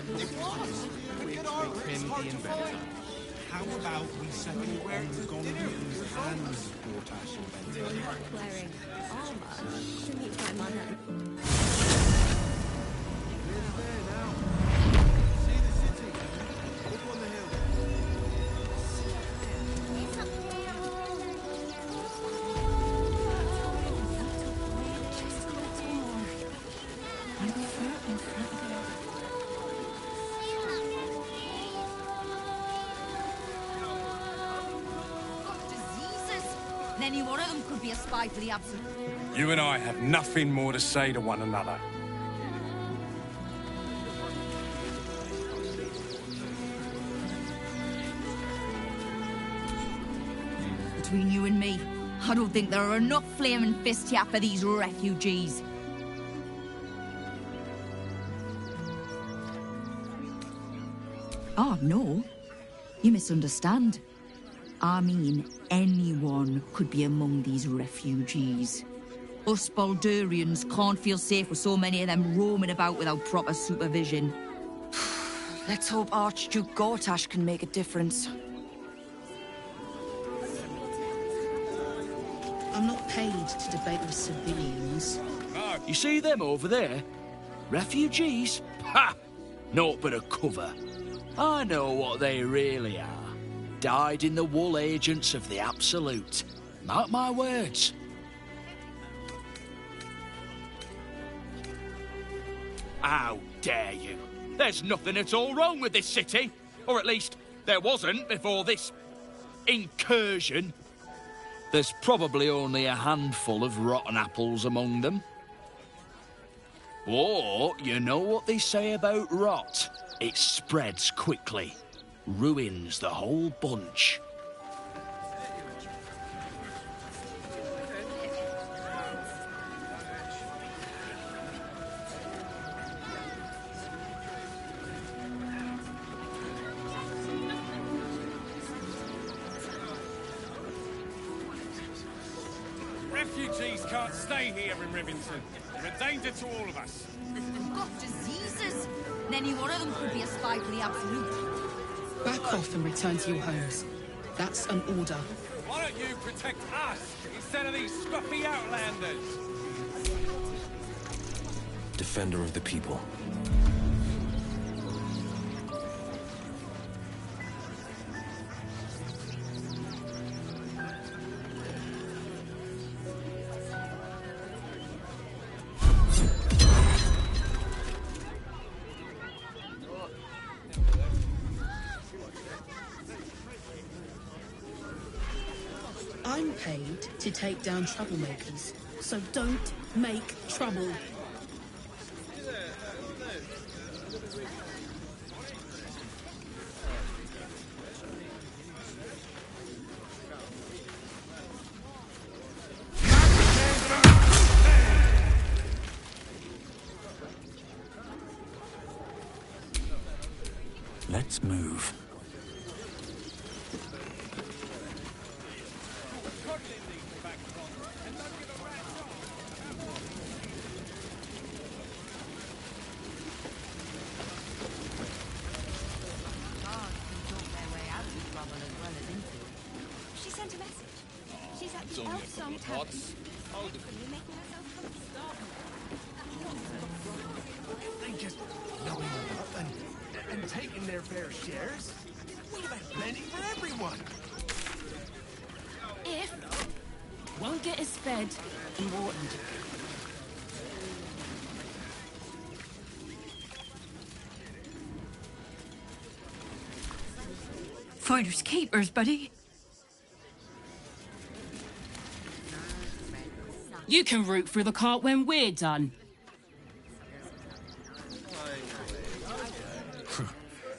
It was. We get our him being better. How about we settle on Gondon's hands, Gortash and Benton? Wearing armor to meet my mother. There now. See the city. Up on the hill. Any one of them could be a spy for the Absolute. You and I have nothing more to say to one another. Between you and me, I don't think there are enough flaming fists here for these refugees. Oh, no. You misunderstand. I mean, anyone could be among these refugees. Us Baldurians can't feel safe with so many of them roaming about without proper supervision. Let's hope Archduke Gortash can make a difference. I'm not paid to debate with civilians. Oh, you see them over there? Refugees? Ha! Naught but a cover. I know what they really are. Dyed-in-the-wool agents of the Absolute. Mark my words. How dare you? There's nothing at all wrong with this city. Or at least, there wasn't before this incursion. There's probably only a handful of rotten apples among them. Or, you know what they say about rot? It spreads quickly. Ruins the whole bunch. Refugees can't stay here in Rivington. They're a danger to all of us. They've got diseases. And any one of them could be a spy for the Absolute. Back off and return to your homes. That's an order. Why don't you protect us instead of these scruffy outlanders? Defender of the people. I'm paid to take down troublemakers, so don't make trouble. Let's move. She sent a message. She's at the Elf Song Tavern. They just knowing enough and taking their fair shares. We'd have had plenty for everyone. If won't get us fed and watered. Finders keepers, buddy. You can root through the cart when we're done.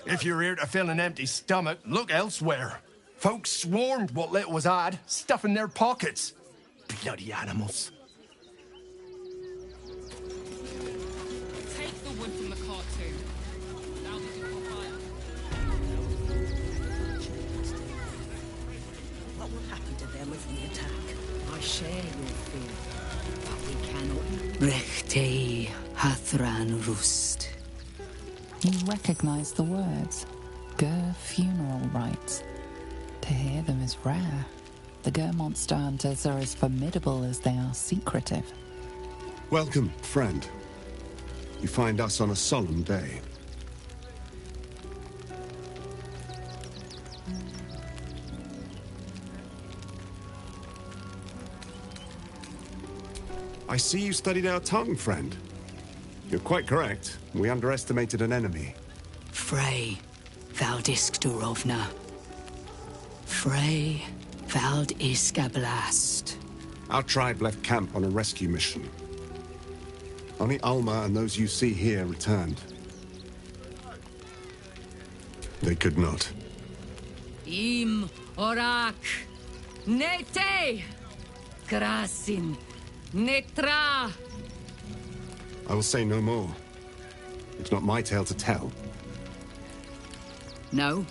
If you're here to fill an empty stomach, look elsewhere. Folks swarmed what little was had, stuffing their pockets. Bloody animals. Take the wood from the cart too. Now that you've got fire. What will happen to them if we attack? I share your fear, but we cannot. Rechtei hathran rust. You recognize the words. Gur funeral rites. To hear them is rare. The Gur monster hunters are as formidable as they are secretive. Welcome, friend. You find us on a solemn day. I see you studied our tongue, friend. You're quite correct. We underestimated an enemy. Frey Valdiskdorovna. Frey Valdiskablast. Our tribe left camp on a rescue mission. Only Alma and those you see here returned. They could not. Im orak. Nete. Krasin. Netra. I will say no more. It's not my tale to tell. No.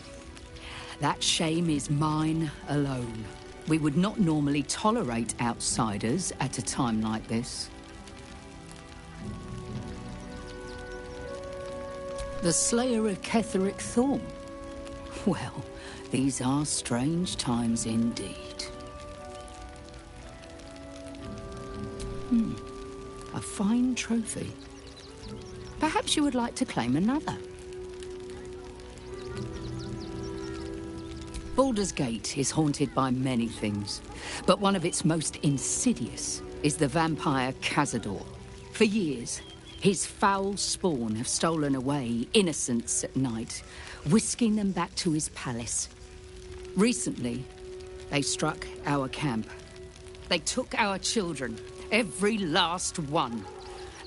That shame is mine alone. We would not normally tolerate outsiders at a time like this. The Slayer of Ketheric Thorn. Well, these are strange times indeed. A fine trophy. Perhaps you would like to claim another. Baldur's Gate is haunted by many things, but one of its most insidious is the vampire Cazador. For years, his foul spawn have stolen away innocents at night, whisking them back to his palace. Recently, they struck our camp. They took our children, every last one,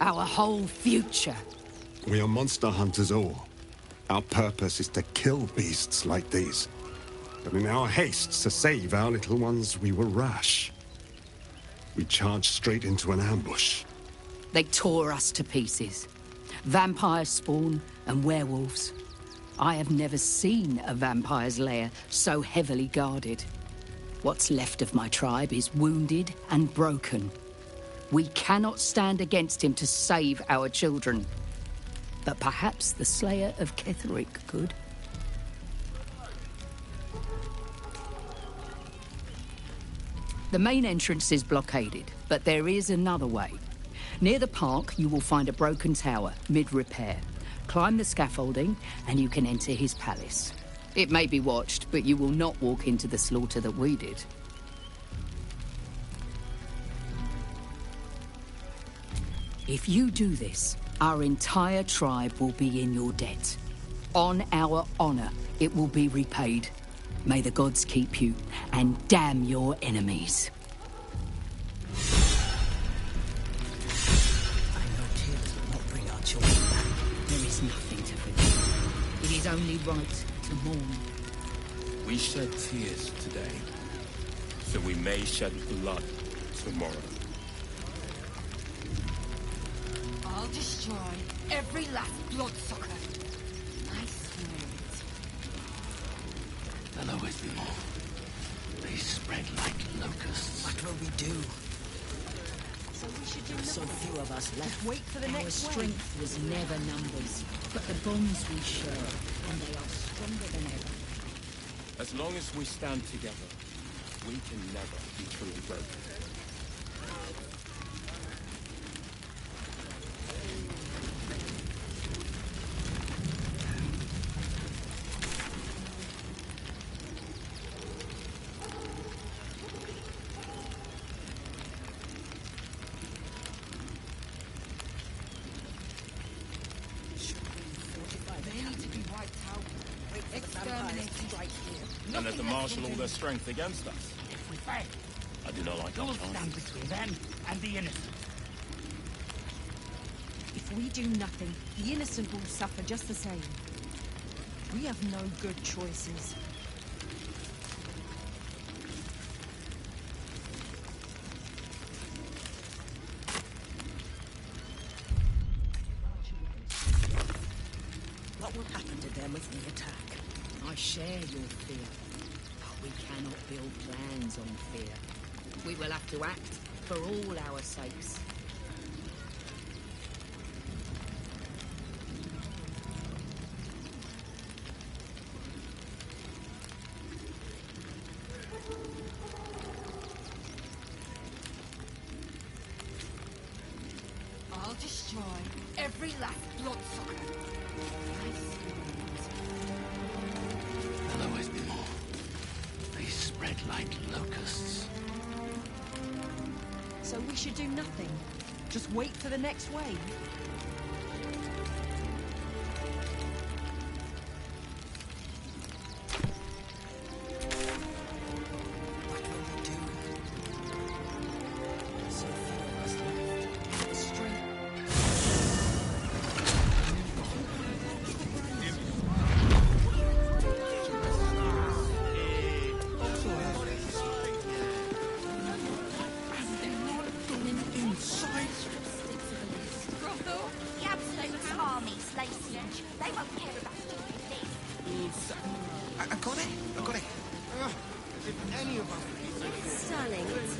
our whole future. We are monster hunters all. Our purpose is to kill beasts like these. But in our haste to save our little ones, we were rash. We charged straight into an ambush. They tore us to pieces. Vampire spawn and werewolves. I have never seen a vampire's lair so heavily guarded. What's left of my tribe is wounded and broken. We cannot stand against him to save our children. But perhaps the Slayer of Ketheric could. The main entrance is blockaded, but there is another way. Near the park, you will find a broken tower, mid-repair. Climb the scaffolding, and you can enter his palace. It may be watched, but you will not walk into the slaughter that we did. If you do this, our entire tribe will be in your debt. On our honor, it will be repaid. May the gods keep you, and damn your enemies. I know tears will not bring our children back. There is nothing to forgive. It is only right to mourn. We shed tears today, so we may shed blood tomorrow. I'll destroy every last bloodsucker. I swear it. Hello with them all. They spread like locusts. What will we do? So we should do So few of us left. Just wait for the next wave. Our strength was never numbers, but the bonds we share, and they are stronger than ever. As long as we stand together, we can never be truly broken. And let them marshal all their strength against us. If we fail, I do not like you'll our stand chances. between them and the innocent. If we do nothing, the innocent will suffer just the same. We have no good choices. What will happen to them if we attack? I share your fear, but we cannot build plans on fear. We will have to act for all our sakes. I'll destroy every last bloodsucker. There'll always be more. They spread like locusts. So we should do nothing. Just wait for the next wave.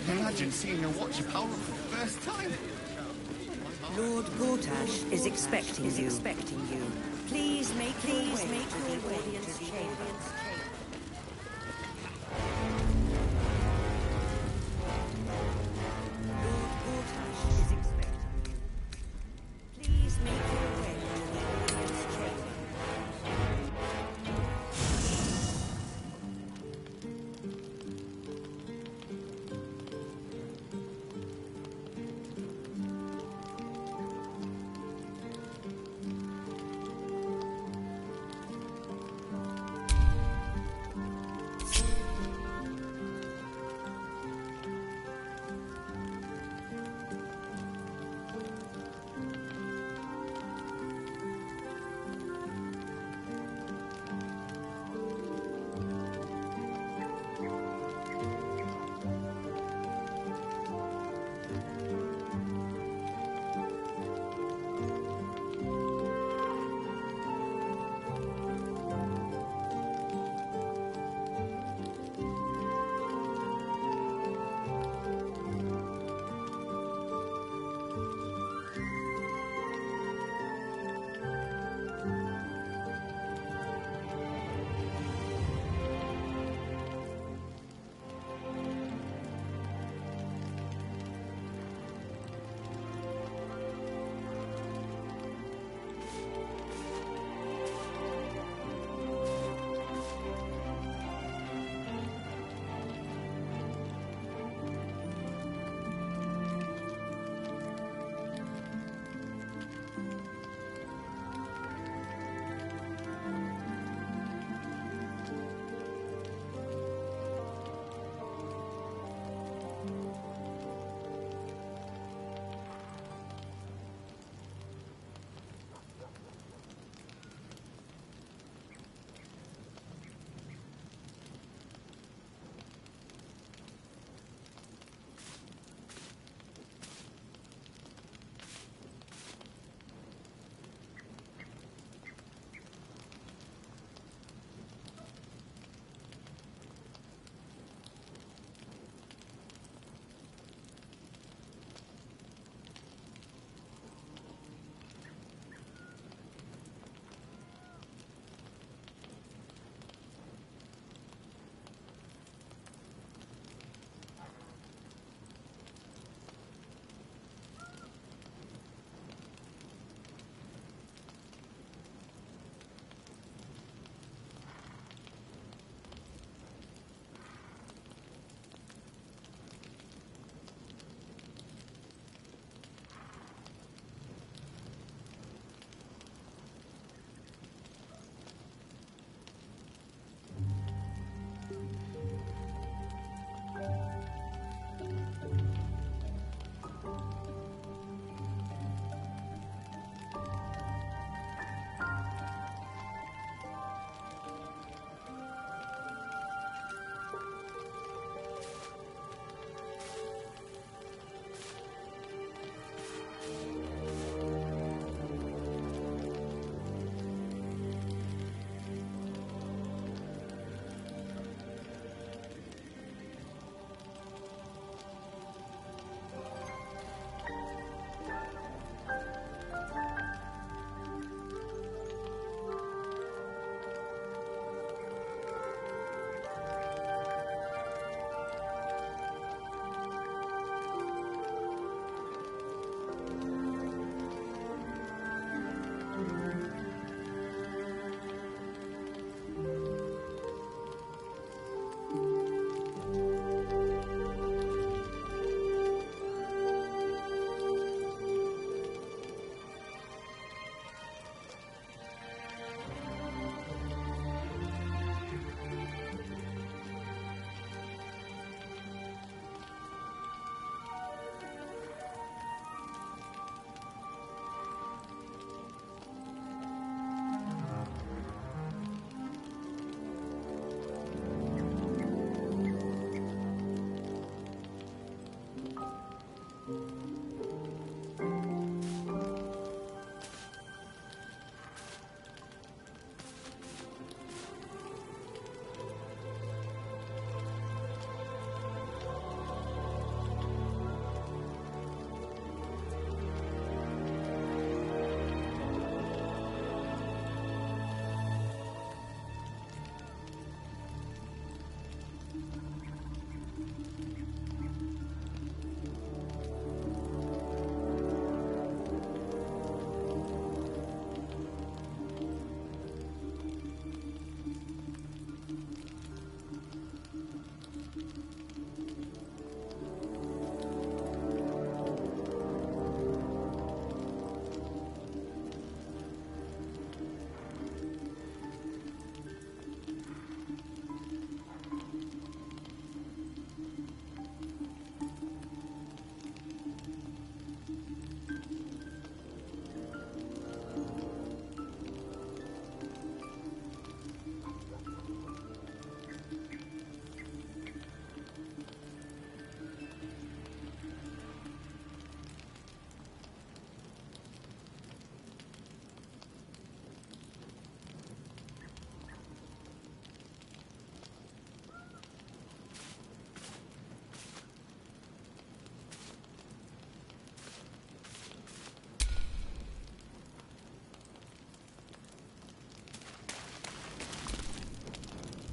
Imagine seeing your watch power for the first time. Lord Gortash is expecting you. Please make your way to the audience chamber. Lord Gortash is expecting you. Please make your way to the audience chamber.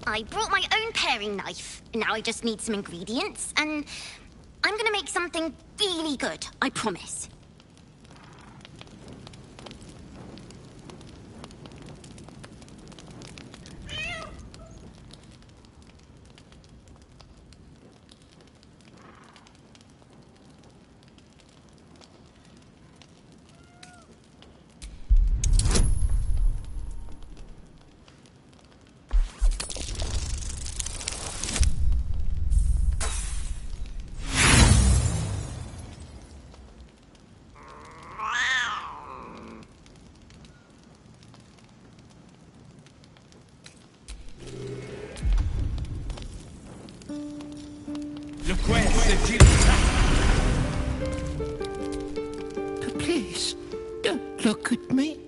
I brought my own paring knife. Now I just need some ingredients, and I'm gonna make something really good, I promise. Please, don't look at me.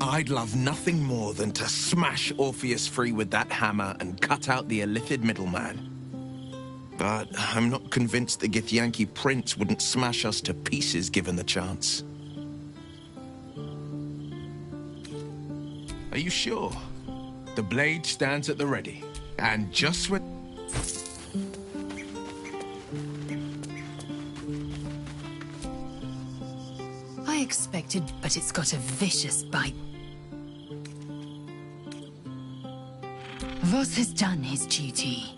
I'd love nothing more than to smash Orpheus free with that hammer and cut out the illithid middleman. But I'm not convinced the Githyanki prince wouldn't smash us to pieces given the chance. Are you sure? The blade stands at the ready. And just when... I expected, but it's got a vicious bite. Voss has done his duty.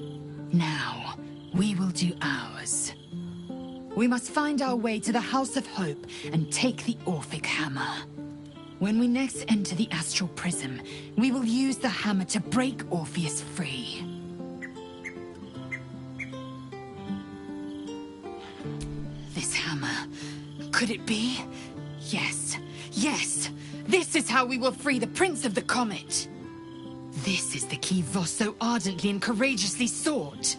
Now, we will do ours. We must find our way to the House of Hope and take the Orphic Hammer. When we next enter the Astral Prism, we will use the hammer to break Orpheus free. This hammer, could it be? Yes, yes! This is how we will free the Prince of the Comet! This is the key Voss so ardently and courageously sought.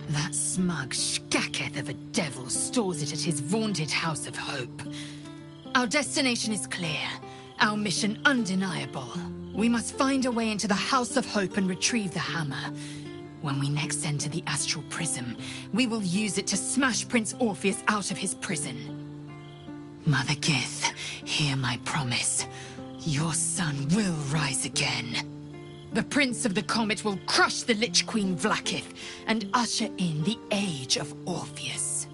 That smug shkaketh of a devil stores it at his vaunted House of Hope. Our destination is clear, our mission undeniable. We must find a way into the House of Hope and retrieve the hammer. When we next enter the Astral Prism, we will use it to smash Prince Orpheus out of his prison. Mother Gith, hear my promise. Your son will rise again. The Prince of the Comet will crush the Lich Queen Vlaakith and usher in the Age of Orpheus.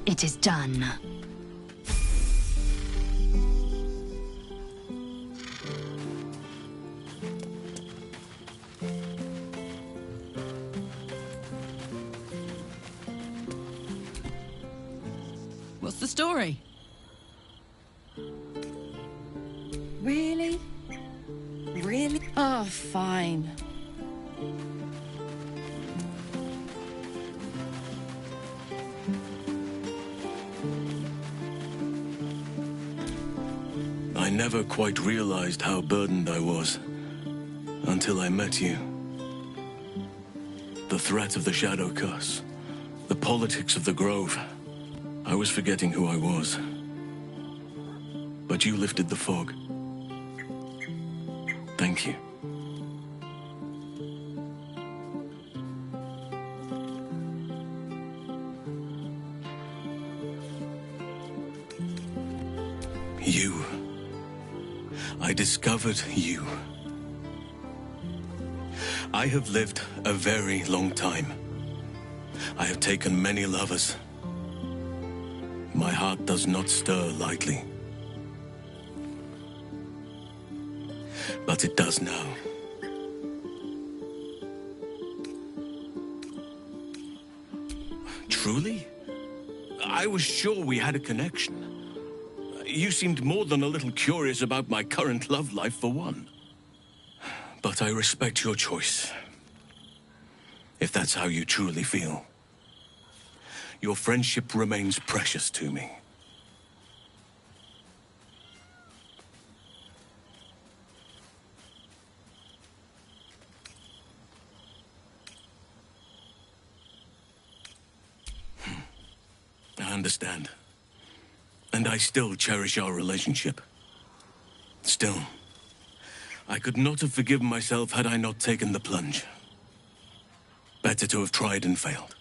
It is done. What's the story? Really? Really? Oh, fine. I never quite realized how burdened I was until I met you. The threat of the Shadow Curse, the politics of the Grove. I was forgetting who I was. But you lifted the fog. Thank you. You. I discovered you. I have lived a very long time. I have taken many lovers. My heart does not stir lightly. But it does now. Truly? I was sure we had a connection. You seemed more than a little curious about my current love life, for one. But I respect your choice. If that's how you truly feel. Your friendship remains precious to me. I understand. And I still cherish our relationship. Still, I could not have forgiven myself had I not taken the plunge. Better to have tried and failed.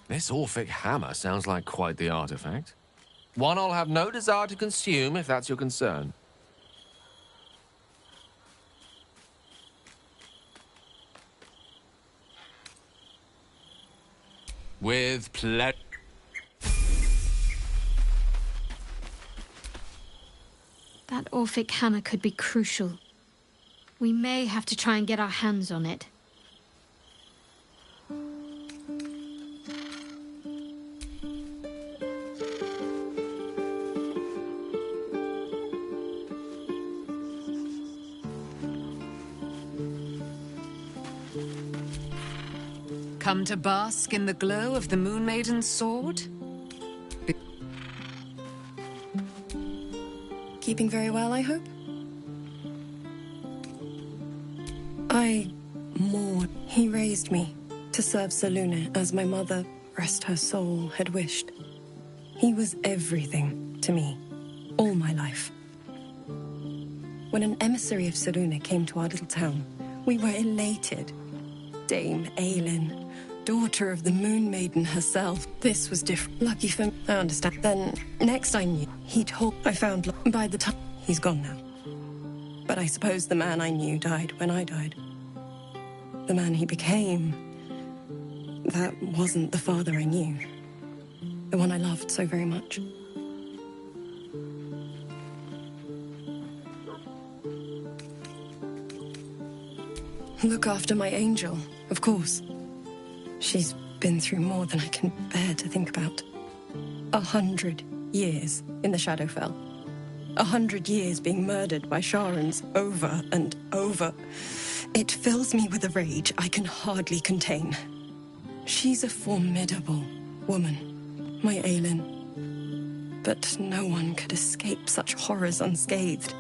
This Orphic hammer sounds like quite the artifact. One I'll have no desire to consume, if that's your concern. With pleasure. That Orphic hammer could be crucial. We may have to try and get our hands on it. Come to bask in the glow of the Moon Maiden's sword? Keeping very well, I hope? Maud, he raised me to serve Selûne as my mother, rest her soul, had wished. He was everything to me, all my life. When an emissary of Selûne came to our little town, we were elated. Dame Aelin, daughter of the Moon Maiden herself. This was different. Lucky for me, I understand. Then, next I knew, he told I found by the time he's gone now. But I suppose the man I knew died when I died. The man he became, that wasn't the father I knew. The one I loved so very much. Look after my angel, of course. She's been through more than I can bear to think about. 100 years in the Shadowfell. 100 years being murdered by Sharans over and over. It fills me with a rage I can hardly contain. She's a formidable woman, my Aelin. But no one could escape such horrors unscathed.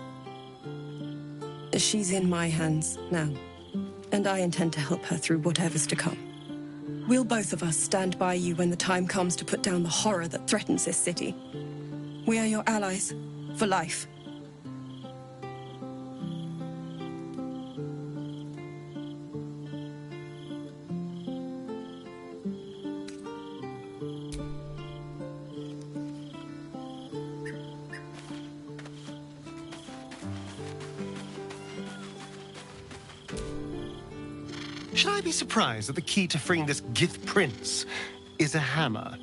She's in my hands now, and I intend to help her through whatever's to come. We'll both of us stand by you when the time comes to put down the horror that threatens this city. We are your allies, for life. Should I be surprised that the key to freeing this Gith prince is a hammer?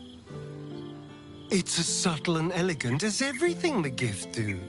It's as subtle and elegant as everything the Gith do.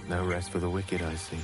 No rest for the wicked, I see.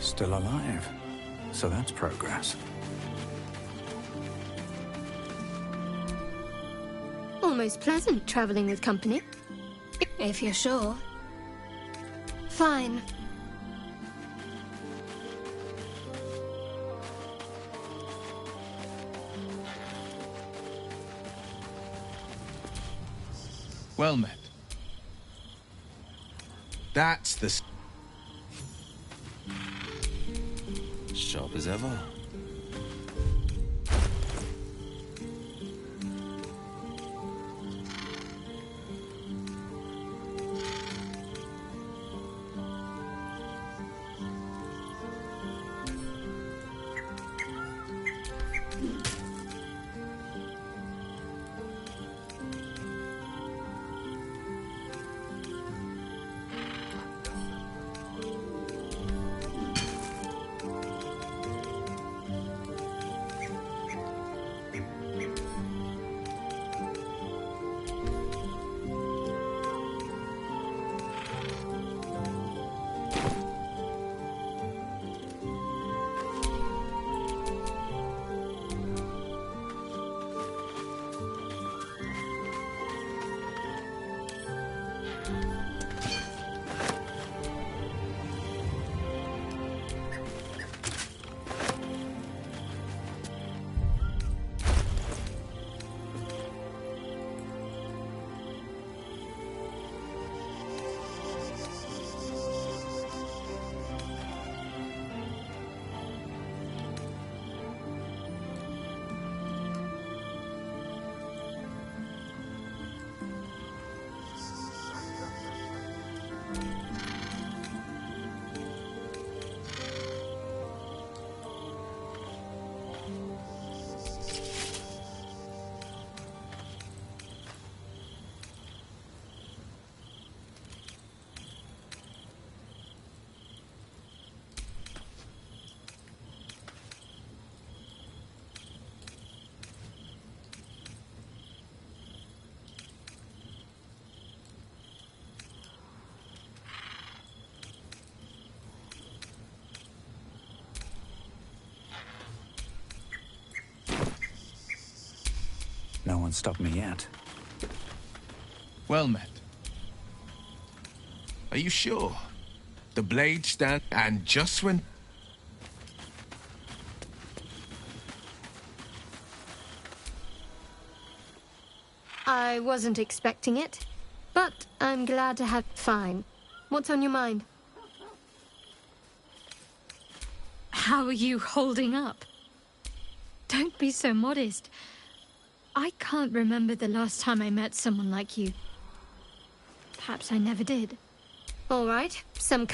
Still alive. So that's progress. Almost pleasant traveling with company. If you're sure. Fine. Well met. That's the... Sharp as ever. can't stop me yet. Well met. Are you sure? The blade stand, and just when... I wasn't expecting it, but I'm glad to have... Fine. What's on your mind? How are you holding up? Don't be so modest. I can't remember the last time I met someone like you. Perhaps I never did. All right, some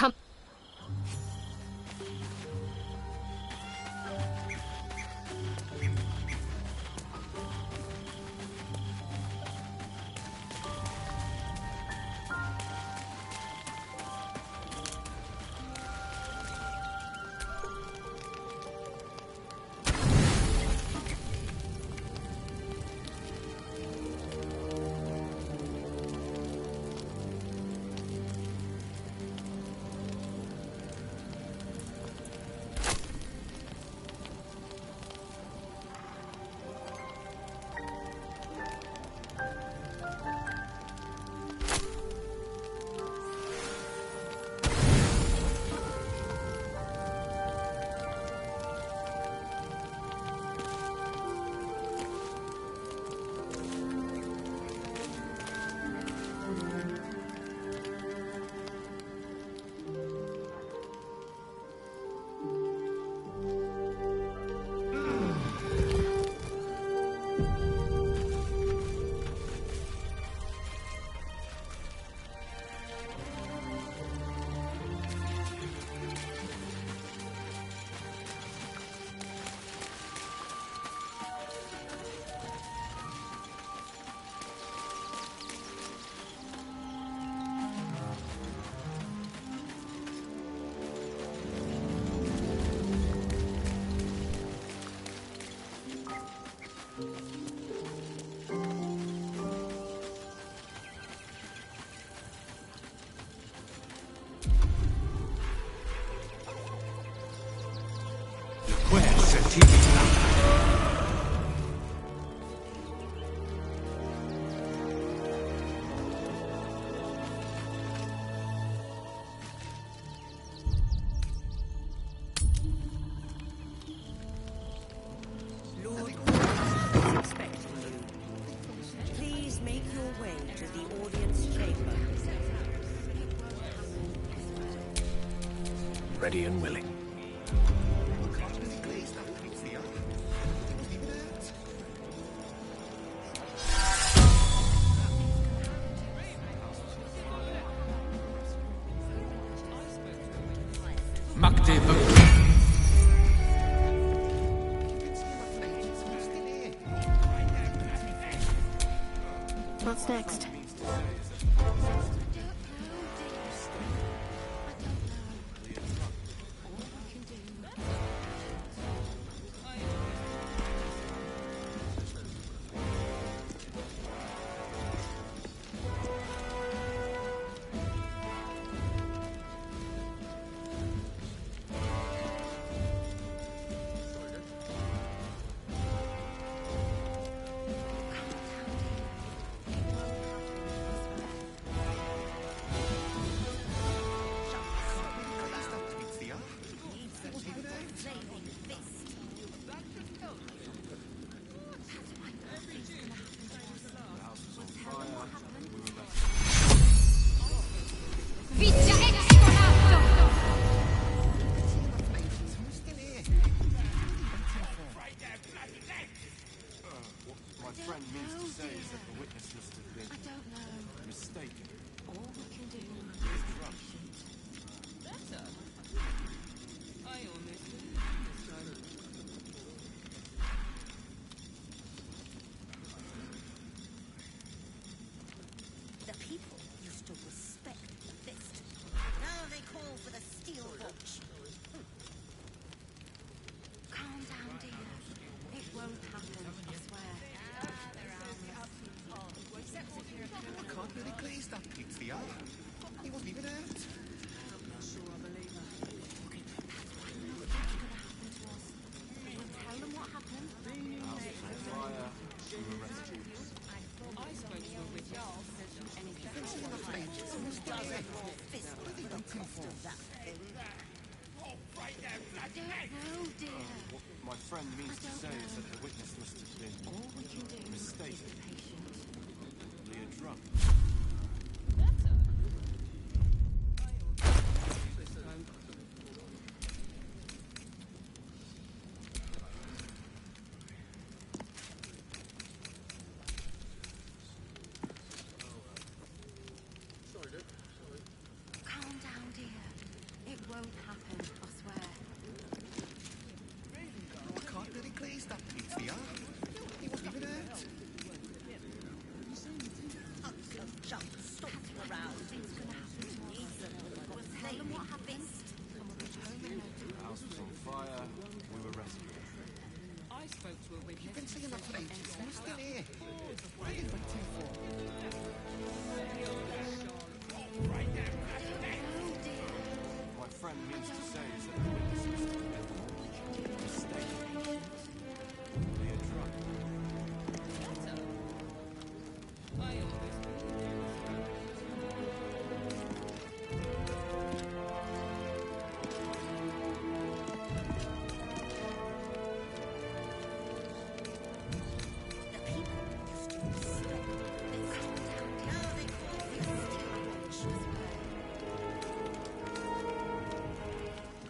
Ready and willing. What's next? What my friend means to say is that the witness must have been mistaken. Probably a drunk. Calm down, dear. It won't happen, I swear. I can't really please that pizza. He wasn't even hurt. Stop stalking around. Things gonna happen to us. We'll tell them what happened. The house was on fire. We were rescued. I spoke to a witness. You've been saying that for ages. I'm still here. What are you waiting for? My friend means to say is that the witness must have been mistaken. Probably a drunk.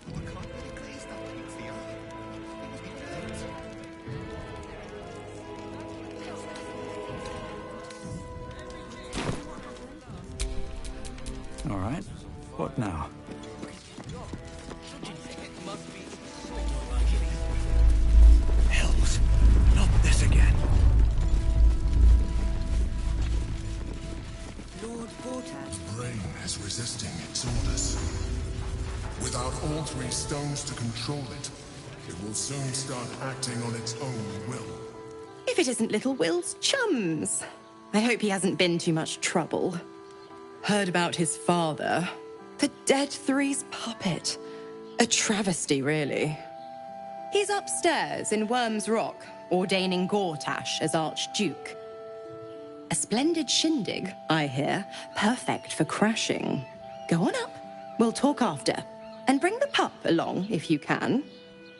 I can't really please that pizza. He wasn't even hurt. All right. What now? Hells, not this again. Lord Gortat. Brain is resisting its orders. Without all three stones to control it, it will soon start acting on its own will. If it isn't little Will's chums. I hope he hasn't been too much trouble. Heard about his father. The Dead Three's puppet. A travesty, really. He's upstairs in Worm's Rock, ordaining Gortash as Archduke. A splendid shindig, I hear. Perfect for crashing. Go on up. We'll talk after. And bring the pup along, if you can.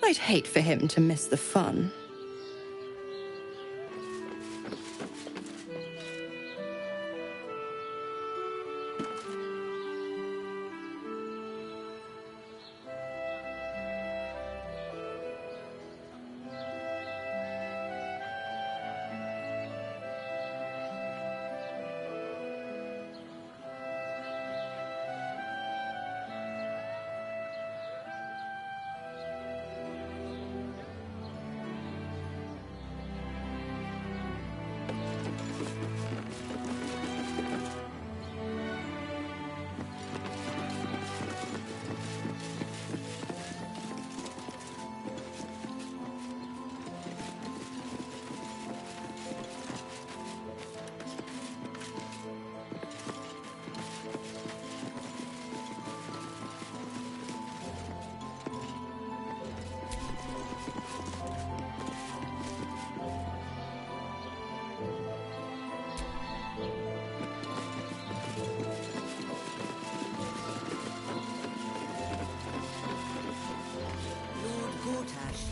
I'd hate for him to miss the fun.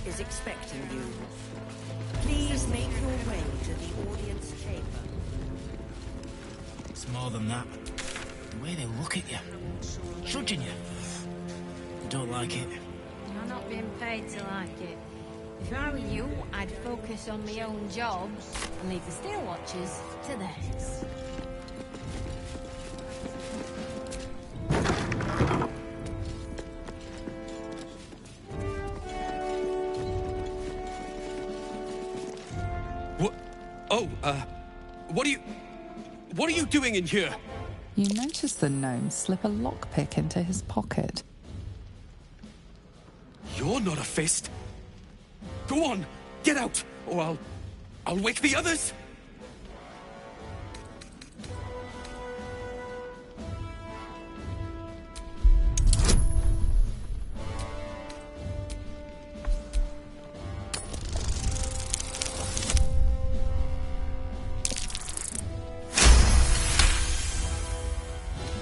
is expecting you. Please make your way to the audience chamber. It's more than that. The way they look at you. Judging you. I don't like it. I'm not being paid to like it. If I were you, I'd focus on my own job and leave the Steel Watchers to theirs. What are you doing in here? You notice the gnome slip a lockpick into his pocket. You're not a fist. Go on, get out, or I'll wake the others.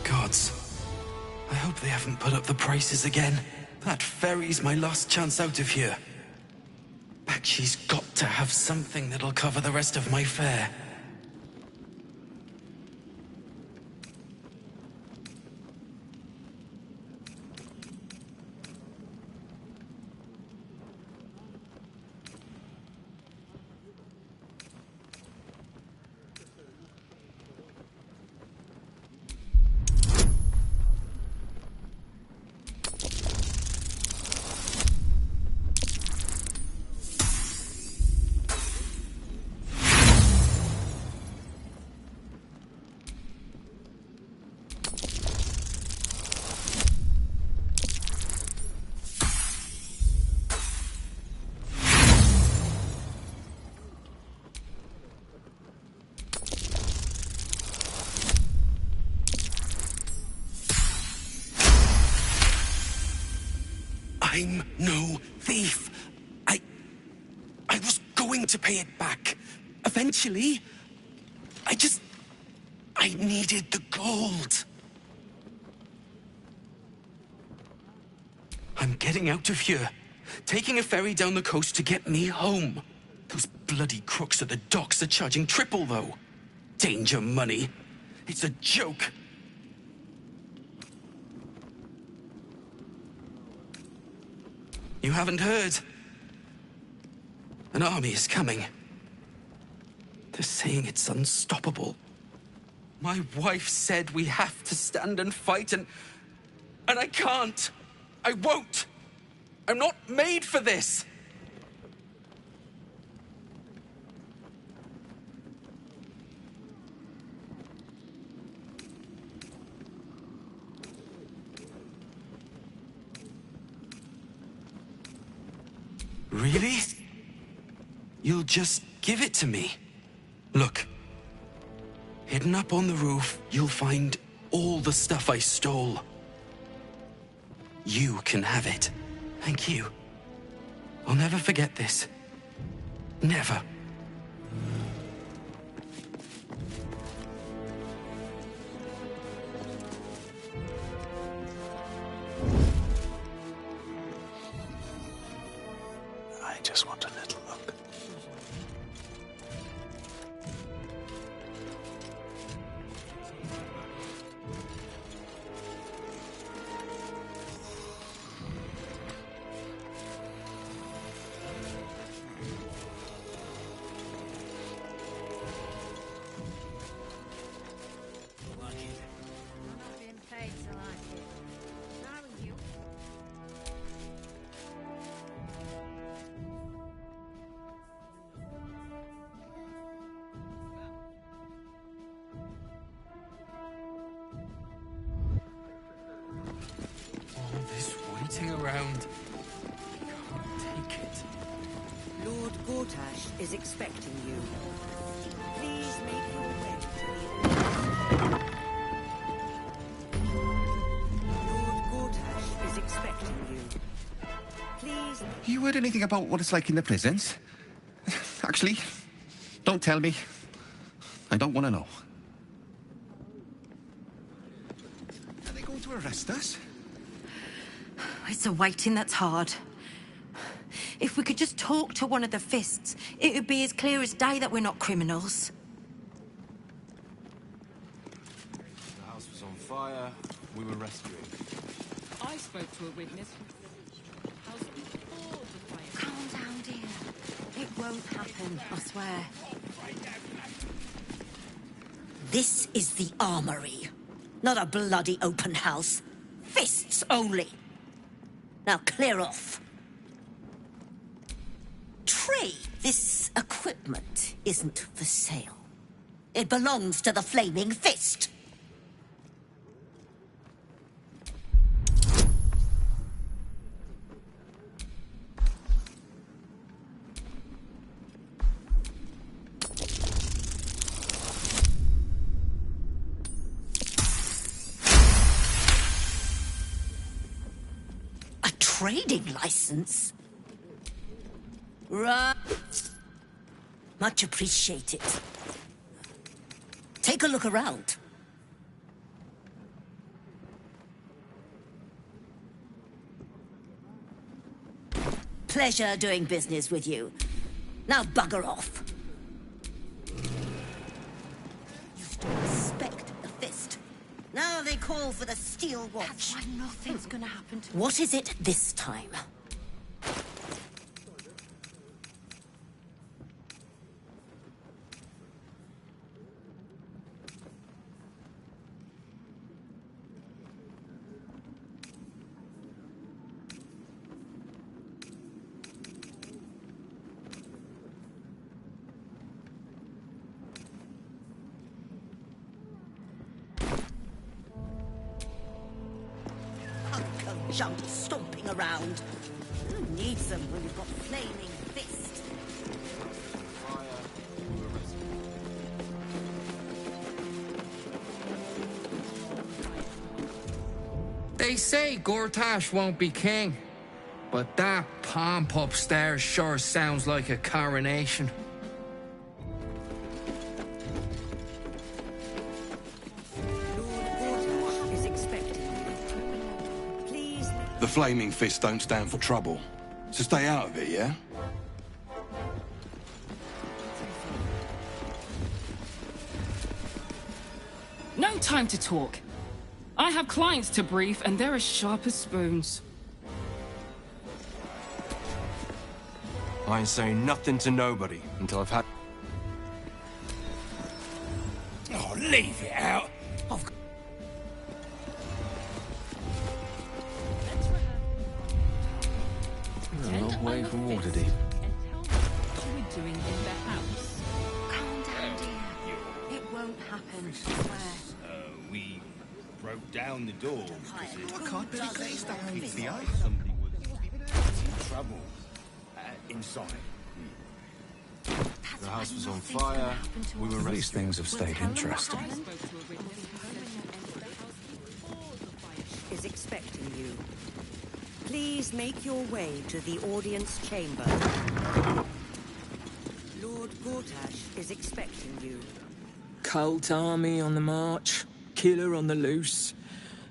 Gods, I hope they haven't put up the prices again. That ferry's my last chance out of here. Bakshi's got to have something that'll cover the rest of my fare. I'm no thief. I was going to pay it back. Eventually. I needed the gold. I'm getting out of here. Taking a ferry down the coast to get me home. Those bloody crooks at the docks are charging triple, though. Danger money. It's a joke. You haven't heard? An army is coming. They're saying it's unstoppable. My wife said we have to stand and fight, and I can't. I won't. I'm not made for this. Really? You'll just give it to me? Look. Hidden up on the roof, you'll find all the stuff I stole. You can have it. Thank you. I'll never forget this. Never. I just want a little look. I'm not being paid to like it. How are you? All this waiting around. I can't take it. Lord Gortash is expecting you. Please make your way to the Lord Gortash is expecting you. Please. You heard anything about what it's like in the prisons? Actually, don't tell me. I don't want to know. Are they going to arrest us? It's a waiting that's hard. If we could just talk to one of the fists, it would be as clear as day that we're not criminals. The house was on fire. We were rescuing. I spoke to a witness. House before the fire. Calm down, dear. It won't happen, I swear. This is the armory. Not a bloody open house. Fists only. Now clear off. Trade. This equipment isn't for sale. It belongs to the Flaming Fist. A trading license? Right. Much appreciated. Take a look around. pleasure doing business with you. Now bugger off. Used to respect the fist. Now they call for the steel watch. That's why nothing's gonna happen to What is it this time? Jump stomping around. Who needs them when you've got flaming fists? They say Gortash won't be king, but that pomp upstairs sure sounds like a coronation. The flaming fists don't stand for trouble, so stay out of it, yeah? No time to talk. I have clients to brief, and they're as sharp as spoons. I ain't saying nothing to nobody until I've had... Oh, leave it out. A long way from Waterdeep. What are we doing in the house? Calm down, dear. It won't happen, I swear. We broke down the door because I can't believe that is that big, Theo. somebody was in trouble inside. The house was on fire. We were At least things have stayed interesting. Is expecting you. Please make your way to the audience chamber. Lord Gortash is expecting you. Cult army on the march, killer on the loose,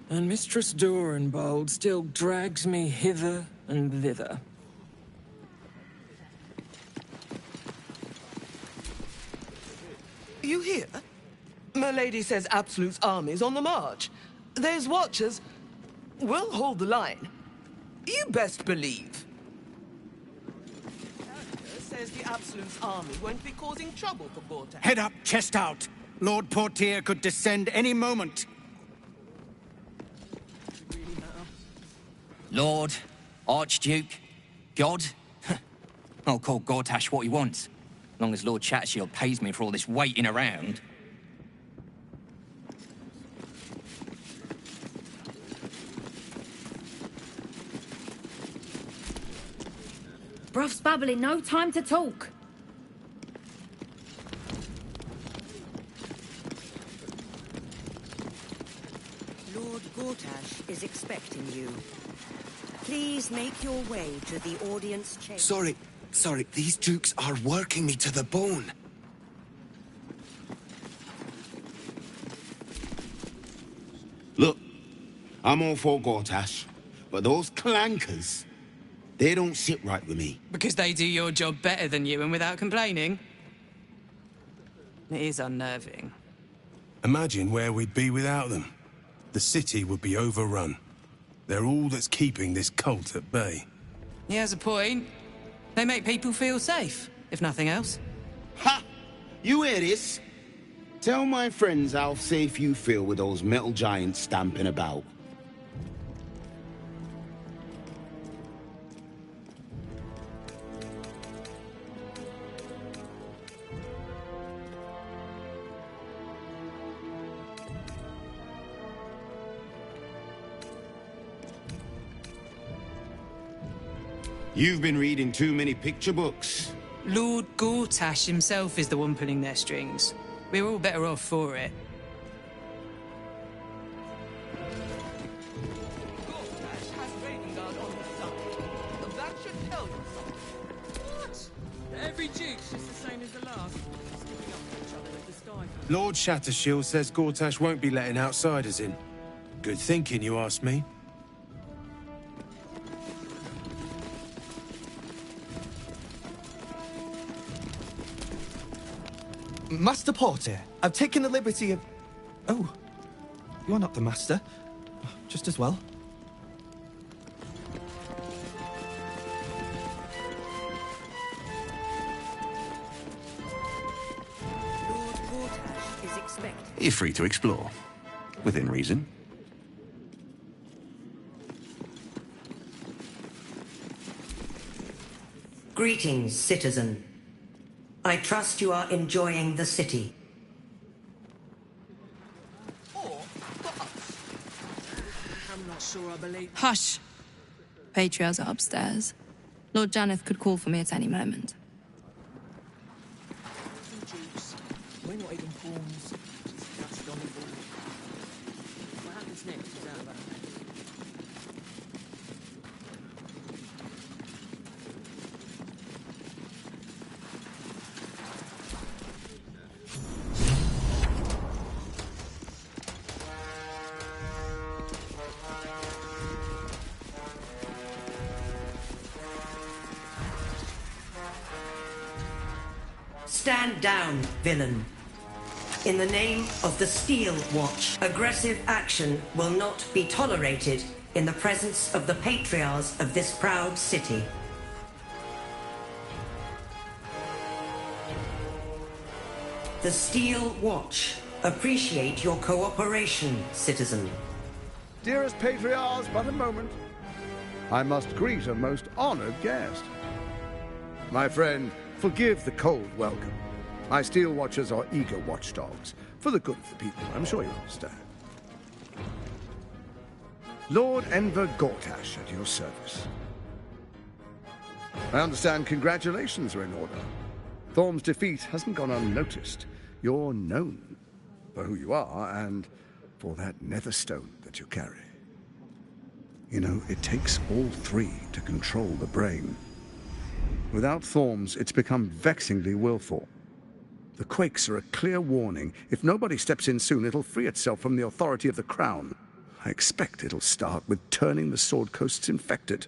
and Mistress Dorenbold still drags me hither and thither. You hear? My lady says Absolute's army's on the march. There's watchers. We'll hold the line. You best believe. Says the Absolute's army won't be causing trouble for Gortash. Head up, chest out. Lord Portier could descend any moment. Lord, Archduke, God. I'll call Gortash what he wants, as long as Lord Chattershield pays me for all this waiting around. Bruff's babbling, no time to talk. Lord Gortash is expecting you. Please make your way to the audience chamber. Sorry, these dukes are working me to the bone. Look, I'm all for Gortash, but those clankers, they don't sit right with me. Because they do your job better than you and without complaining? It is unnerving. Imagine where we'd be without them. The city would be overrun. They're all that's keeping this cult at bay. He has a point. They make people feel safe, if nothing else. Ha! You hear this? Tell my friends how safe you feel with those metal giants stamping about. You've been reading too many picture books. Lord Gortash himself is the one pulling their strings. We're all better off for it. That should tell you something. What? Every duke's just the same as the last. Sticking up for each other with the sky. Lord Shattershield says Gortash won't be letting outsiders in. Good thinking, you ask me. Master Porter, I've taken the liberty of... Oh, you're not the master. Just as well. Lord Gortash is expected. You're free to explore, within reason. Greetings, citizen. I trust you are enjoying the city. I'm not sure I believe... Hush! Patriarchs are upstairs. Lord Janeth could call for me at any moment. We're not even pawns. That's Donald. What happens next is out of our hands. Stand down, villain. In the name of the Steel Watch, aggressive action will not be tolerated in the presence of the patriarchs of this proud city. The Steel Watch appreciate your cooperation, citizen. Dearest patriarchs, but a moment. I must greet a most honored guest. My friend, forgive the cold welcome. My Steel Watchers are eager watchdogs, for the good of the people, I'm sure you understand. Lord Enver Gortash at your service. I understand congratulations are in order. Thorm's defeat hasn't gone unnoticed. You're known for who you are and for that netherstone that you carry. You know, it takes all three to control the brain. Without Thorms, it's become vexingly willful. The quakes are a clear warning. If nobody steps in soon, it'll free itself from the authority of the Crown. I expect it'll start with turning the Sword Coasts infected.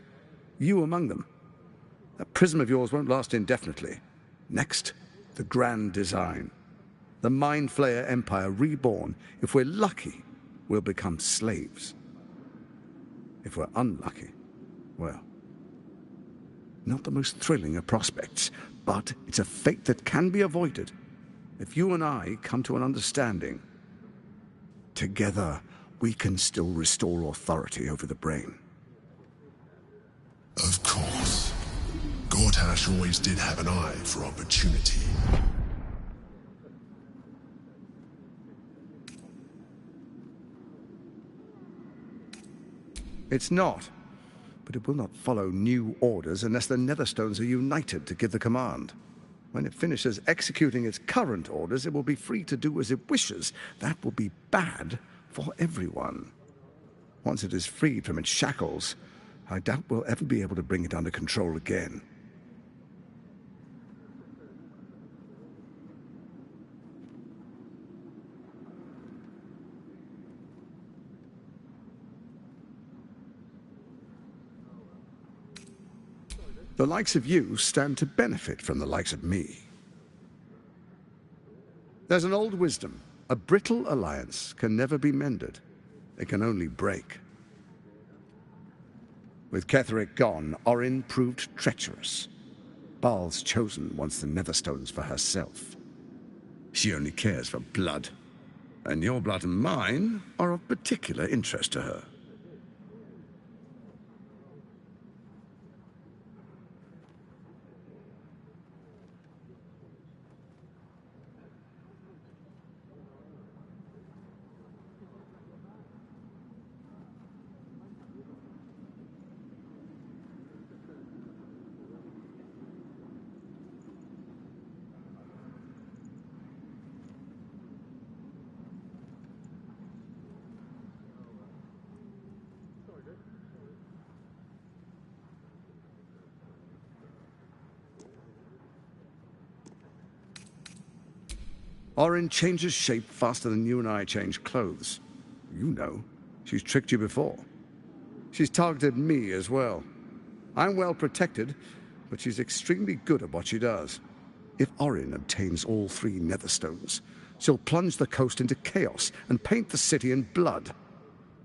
You among them. That prism of yours won't last indefinitely. Next, the grand design. The Mind Flayer Empire reborn. If we're lucky, we'll become slaves. If we're unlucky, well, not the most thrilling of prospects, but it's a fate that can be avoided if you and I come to an understanding. Together, we can still restore authority over the brain. Of course. Gortash always did have an eye for opportunity. It's not, but it will not follow new orders unless the Netherstones are united to give the command. When it finishes executing its current orders, it will be free to do as it wishes. That will be bad for everyone. Once it is freed from its shackles, I doubt we'll ever be able to bring it under control again. The likes of you stand to benefit from the likes of me. There's an old wisdom. A brittle alliance can never be mended. It can only break. With Ketheric gone, Orin proved treacherous. Baal's chosen wants the Netherstones for herself. She only cares for blood. And your blood and mine are of particular interest to her. Orin changes shape faster than you and I change clothes. You know. She's tricked you before. She's targeted me as well. I'm well protected, but she's extremely good at what she does. If Orin obtains all 3 Netherstones, she'll plunge the coast into chaos and paint the city in blood.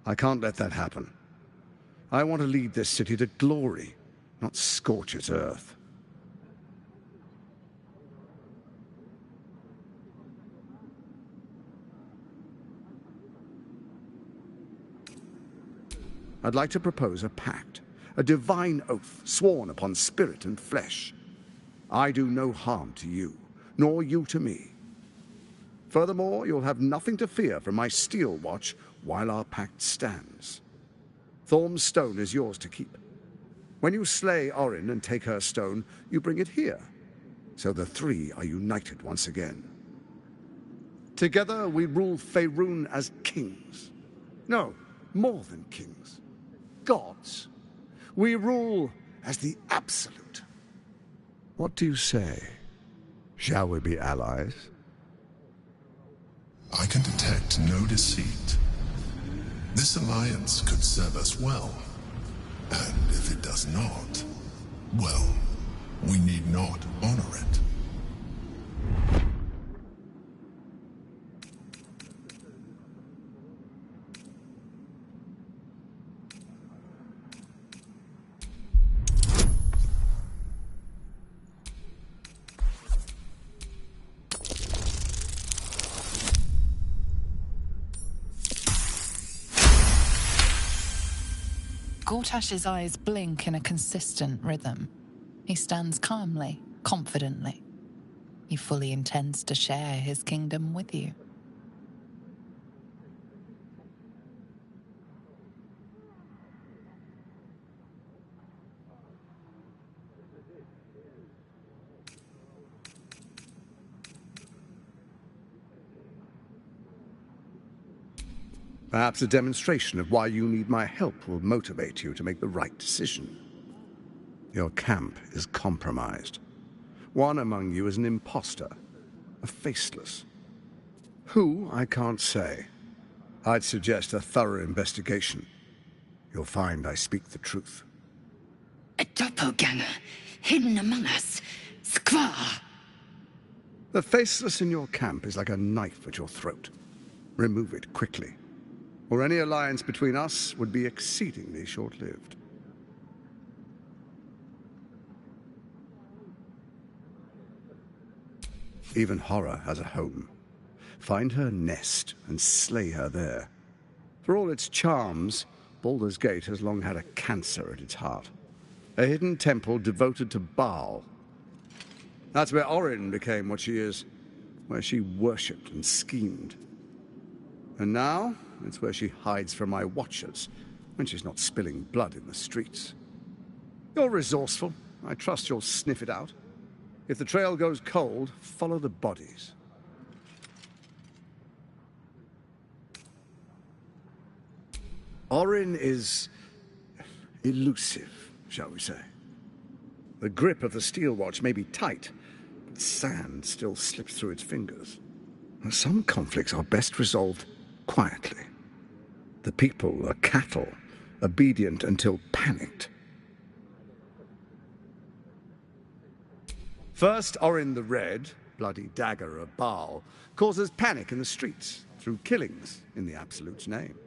I can't let that happen. I want to lead this city to glory, not scorch its earth. I'd like to propose a pact, a divine oath sworn upon spirit and flesh. I do no harm to you, nor you to me. Furthermore, you'll have nothing to fear from my steel watch while our pact stands. Thorm's stone is yours to keep. When you slay Orin and take her stone, you bring it here, so the 3 are united once again. Together we rule Faerun as kings. No, more than kings. Gods. We rule as the Absolute. What do you say? Shall we be allies? I can detect no deceit. This alliance could serve us well. And if it does not, well, we need not honor it. Gortash's eyes blink in a consistent rhythm. He stands calmly, confidently. He fully intends to share his kingdom with you. Perhaps a demonstration of why you need my help will motivate you to make the right decision. Your camp is compromised. One among you is an imposter, a faceless. Who, I can't say. I'd suggest a thorough investigation. You'll find I speak the truth. A doppelganger, hidden among us. Squaw! The faceless in your camp is like a knife at your throat. Remove it quickly, or any alliance between us would be exceedingly short-lived. Even horror has a home. Find her nest and slay her there. For all its charms, Baldur's Gate has long had a cancer at its heart. A hidden temple devoted to Baal. That's where Orin became what she is, where she worshipped and schemed. And now, it's where she hides from my watchers, when she's not spilling blood in the streets. You're resourceful. I trust you'll sniff it out. If the trail goes cold, follow the bodies. Orin is elusive, shall we say. The grip of the steel watch may be tight, but sand still slips through its fingers. Some conflicts are best resolved quietly. The people are cattle, obedient until panicked. First, Orin the Red, bloody dagger of Baal, causes panic in the streets through killings in the Absolute's name.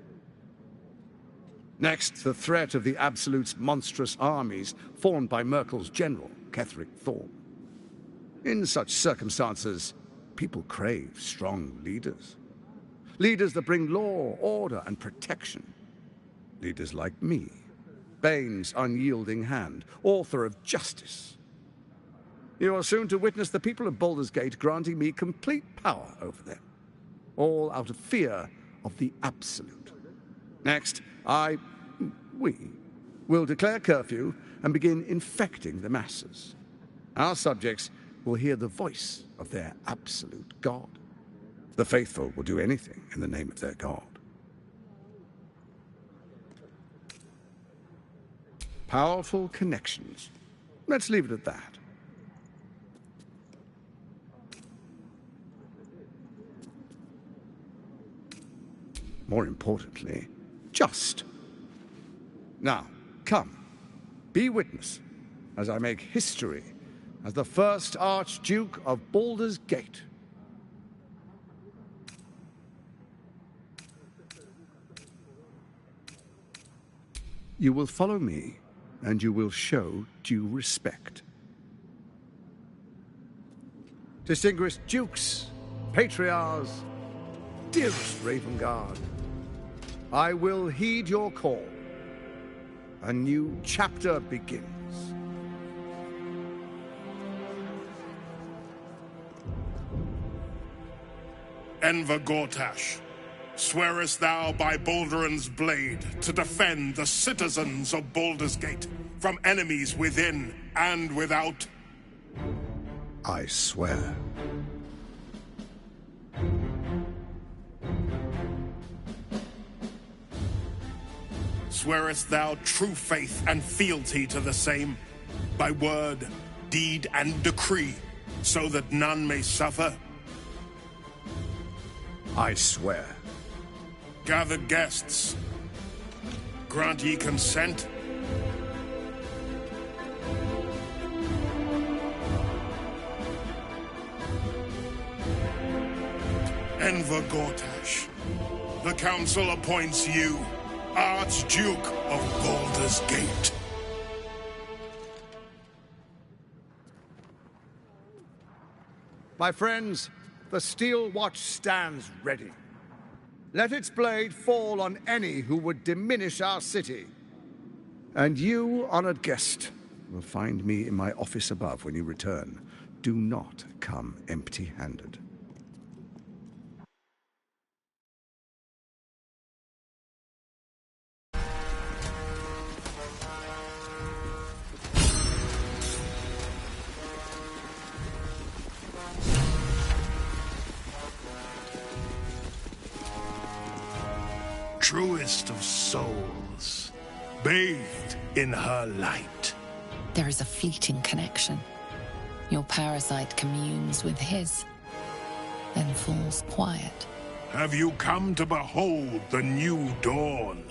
Next, the threat of the Absolute's monstrous armies formed by Merkel's general, Ketheric Thorm. In such circumstances, people crave strong leaders. Leaders that bring law, order, and protection. Leaders like me, Bane's unyielding hand, author of justice. You are soon to witness the people of Baldur's Gate granting me complete power over them, all out of fear of the Absolute. Next, we will declare curfew and begin infecting the masses. Our subjects will hear the voice of their absolute God. The faithful will do anything in the name of their God. Powerful connections. Let's leave it at that. More importantly, just. Now, come, be witness as I make history as the first Archduke of Baldur's Gate. You will follow me, and you will show due respect. Distinguished dukes, patriarchs, dearest Ravengard, I will heed your call. A new chapter begins. Enver Gortash, swearest thou by Balduran's blade to defend the citizens of Baldur's Gate from enemies within and without? I swear. Swearest thou true faith and fealty to the same, by word, deed, and decree, so that none may suffer? I swear. Gathered guests, grant ye consent? Enver Gortash, the council appoints you Archduke of Baldur's Gate. My friends, the Steel Watch stands ready. Let its blade fall on any who would diminish our city. And you, honored guest, will find me in my office above when you return. Do not come empty-handed. Truest of souls, bathed in her light. There is a fleeting connection. Your parasite communes with his, then falls quiet. Have you come to behold the new dawn?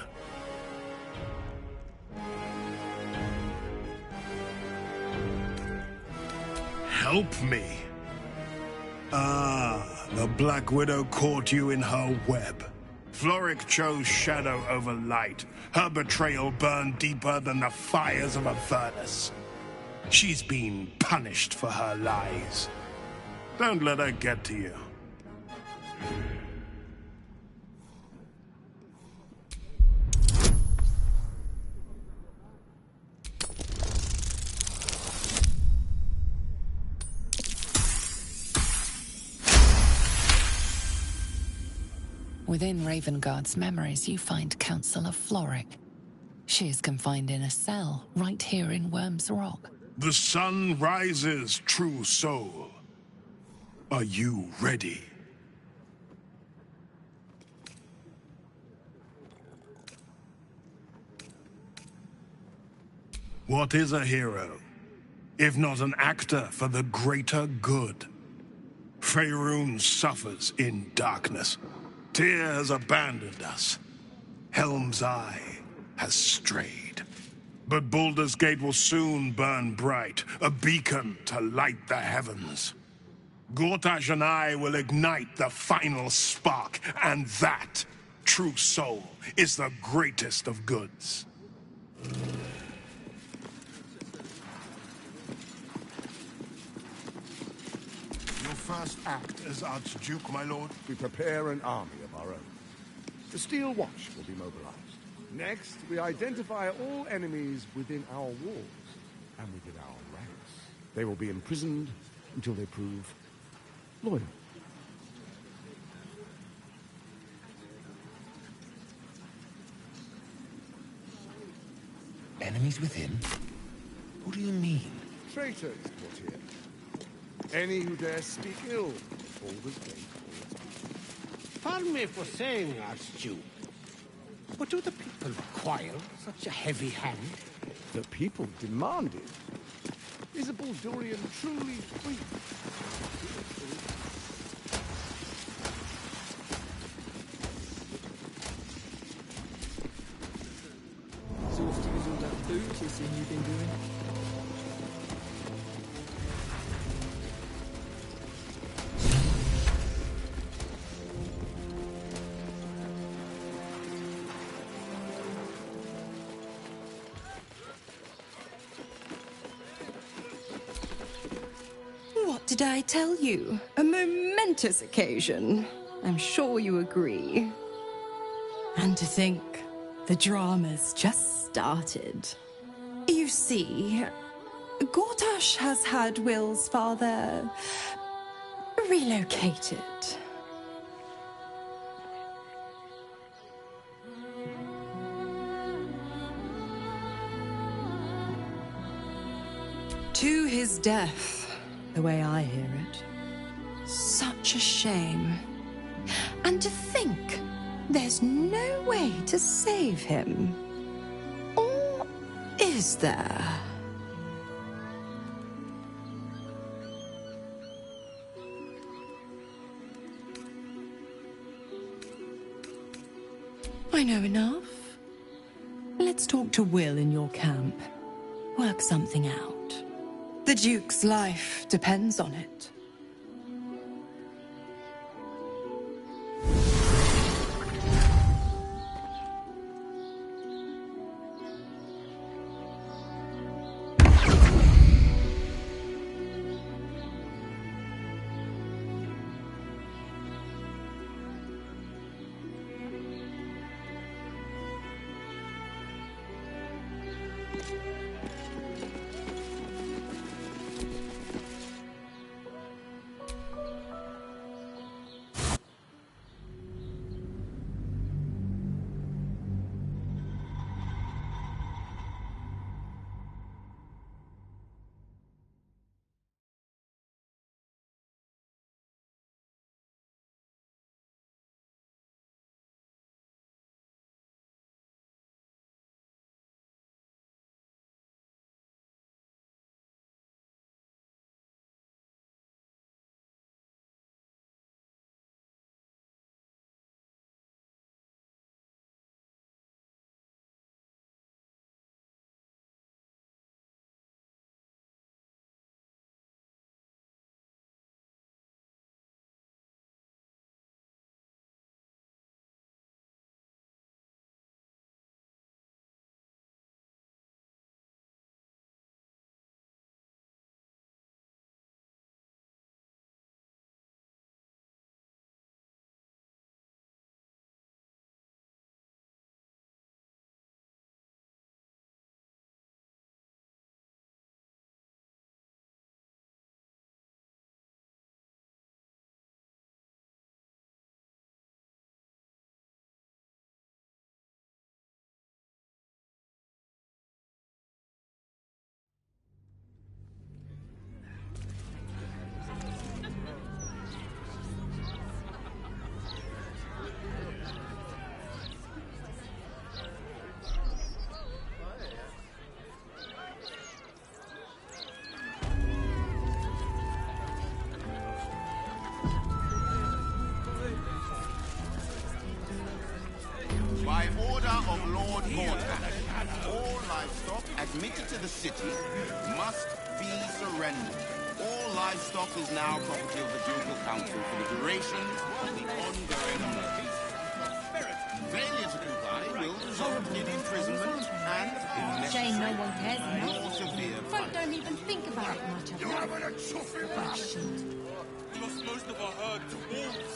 Help me. Ah, the Black Widow caught you in her web. Floric chose shadow over light. Her betrayal burned deeper than the fires of a furnace. She's been punished for her lies. Don't let her get to you. Within Ravengard's memories, you find Councillor Floric. She is confined in a cell right here in Worm's Rock. The sun rises, true soul. Are you ready? What is a hero, if not an actor for the greater good? Faerun suffers in darkness. Tyr has abandoned us. Helm's Eye has strayed. But Baldur's Gate will soon burn bright, a beacon to light the heavens. Gortash and I will ignite the final spark, and that, true soul, is the greatest of goods. Your first act as Archduke, my lord? We prepare an army of our own. The Steel Watch will be mobilized. Next, we identify all enemies within our walls and within our ranks. They will be imprisoned until they prove loyal. Enemies within? What do you mean? Traitors put here. Any who dare speak ill of Baldur's Gate. Pardon me for saying, Archduke, but do the people require such a heavy hand? The people demand it. Is a Baldurian truly free? Exhausting as all that bootism you've been doing. Did I tell you? A momentous occasion. I'm sure you agree. And to think, the drama's just started. You see, Gortash has had Will's father relocated. To his death, the way I hear it. Such a shame. And to think there's no way to save him. Or is there? I know enough. Let's talk to Will in your camp. Work something out. The Duke's life depends on it. By order of Lord Gortash, all livestock admitted to the city must be surrendered. All livestock is now property of the Ducal Council for the duration of the ongoing peace. Failure to comply will result in imprisonment and, if Shame no necessary, one cares enough. more severe Folk punishment. don't even think about it much. You're having a chuffy laugh. We lost most of our herd to wolves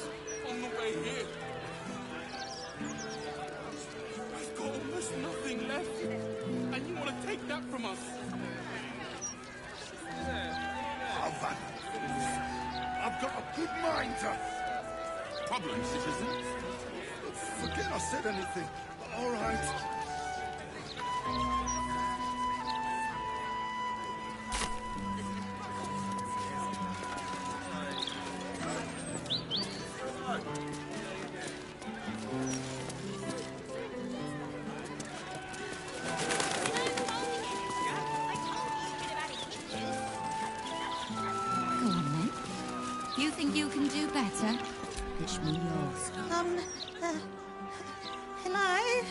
on the way here. We've got almost nothing left, and you want to take that from us? I've got a good mind to... Problem, citizen? Forget I said anything. All right. Go on then. You think you can do better? Pitch me yours. Hello?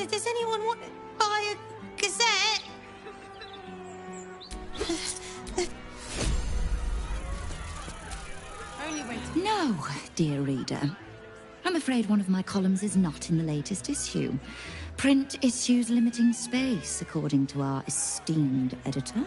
Does anyone want to buy a gazette? No, dear reader. I'm afraid one of my columns is not in the latest issue. Print issues limiting space, according to our esteemed editor.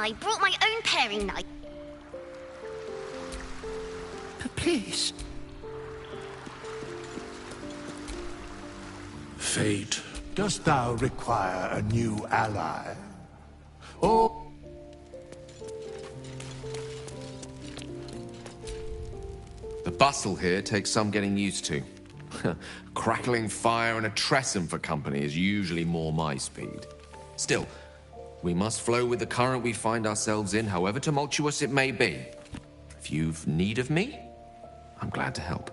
I brought my own paring knife. But please. Fate. Dost thou require a new ally? Or... The bustle here takes some getting used to. Crackling fire and a tresson for company is usually more my speed. Still, we must flow with the current we find ourselves in, however tumultuous it may be. If you've need of me, I'm glad to help.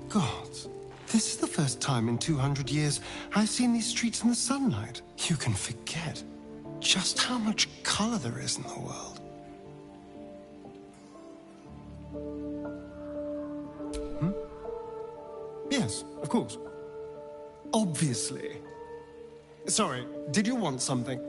Gods, this is the first time in 200 years I've seen these streets in the sunlight. You can forget just how much color there is in the world. Hmm? Yes, of course. Obviously. Sorry, did you want something?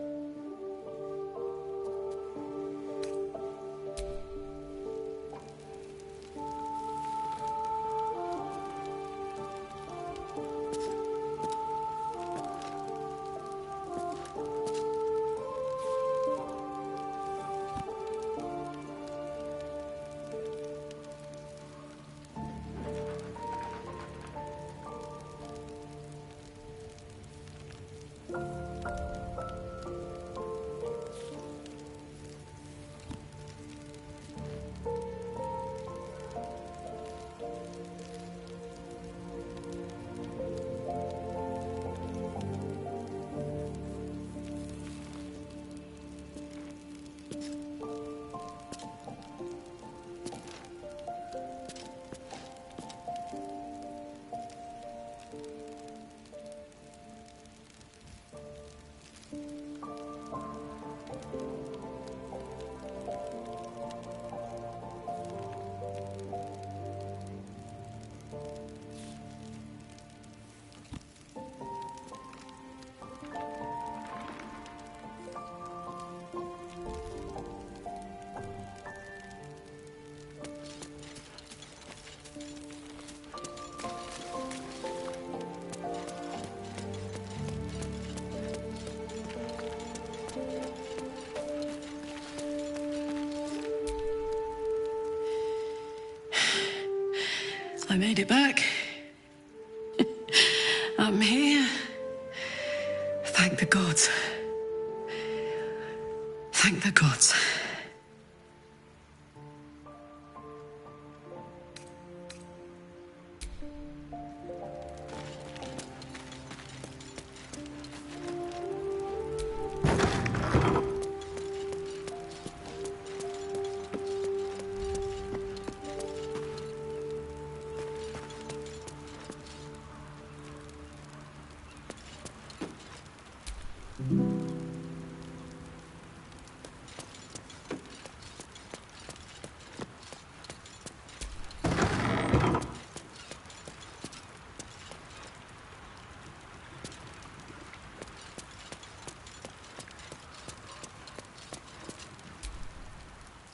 I made it back. I'm here. Thank the gods. Thank the gods.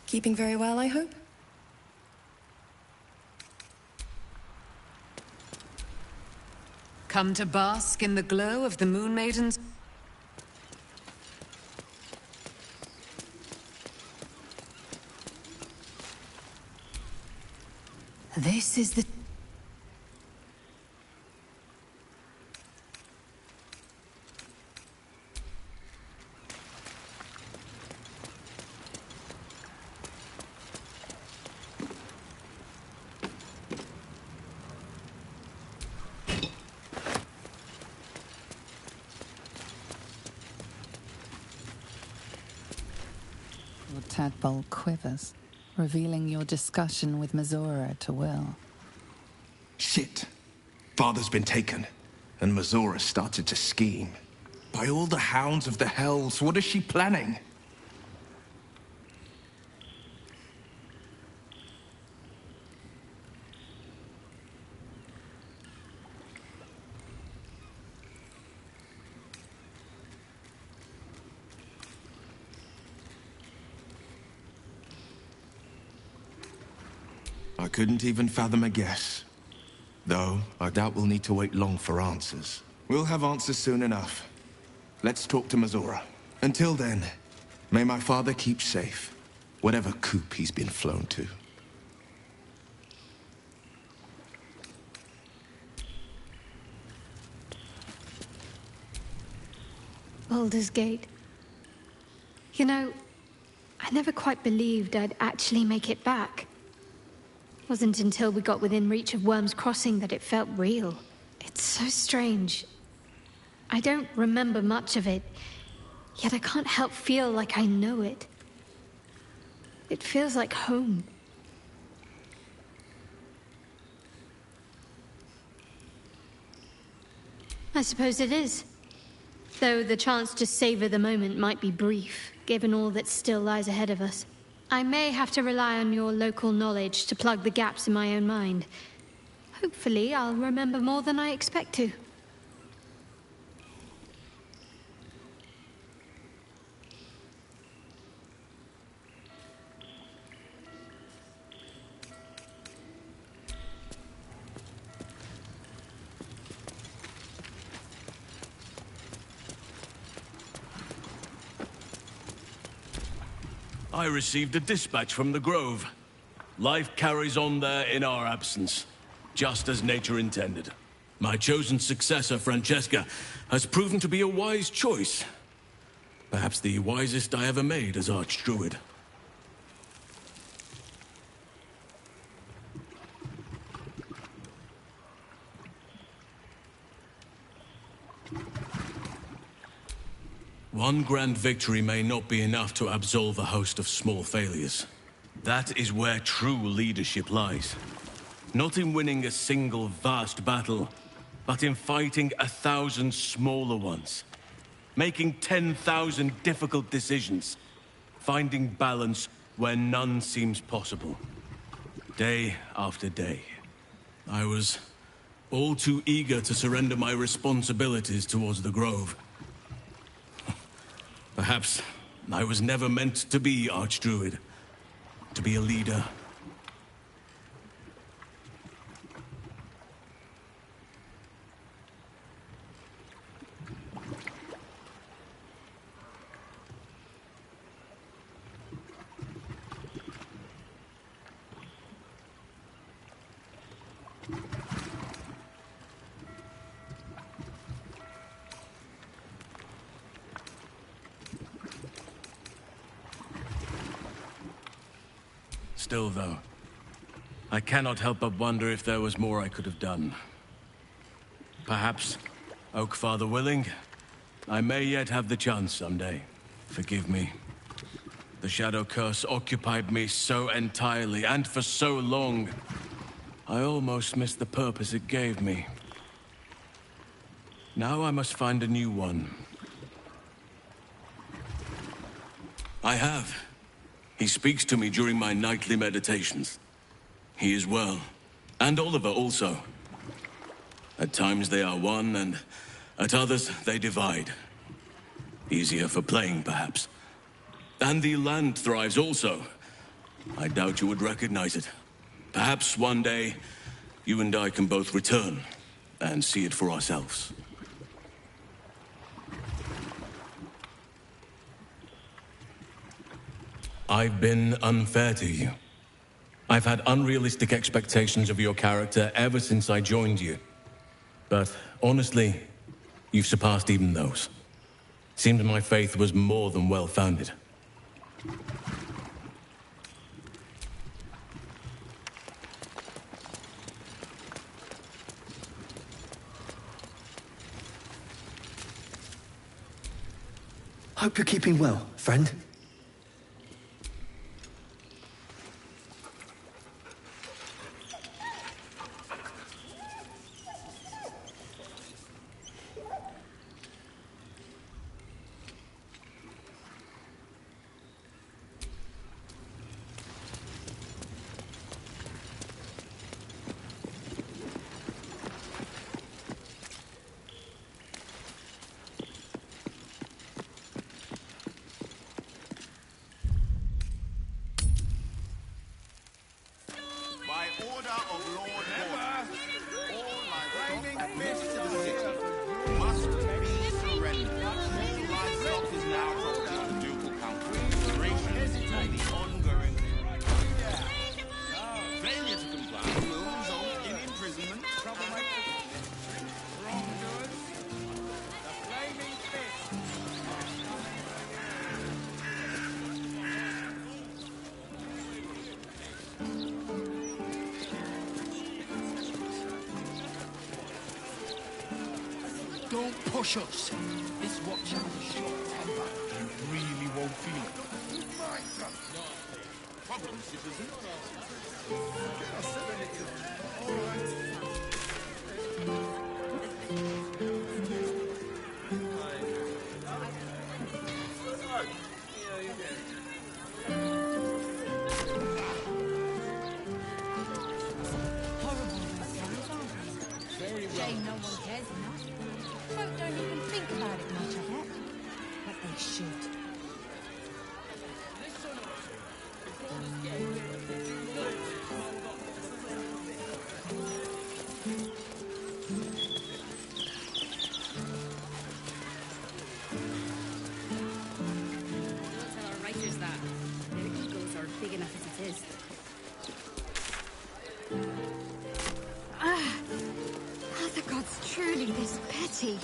Keeping very well, I hope? Come to bask in the glow of the Moon Maiden's... This is the... Your tadpole quivers, revealing your discussion with Mazora to Will. Shit. Father's been taken, and Mazora started to scheme. By all the hounds of the hells, what is she planning? I couldn't even fathom a guess. Though, I doubt we'll need to wait long for answers. We'll have answers soon enough. Let's talk to Mazora. Until then, may my father keep safe, whatever coop he's been flown to. Baldur's Gate. You know, I never quite believed I'd actually make it back. Wasn't until we got within reach of Worm's Crossing that it felt real. It's so strange. I don't remember much of it, yet I can't help feel like I know it. It feels like home. I suppose it is. Though the chance to savor the moment might be brief, given all that still lies ahead of us. I may have to rely on your local knowledge to plug the gaps in my own mind. Hopefully, I'll remember more than I expect to. I received a dispatch from the Grove. Life carries on there in our absence, just as nature intended. My chosen successor, Francesca, has proven to be a wise choice. Perhaps the wisest I ever made as Archdruid. One grand victory may not be enough to absolve a host of small failures. That is where true leadership lies. Not in winning a single vast battle, but in fighting 1,000 smaller ones. Making 10,000 difficult decisions. Finding balance where none seems possible. Day after day. I was all too eager to surrender my responsibilities towards the Grove. Perhaps I was never meant to be Archdruid, to be a leader. Still, though, I cannot help but wonder if there was more I could have done. Perhaps, Oakfather willing, I may yet have the chance someday. Forgive me. The Shadow Curse occupied me so entirely, and for so long, I almost missed the purpose it gave me. Now I must find a new one. I have. He speaks to me during my nightly meditations. He is well. And Oliver also. At times they are one, and at others they divide. Easier for playing, perhaps. And the land thrives also. I doubt you would recognize it. Perhaps one day, you and I can both return and see it for ourselves. I've been unfair to you. I've had unrealistic expectations of your character ever since I joined you. But honestly, you've surpassed even those. Seems my faith was more than well-founded. Hope you're keeping well, friend. By order of Lord Mortar, all livestock admitted to the city must be surrendered. All livestock is now property of the Ducal Council. Considerations on the ongoing. Failure to comply will result in imprisonment. Wrongdoers, the flaming fist. Don't push us. This watcher has a short temper and really won't feel it. Problem, citizen. Shame no one cares enough. Folk don't even think about it much, I bet. But they should. We'll tell our writers that. Their egos are big enough as it is. Are the gods truly this petty?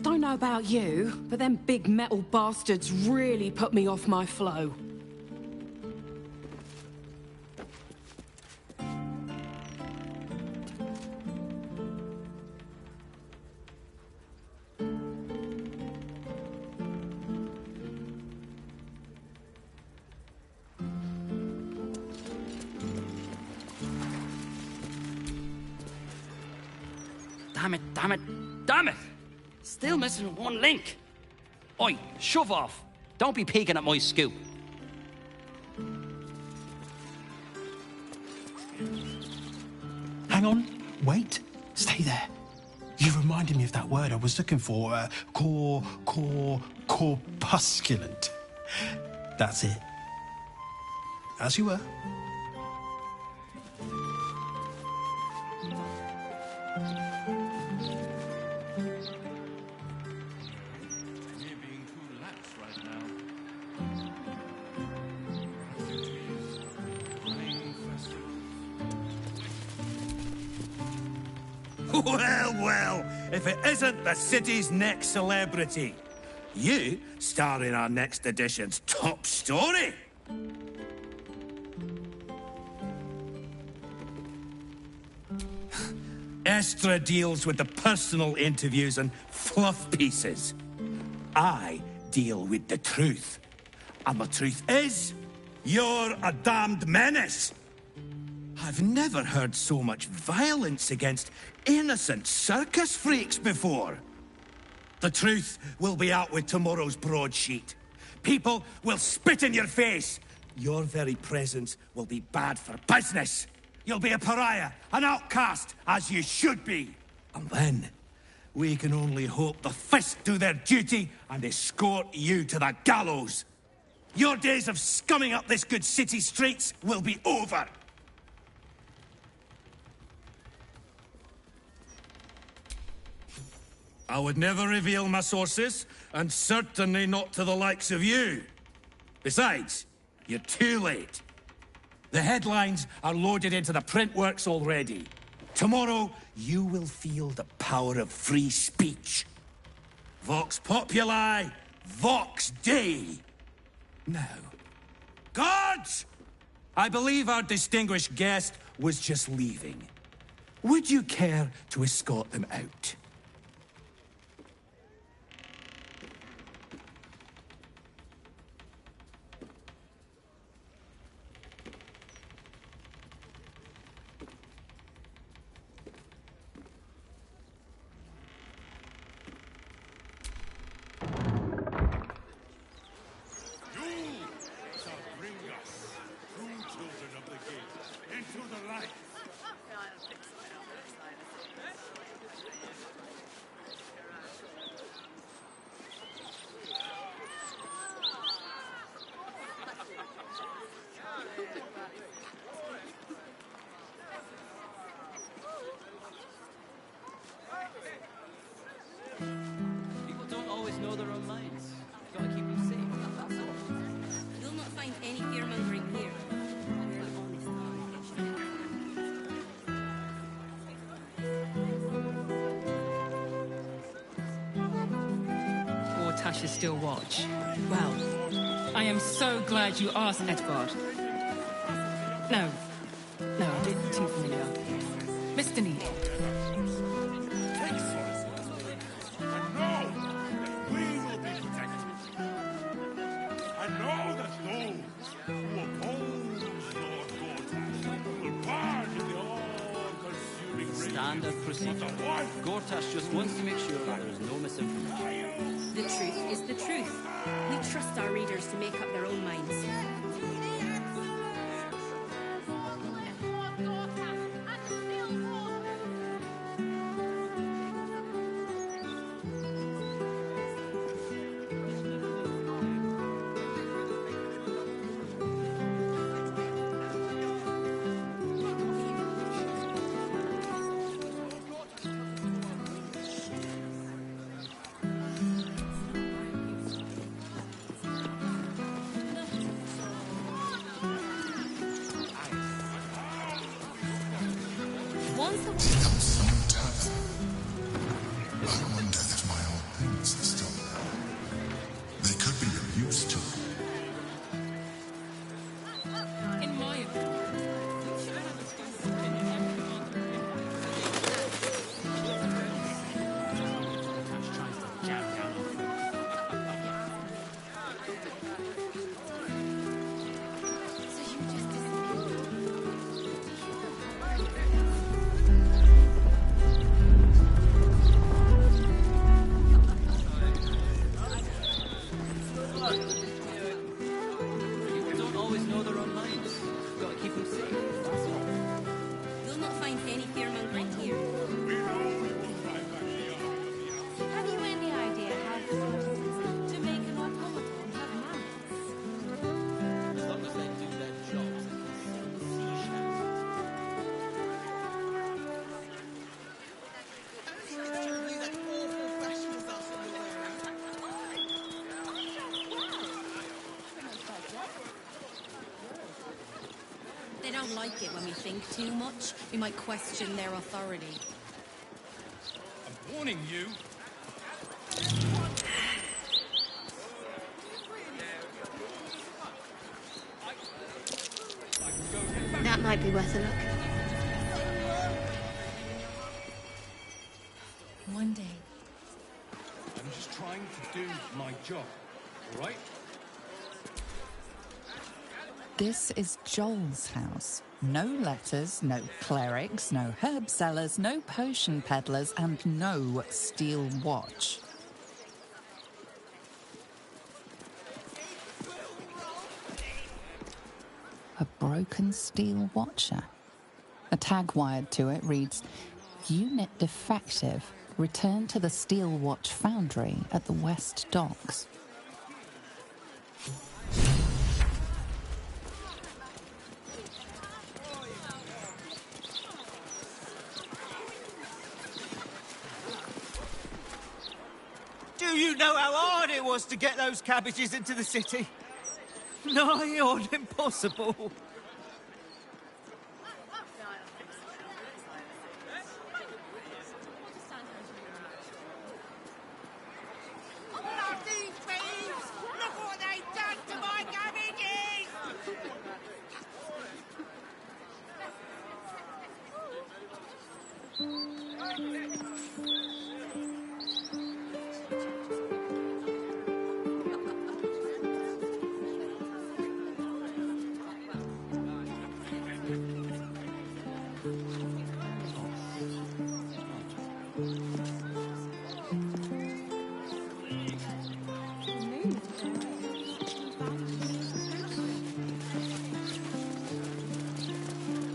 Don't know about you, but them big metal bastards really put me off my flow. Damn it, damn it, damn it! Still missing one link. Oi, shove off. Don't be peeking at my scoop. Hang on. Wait. Stay there. You reminded me of that word I was looking for. Corpusculent. That's it. As you were. Well, well, if it isn't the city's next celebrity. You star in our next edition's top story. Estra deals with the personal interviews and fluff pieces. I deal with the truth. And the truth is, you're a damned menace. I've never heard so much violence against innocent circus freaks before. The truth will be out with tomorrow's broadsheet. People will spit in your face. Your very presence will be bad for business. You'll be a pariah, an outcast, as you should be. And then, we can only hope the fist do their duty and escort you to the gallows. Your days of scumming up this good city streets will be over. I would never reveal my sources, and certainly not to the likes of you. Besides, you're too late. The headlines are loaded into the print works already. Tomorrow, you will feel the power of free speech. Vox populi, vox dei. Now, guards! I believe our distinguished guest was just leaving. Would you care to escort them out? People don't always know their own minds. Gotta keep them safe, that's all. You'll not find any fear-mongering here. Or Tasha still watch. Well, I am so glad you asked, Edvard. No, a bit too familiar. Mr. Neal. Standard procedure. Gortash just wants to make sure that there is no misinformation. The truth is the truth. We trust our readers to make up their own minds. I wonder if my old things are still there. They could be of use to me. In my People don't always know their own minds. Gotta keep them safe, that's all. You'll not find any fear-mongering here. Have you any idea how difficult it is to make an automaton have manners? As long as they do their jobs, they can sell the seashells. They don't like it when we think too much. We might question their authority. I'm warning you. That might be worth a look. one day. I'm just trying to do my job, all right? This is Joel's house. No letters, no clerics, no herb sellers, no potion peddlers, and no steel watch. A broken steel watcher. A tag wired to it reads, "Unit defective. Return to the Steel Watch Foundry at the West Docks." Do you know how hard it was to get those cabbages into the city? Nigh on impossible. Bloody thieves! Look what they've done to my cabbages!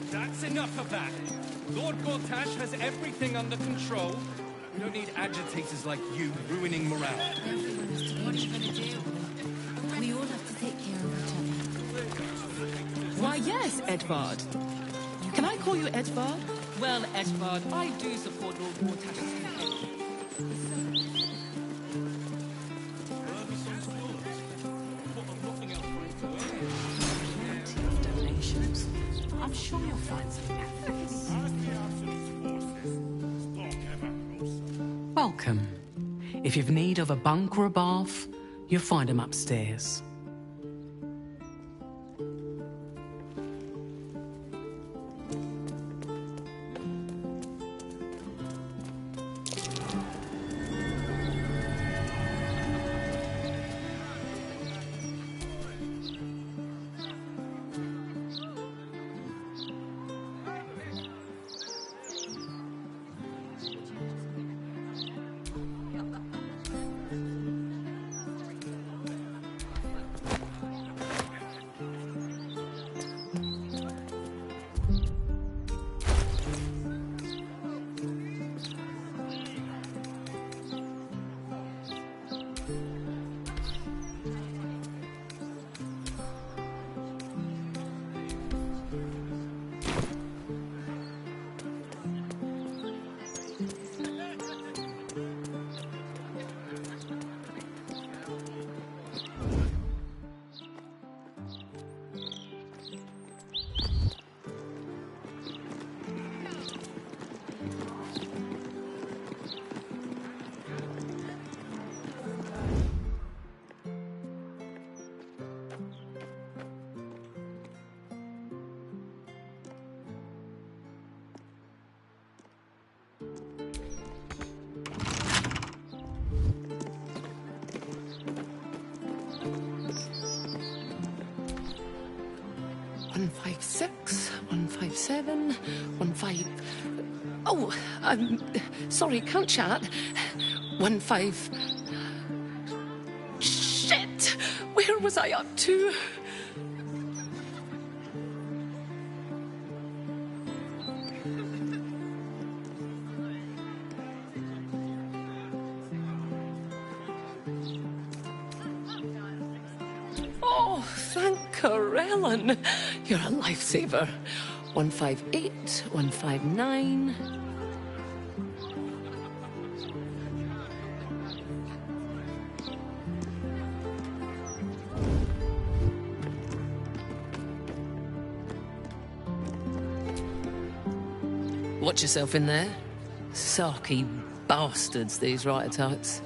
That's enough of that. Lord Gortash has everything under control. We don't need agitators like you ruining morale. What are you going to do? We all have to take care of each other. Why, yes, Edvard. Can I call you Edvard? Well, Edvard, I do support Lord Gortash's intention. Donations. I'm sure you'll find some efforts. Welcome. If you've need of a bunk or a bath, you'll find them upstairs. One 156, 157, 15... Oh, sorry, can't chat. 15... Shit! Where was I up to? Oh, thank Corellin. You're a lifesaver. 158, 159... Watch yourself in there. Sarky bastards, these writer-types.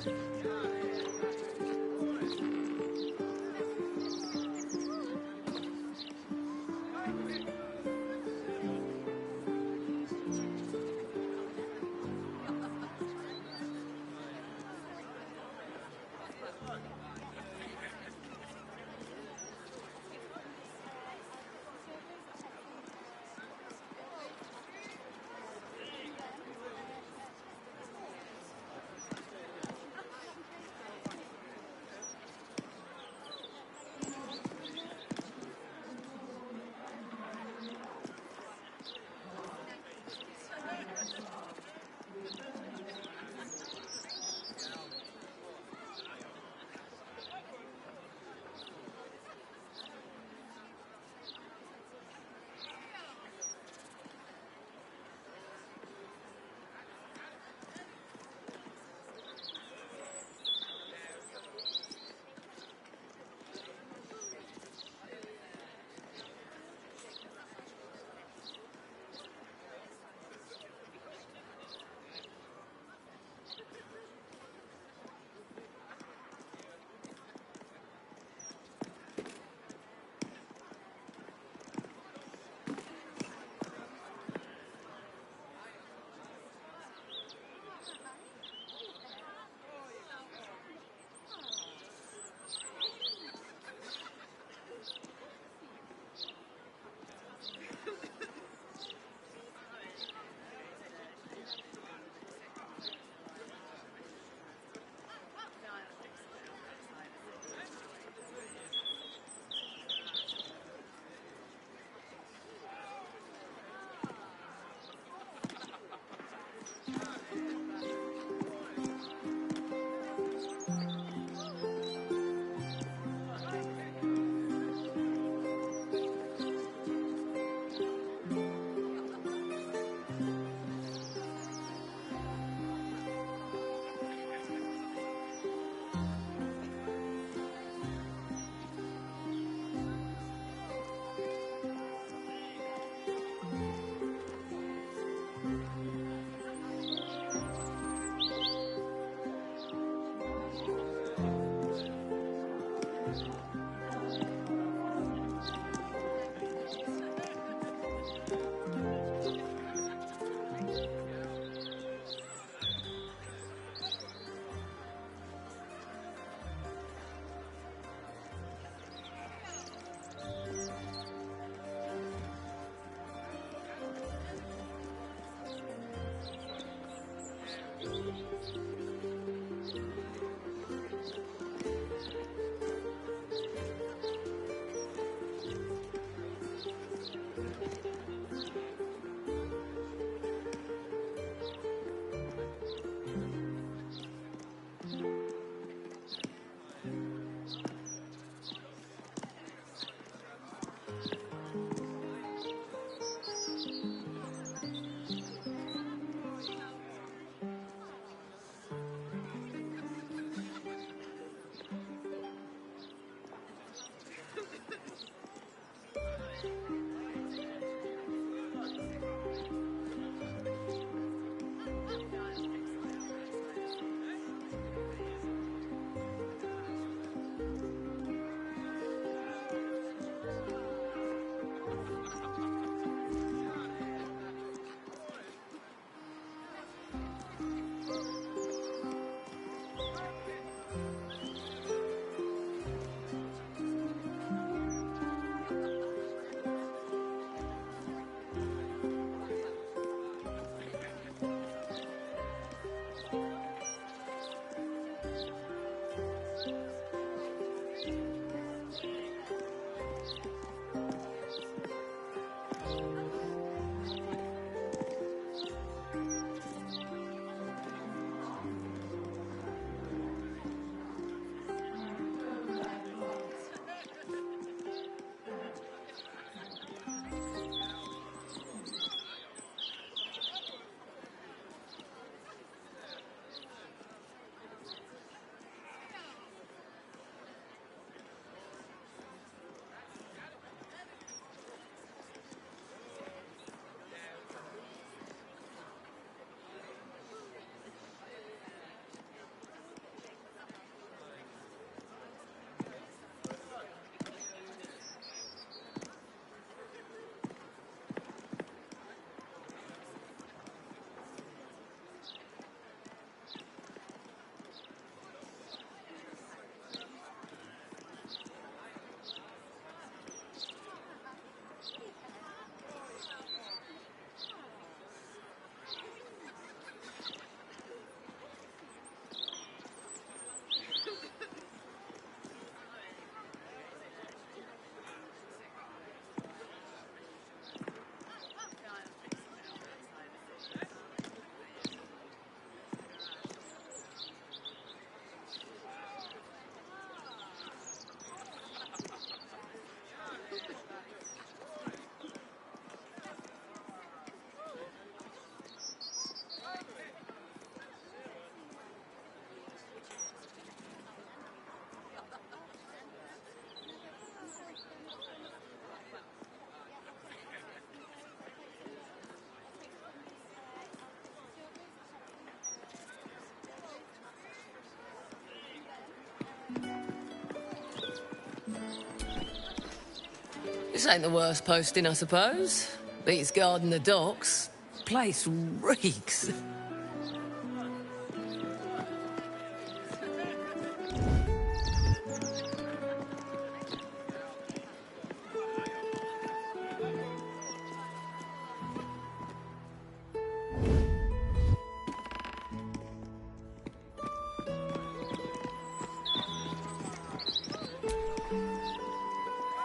This ain't the worst posting, I suppose. Beats guarding the docks. Place reeks.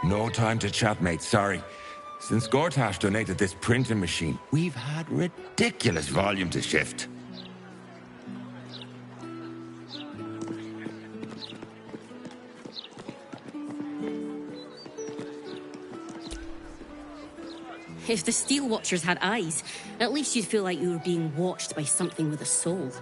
No time to chat, mate, sorry. Since Gortash donated this printing machine, we've had ridiculous volume to shift. If the Steel Watchers had eyes, at least you'd feel like you were being watched by something with a soul.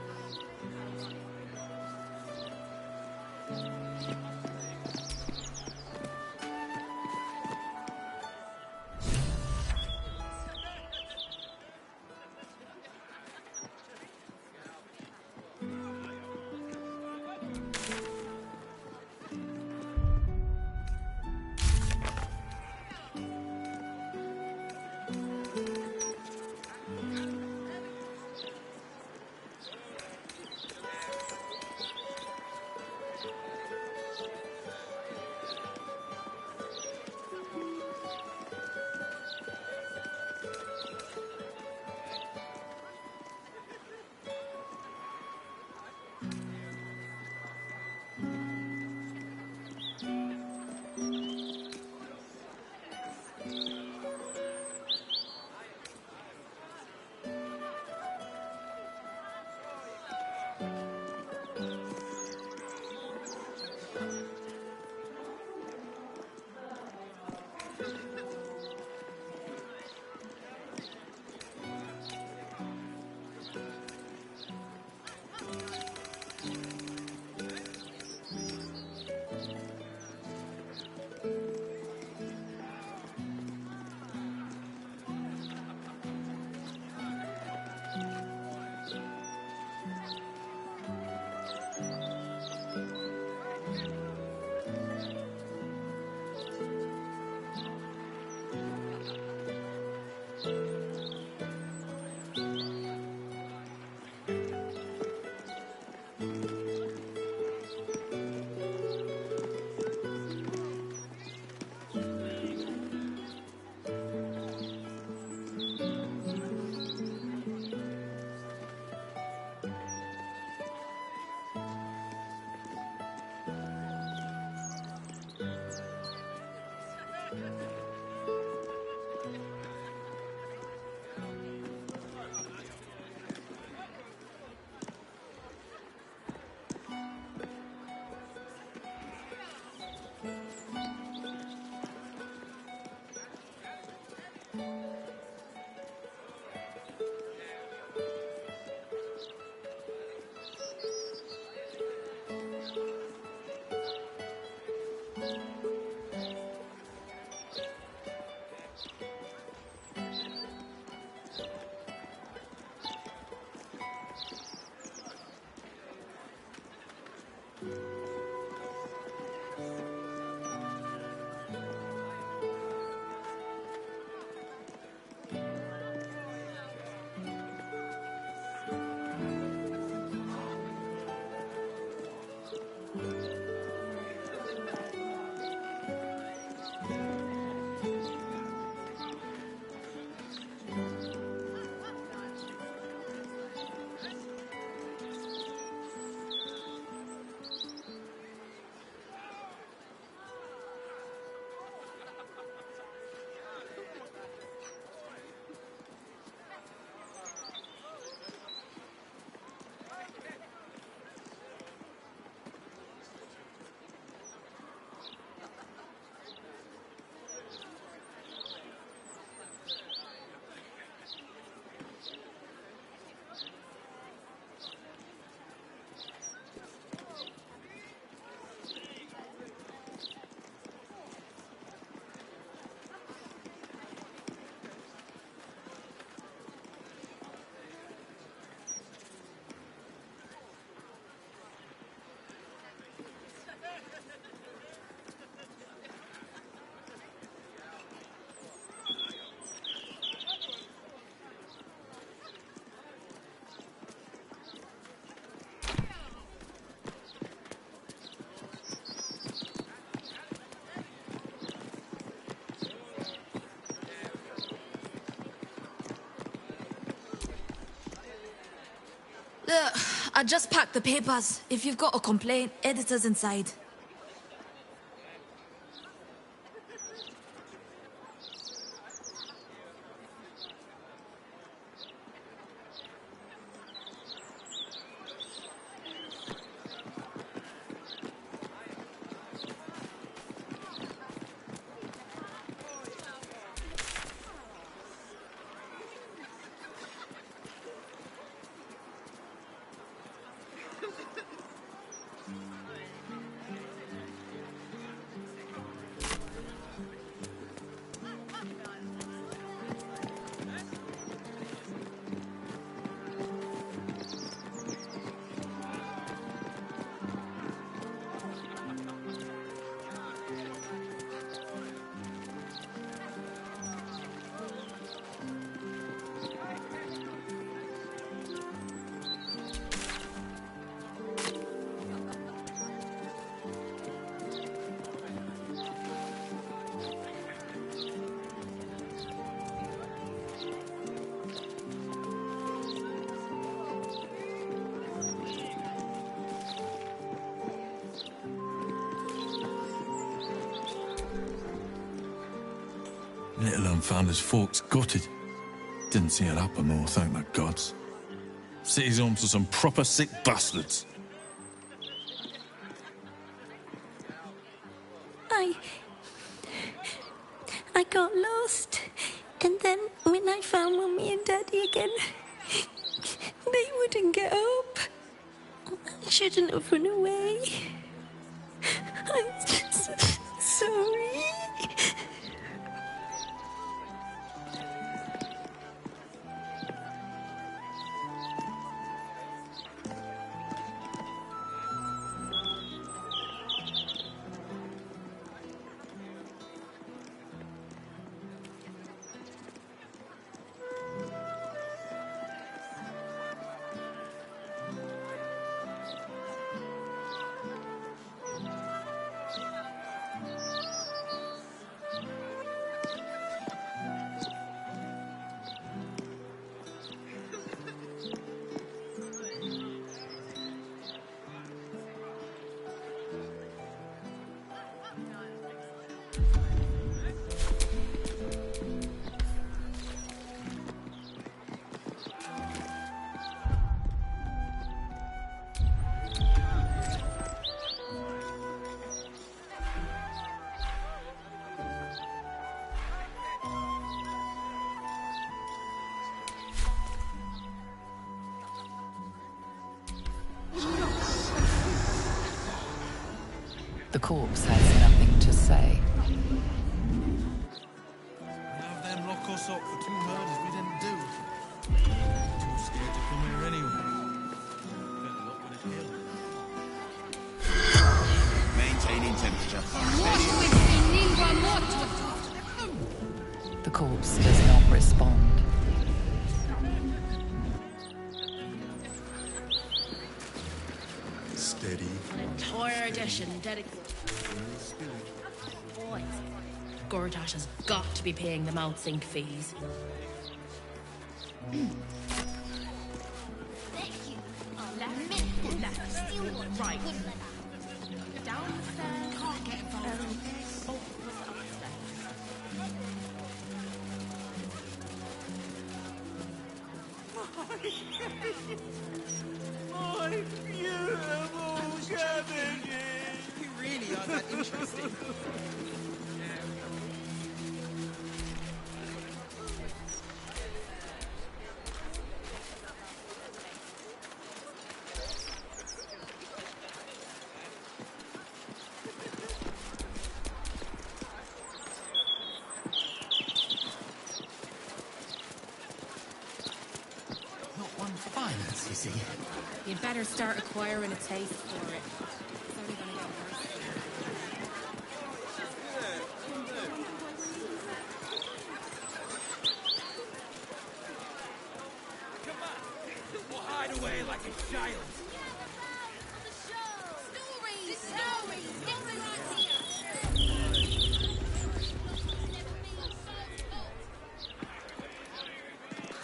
Look, I just packed the papers. If you've got a complaint, editor's inside. Little un found his forks gutted. Didn't see it happen though, thank the gods. City's home to some proper sick bastards. I got lost. And then when I found Mummy and Daddy again, they wouldn't get up. I shouldn't have run away. I'm just sorry. The corpse has nothing to say. Have them lock us up for 2 murders we didn't do. Too scared to come here anyway. Better luck with it here. Maintaining temperature. The corpse does not respond. Steady. An entire edition dedicated. Boys, Gortash has got to be paying them outsink fees. Right. Down the stairs. Can't get involved. My beautiful cabbages! You really are that interesting. Not one for violence, you see. You'd better start acquiring a taste for it. It's only gonna get worse. Come on! We'll hide away like a child.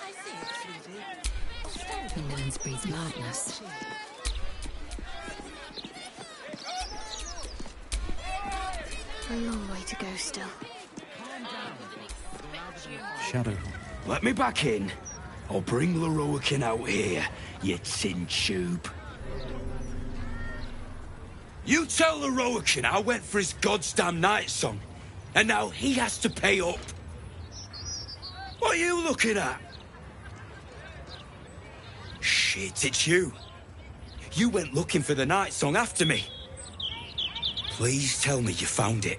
I see it, sweetie. Oh, stand Indolence breeds madness. A long way to go still. Shadow. Let me back in. I'll bring Leroican out here, you tin tube. You tell Leroican I went for his goddamn night song, and now he has to pay up. What are you looking at? Shit, it's you. You went looking for the night song after me. Please tell me you found it.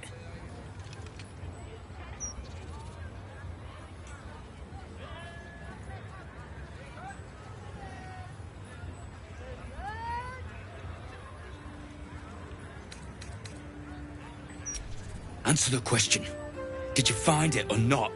Answer the question. Did you find it or not?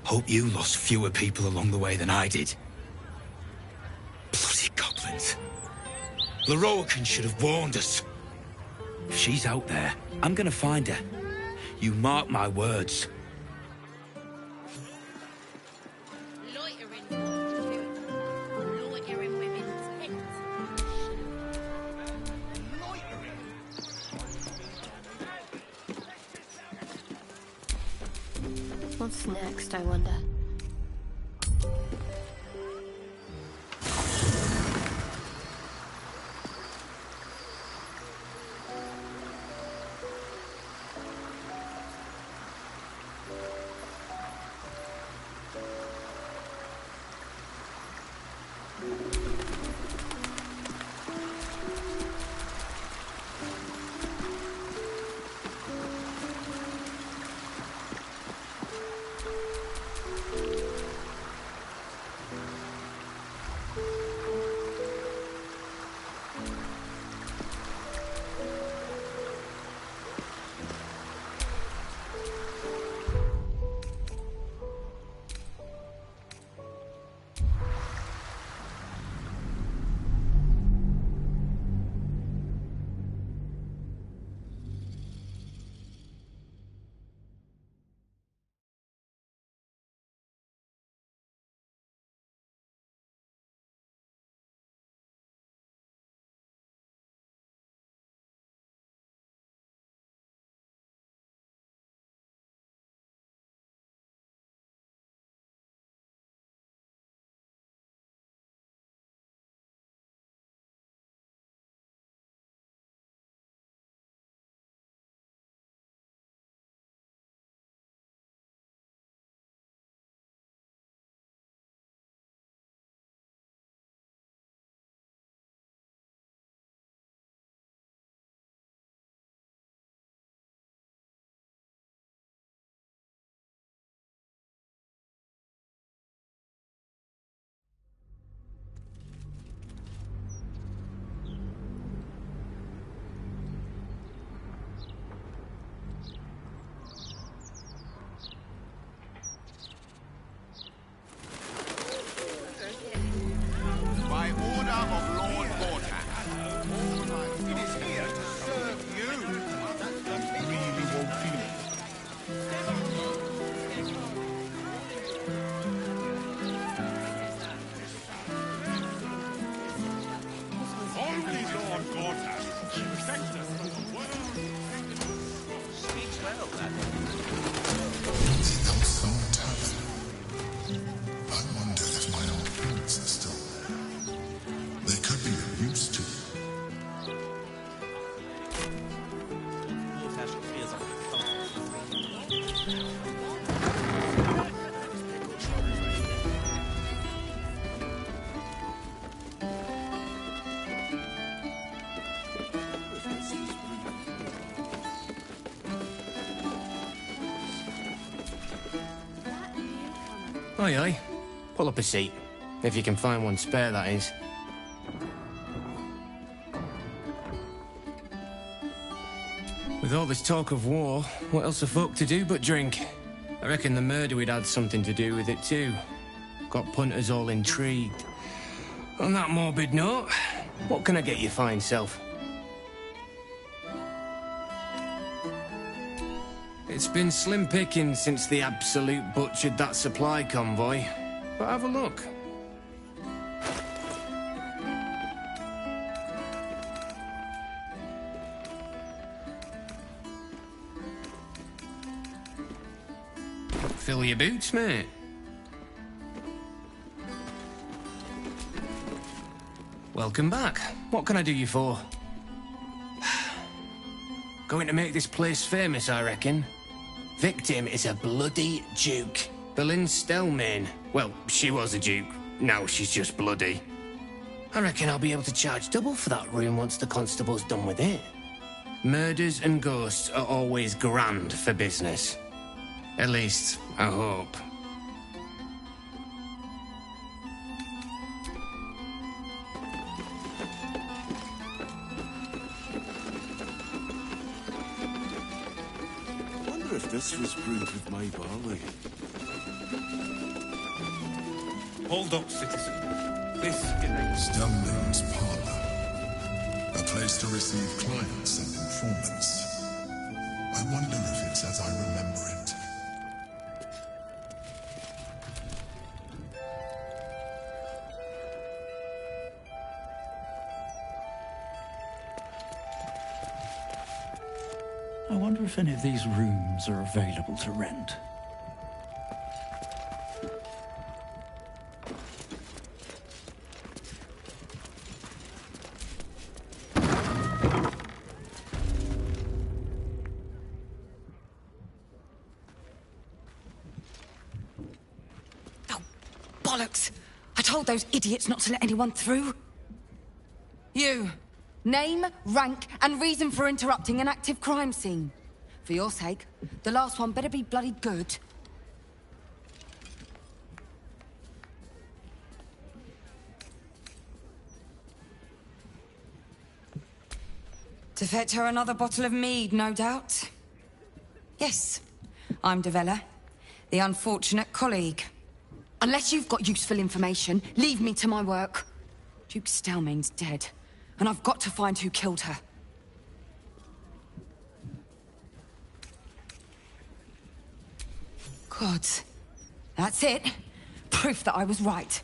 Hope you lost fewer people along the way than I did. Bloody goblins. Leroican should have warned us. If she's out there, I'm gonna find her. You mark my words. What's next, I wonder? By order of Lord Gortash, it is here to serve you. Really won't feel it. Only Lord Gortash will protect us from the world. Speaks well, that. Still so tough. I wonder if my old prints are still there. They could be of use to you. Aye, aye. Pull up a seat. If you can find one spare, that is. With all this talk of war, what else are folk to do but drink? I reckon the murder we'd had something to do with it too. Got punters all intrigued. On that morbid note, what can I get you fine self? It's been slim picking since the Absolute butchered that supply convoy. But have a look. Fill your boots, mate. Welcome back. What can I do you for? Going to make this place famous, I reckon. Victim is a bloody duke. Boleyn Stelmane. Well, she was a duke. Now she's just bloody. I reckon I'll be able to charge double for that room once the constable's done with it. Murders and ghosts are always grand for business. At least, I hope. Wonder if this was brewed with my barley. Hold up, citizen. This is Stelmane's parlor. A place to receive clients and informants. I wonder if it's as I remember it. I wonder if any of these rooms are available to rent. Bollocks! I told those idiots not to let anyone through. You. Name, rank, and reason for interrupting an active crime scene. For your sake, the last one better be bloody good. To fetch her another bottle of mead, no doubt. Yes, I'm Devella, the unfortunate colleague. Unless you've got useful information, leave me to my work. Duke Stelmane's dead, and I've got to find who killed her. Gods. That's it. Proof that I was right.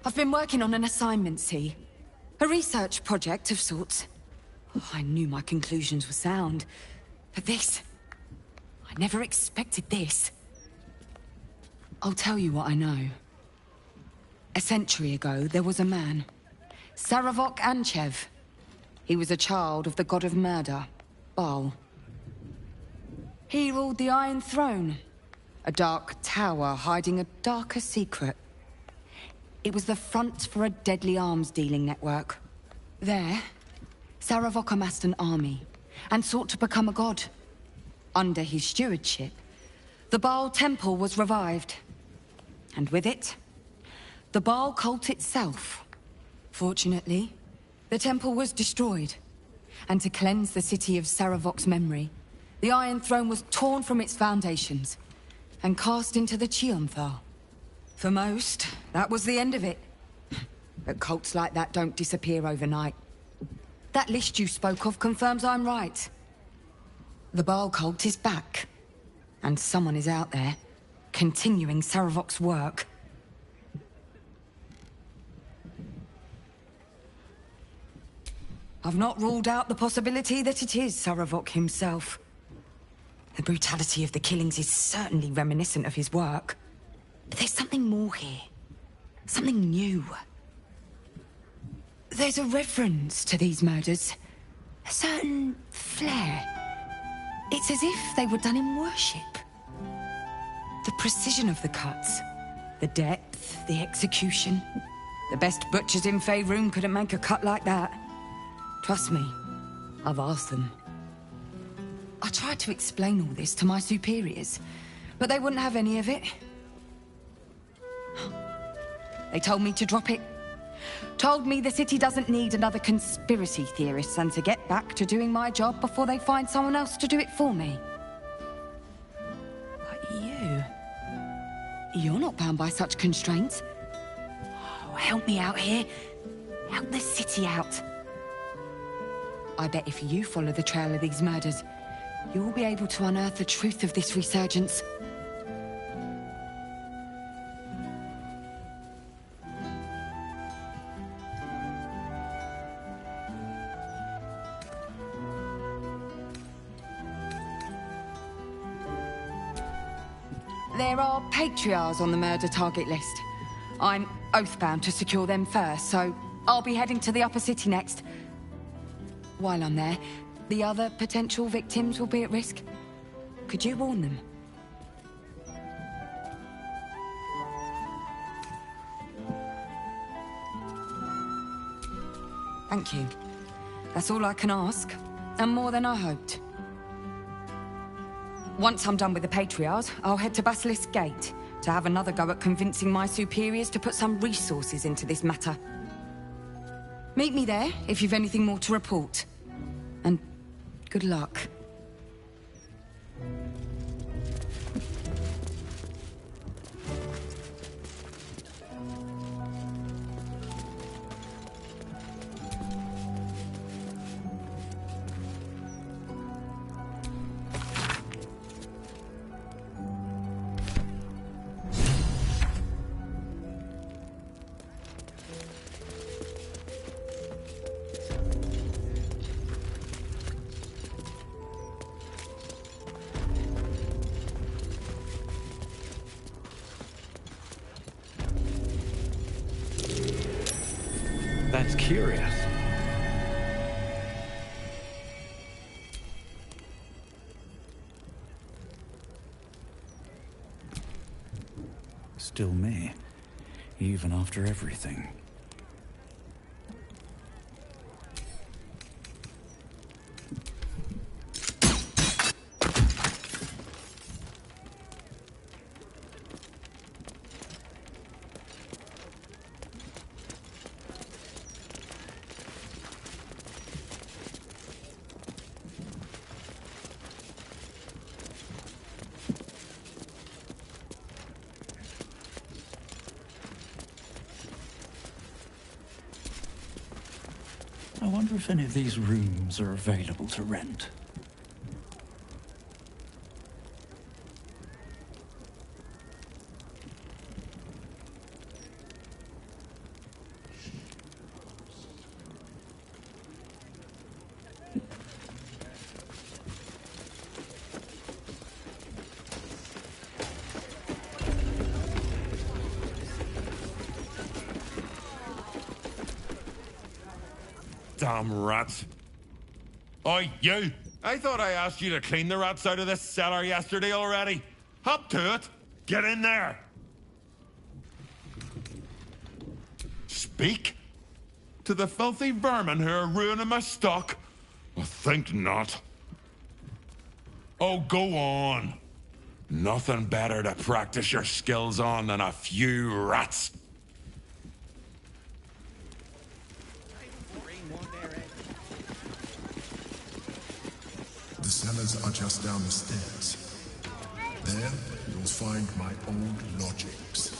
I've been working on an assignment, see? A research project of sorts. Oh, I knew my conclusions were sound. But this... I never expected this. I'll tell you what I know. A century ago, there was a man. Saravok Anchev. He was a child of the god of murder, Baal. He ruled the Iron Throne, a dark tower hiding a darker secret. It was the front for a deadly arms-dealing network. There, Saravok amassed an army and sought to become a god. Under his stewardship, the Baal Temple was revived. And with it, the Baal cult itself. Fortunately, the temple was destroyed. And to cleanse the city of Saravok's memory, the Iron Throne was torn from its foundations and cast into the Chionthar. For most, that was the end of it. But cults like that don't disappear overnight. That list you spoke of confirms I'm right. The Baal cult is back. And someone is out there, continuing Saravok's work. I've not ruled out the possibility that it is Saravok himself. The brutality of the killings is certainly reminiscent of his work. But there's something more here. Something new. There's a reference to these murders. A certain flair. It's as if they were done in worship. The precision of the cuts. The depth, the execution. The best butchers in Faerun couldn't make a cut like that. Trust me, I've asked them. I tried to explain all this to my superiors, but they wouldn't have any of it. They told me to drop it. Told me the city doesn't need another conspiracy theorist and to get back to doing my job before they find someone else to do it for me. But you're not bound by such constraints. Oh, help me out here. Help the city out. I bet if you follow the trail of these murders, you'll be able to unearth the truth of this resurgence. There are patriarchs on the murder target list. I'm oath-bound to secure them first, so I'll be heading to the upper city next. While I'm there, the other potential victims will be at risk. Could you warn them? Thank you. That's all I can ask, and more than I hoped. Once I'm done with the Patriarchs, I'll head to Basilisk Gate to have another go at convincing my superiors to put some resources into this matter. Meet me there if you've anything more to report. And good luck. That's curious. Still me, even after everything. I wonder if any of these rooms are available to rent. Damn rats. Oi, you! I thought I asked you to clean the rats out of this cellar yesterday already. Hop to it. Get in there. Speak? To the filthy vermin who are ruining my stock? I think not. Oh, go on. Nothing better to practice your skills on than a few rats. The cellars are just down the stairs. There, you'll find my old lodgings.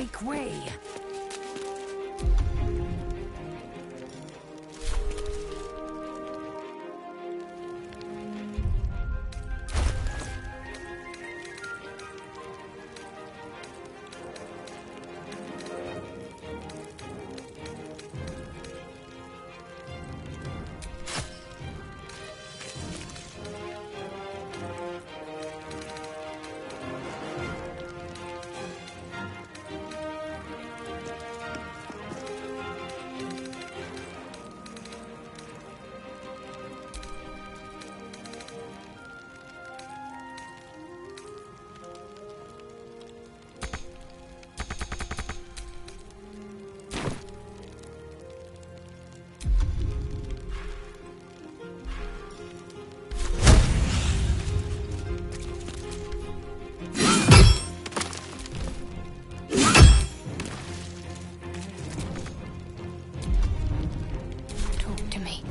Make way! Talk to me.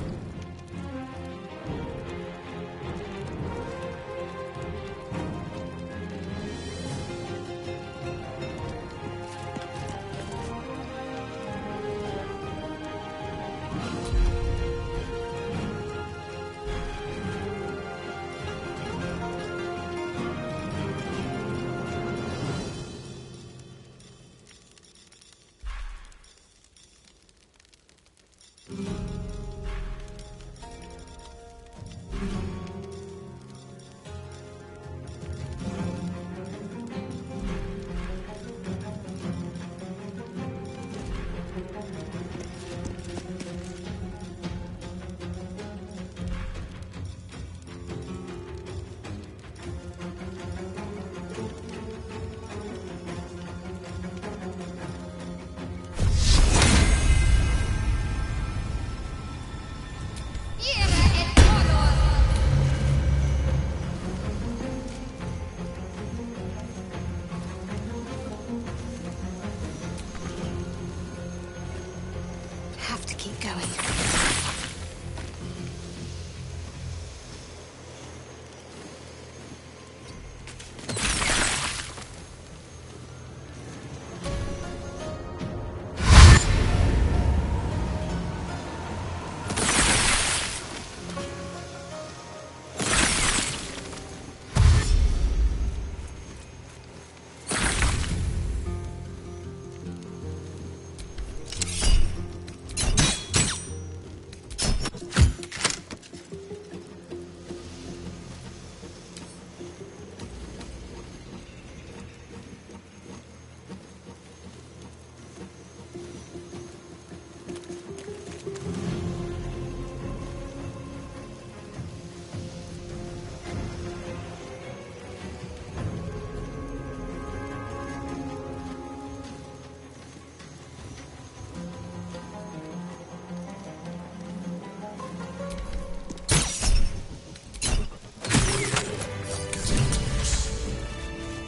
Have to keep going.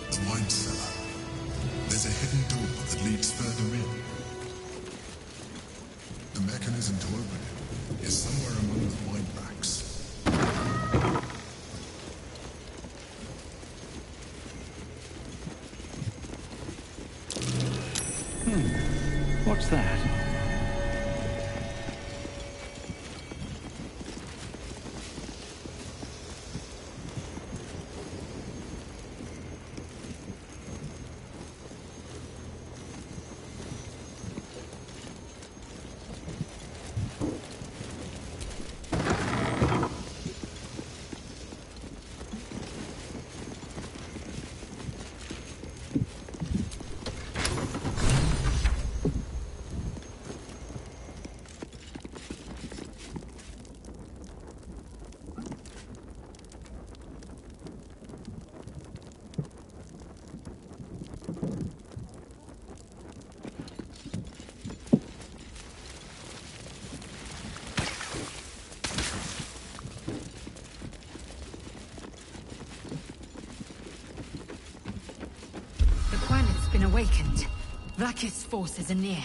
The wine cellar. There's a hidden door that leads further in. The mechanism to open it is somewhere among the wine racks. What's that? The planet's been awakened. Vlakith's forces are near.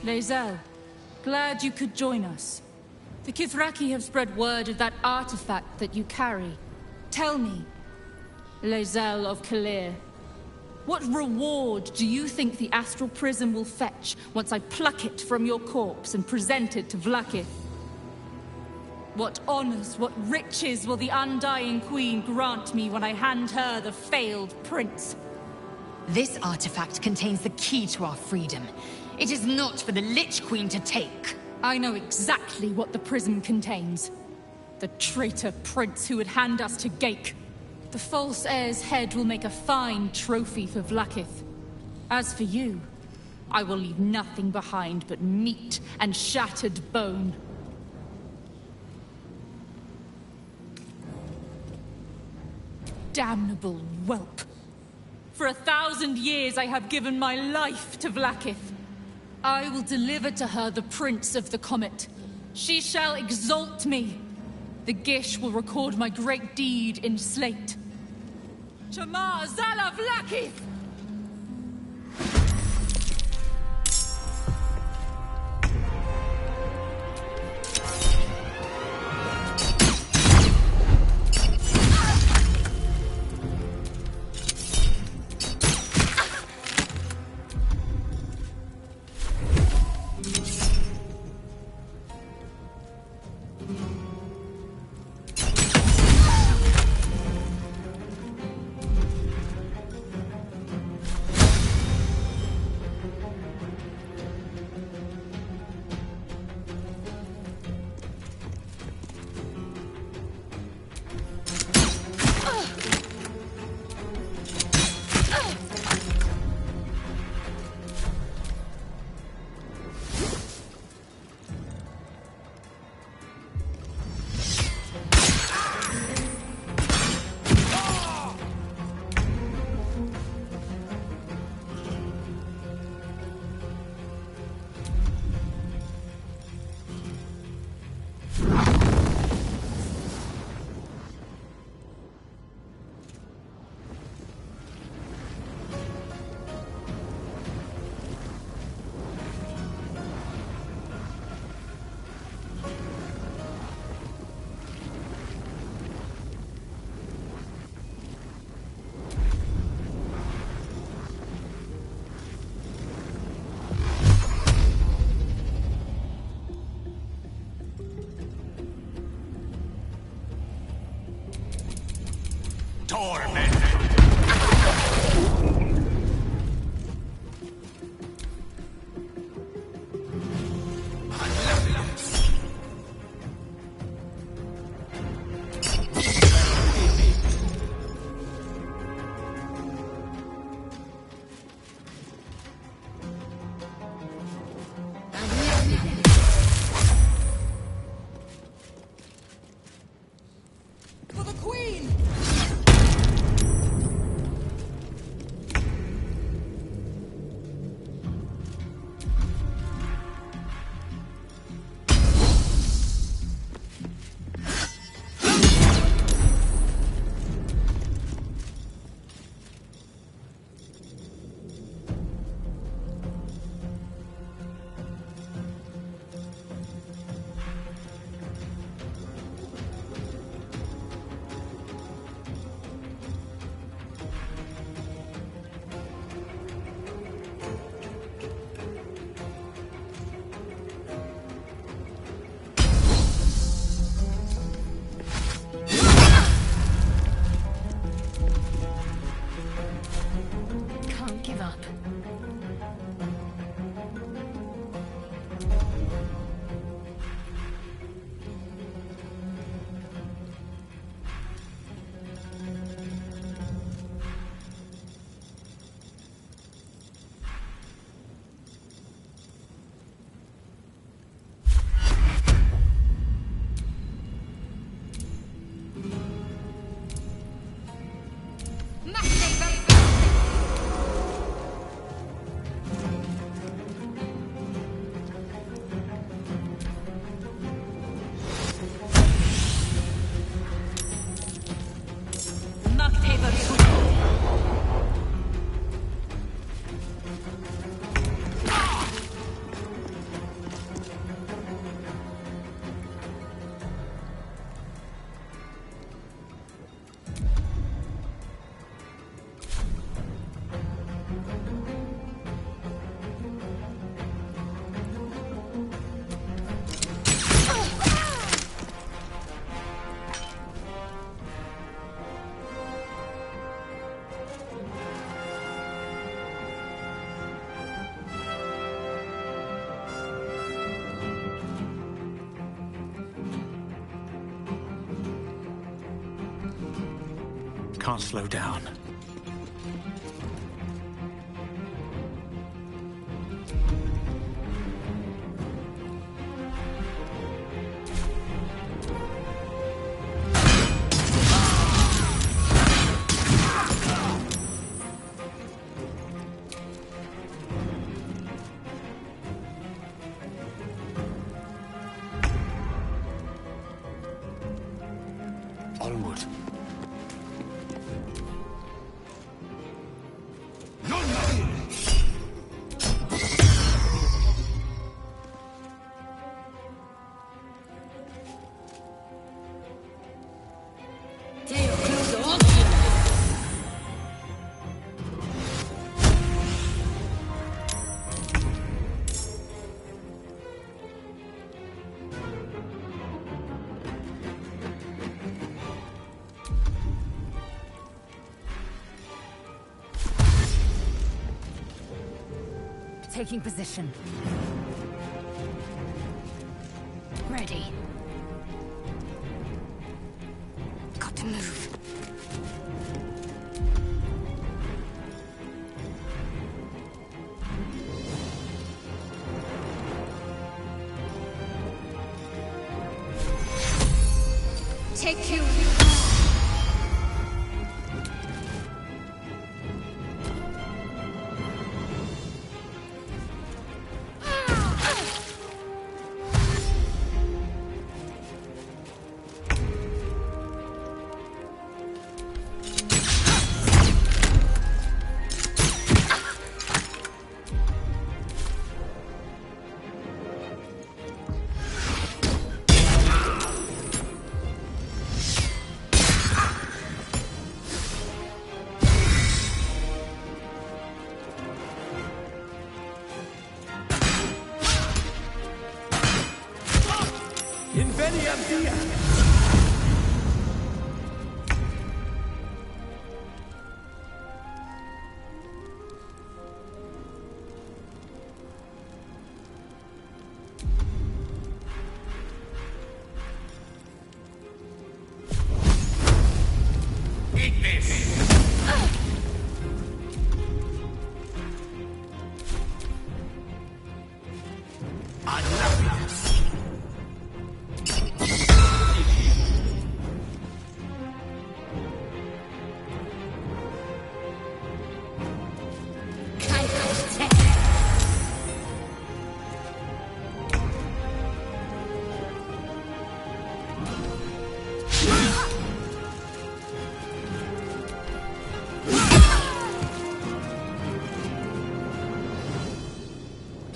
Lae'zel, glad you could join us. The Kithraki have spread word of that artifact that you carry. Tell me, Lae'zel of Kalir, what reward do you think the Astral Prism will fetch once I pluck it from your corpse and present it to Vlaakith? What honors, what riches will the Undying Queen grant me when I hand her the failed prince? This artifact contains the key to our freedom. It is not for the Lich Queen to take. I know exactly what the prism contains. The traitor prince who would hand us to Gake. The false heir's head will make a fine trophy for Vlaakith. As for you, I will leave nothing behind but meat and shattered bone. Damnable whelp. For 1,000 years I have given my life to Vlaakith. I will deliver to her the Prince of the Comet. She shall exalt me. The Gish will record my great deed in slate. Shamar Zala Vlaakith! For the Queen! can't slow down. Onward. Taking position. Ready. Got to move. Take you.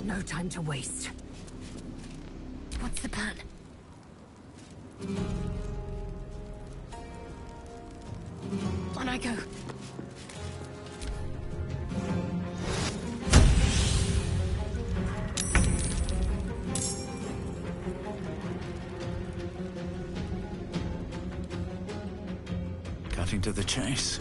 No time to waste. What's the plan? On I go. Cutting to the chase.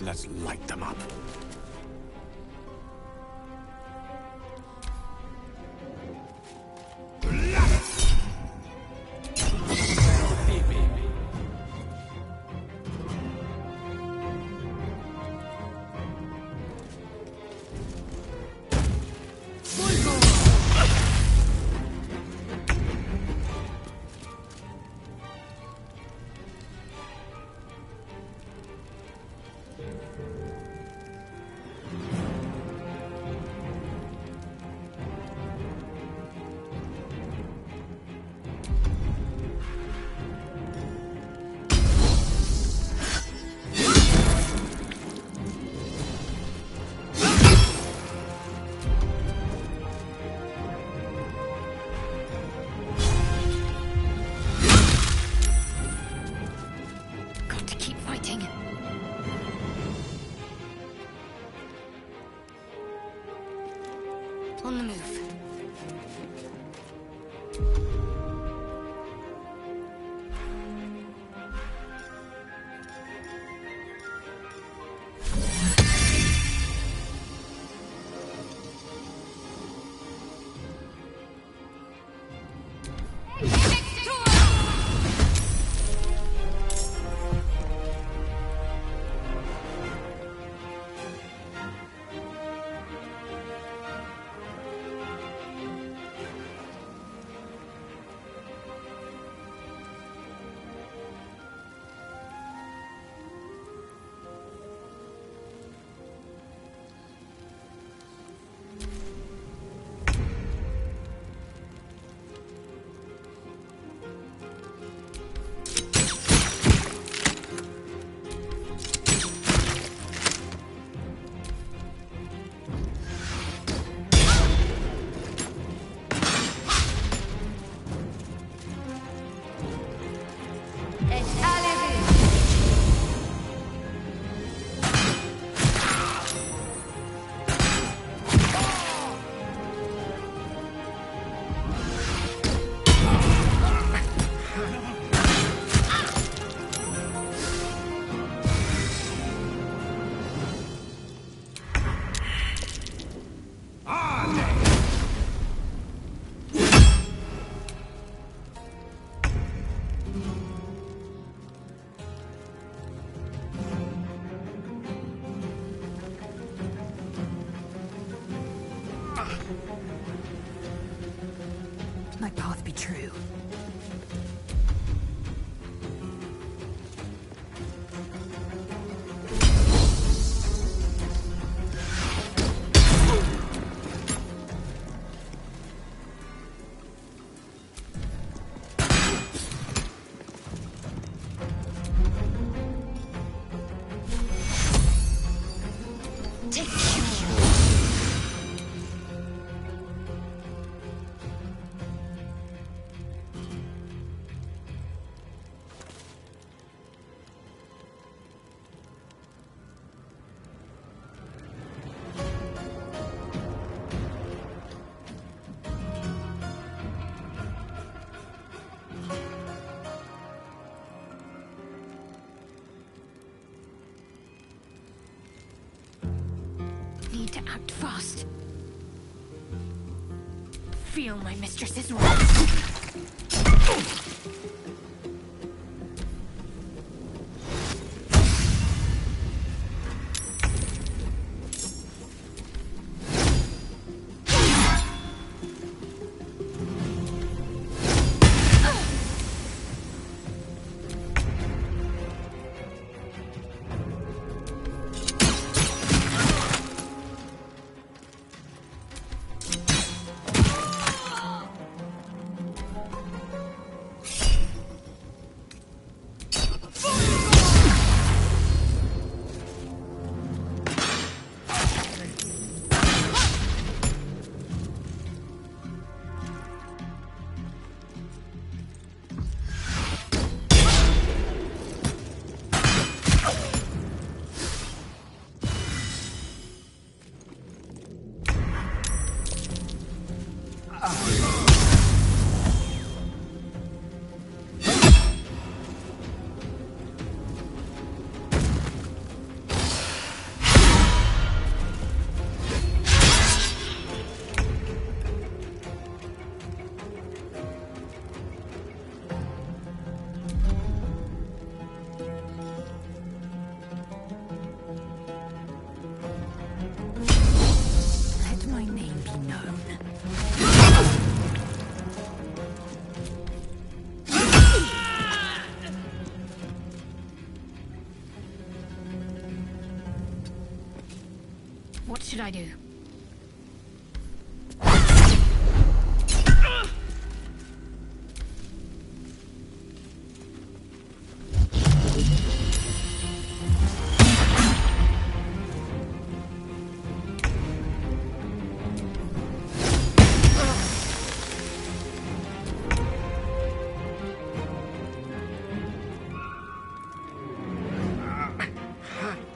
Let's light them up. On the move. My path be true. Need to act fast. Feel my mistress's wrath. What should I do?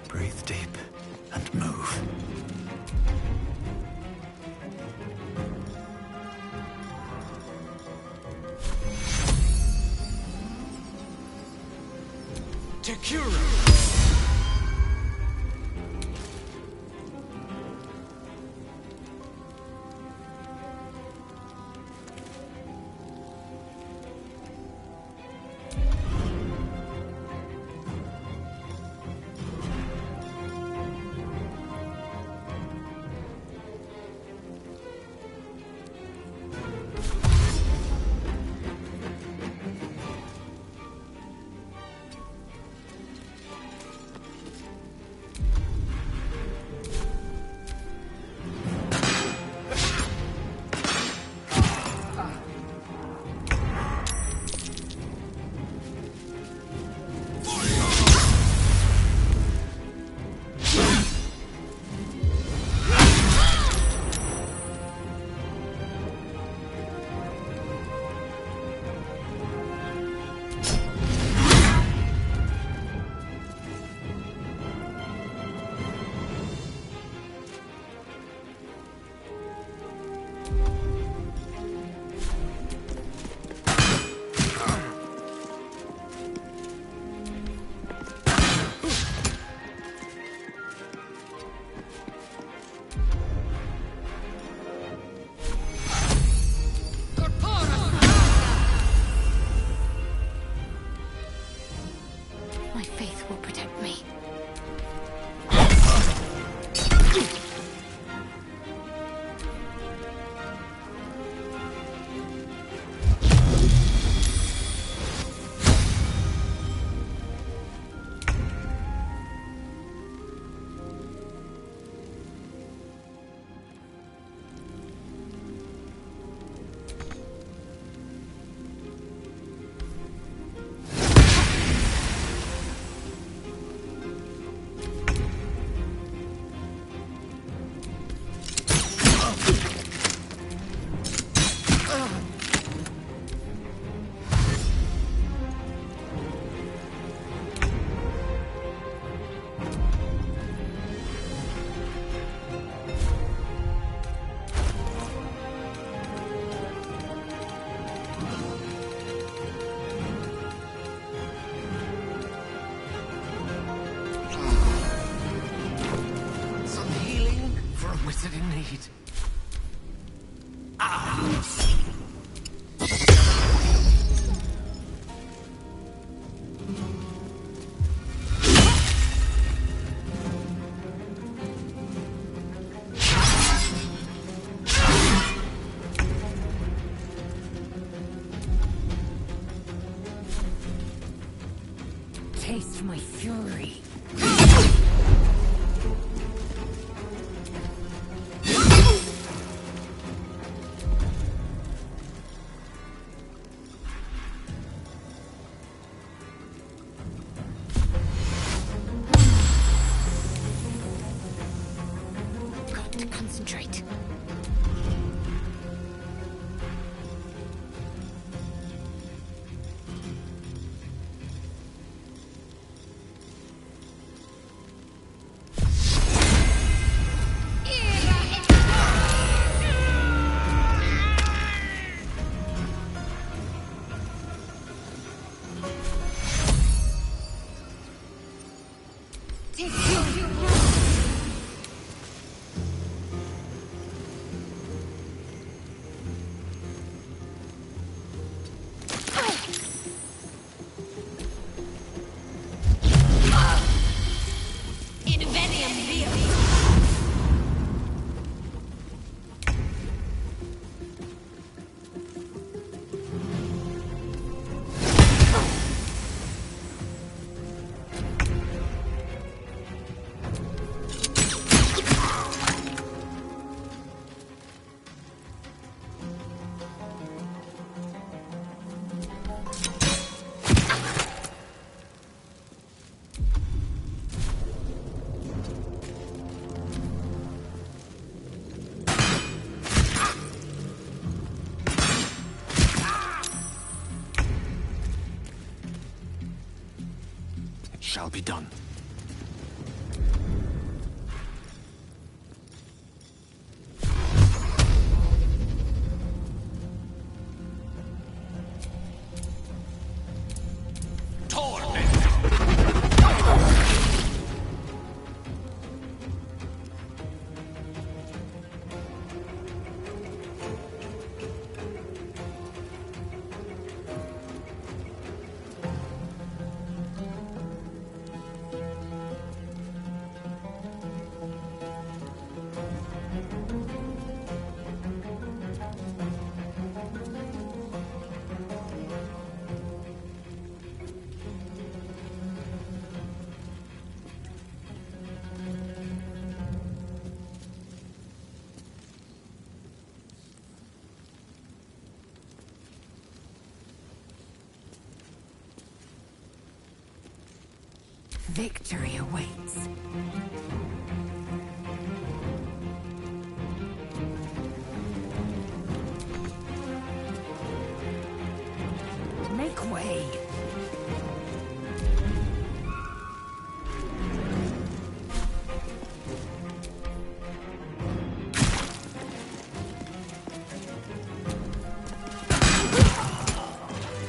Breathe deep and move. My faith will protect me. Some healing for a wizard in need. Taste my fury. Got to concentrate. be done. Victory awaits. Make way.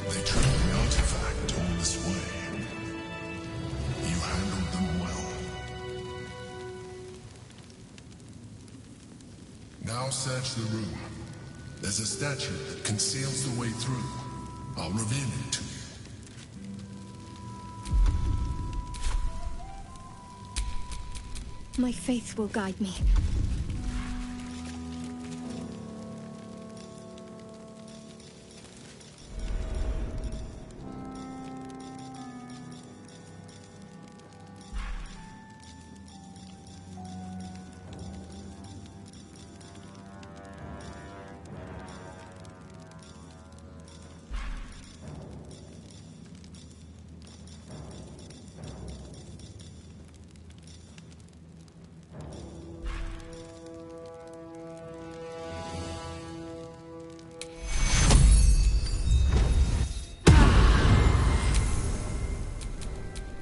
They turned the artifact all this way. You handled them well. Now search the room. There's a statue that conceals the way through. I'll reveal it to you. My faith will guide me.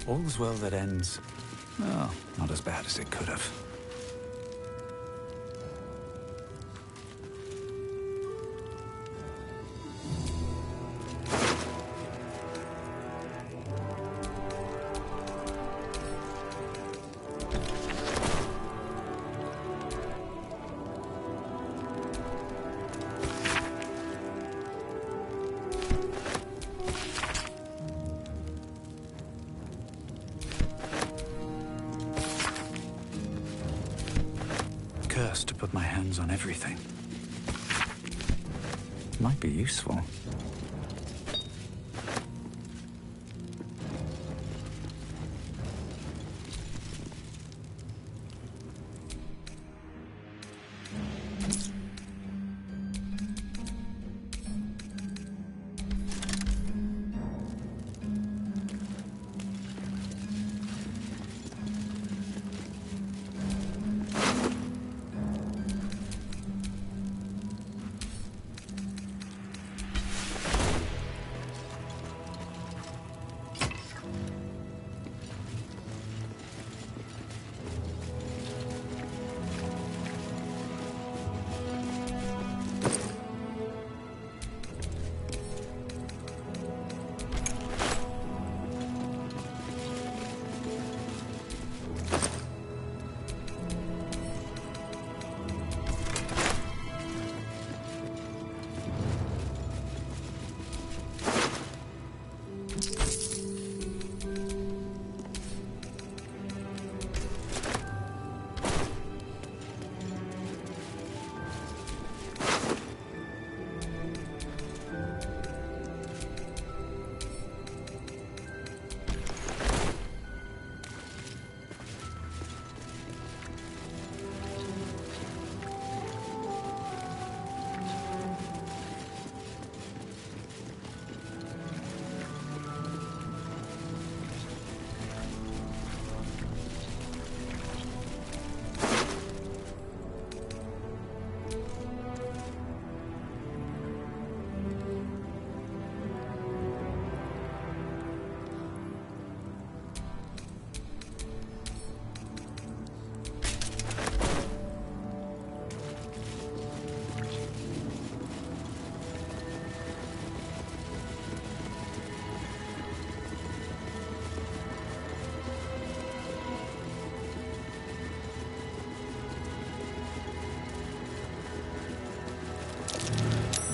All's well that ends. Oh, not as bad as it could have. Cursed to put my hands on everything. Might be useful.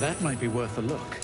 That might be worth a look.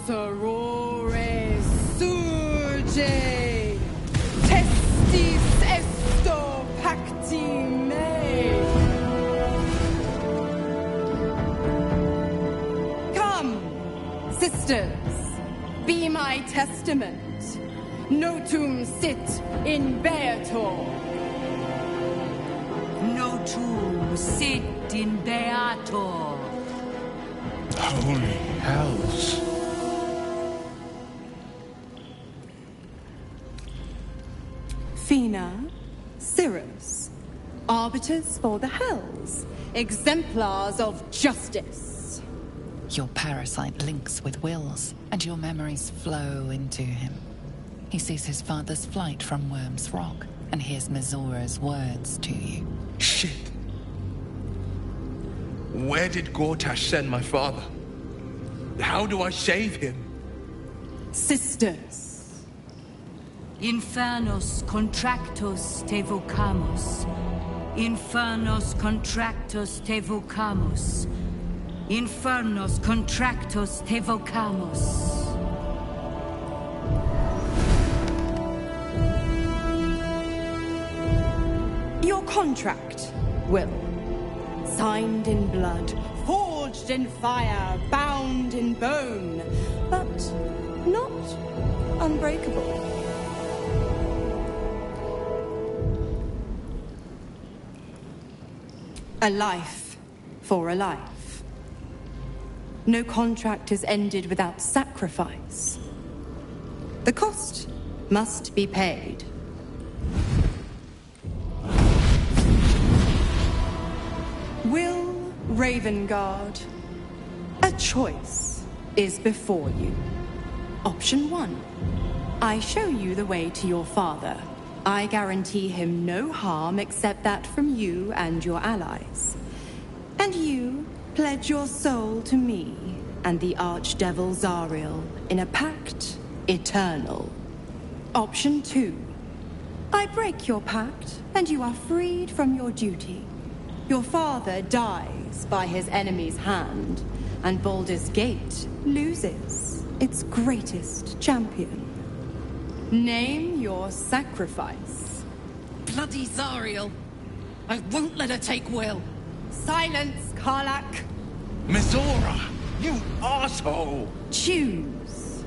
Sorore surge, testis esto pacti me. Come, sisters, be my testament. Notum sit in beator. Notum sit in beator. Holy hells. Fina, Cirrus, arbiters for the hells, exemplars of justice. Your parasite links with Will's, and your memories flow into him. He sees his father's flight from Worm's Rock, and hears Mizora's words to you. Shit. Where did Gortash send my father? How do I save him? Sisters. Infernos contractos te vocamus. Infernos contractos te vocamus. Infernos contractos te vocamus. Your contract, Will. Signed in blood, forged in fire, bound in bone, but not unbreakable. A life for a life. No contract is ended without sacrifice. The cost must be paid. Will Ravengard, a choice is before you. Option 1. I show you the way to your father. I guarantee him no harm except that from you and your allies. And you pledge your soul to me and the Archdevil Zariel in a pact eternal. Option 2. I break your pact and you are freed from your duty. Your father dies by his enemy's hand, and Baldur's Gate loses its greatest champion. Name your sacrifice. Bloody Zariel! I won't let her take Will. Silence, Karlak. Mizora! You asshole! Choose.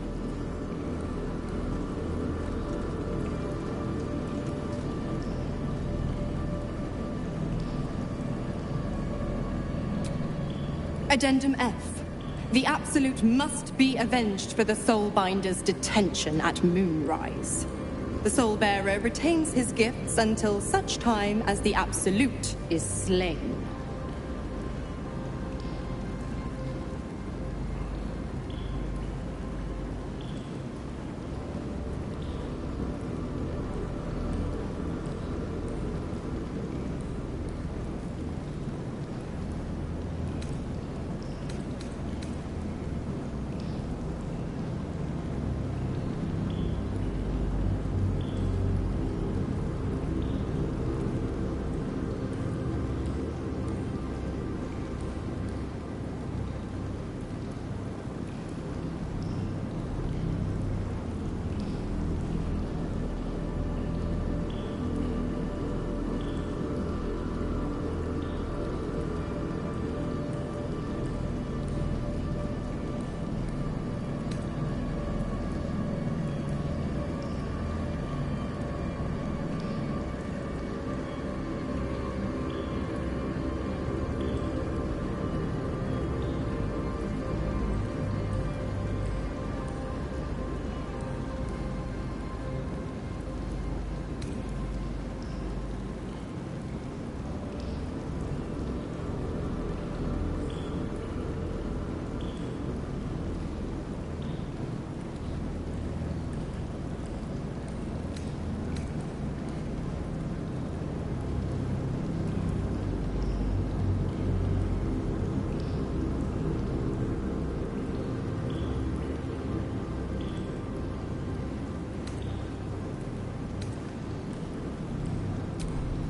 Addendum F. The Absolute must be avenged for the Soulbinder's detention at Moonrise. The Soulbearer retains his gifts until such time as the Absolute is slain.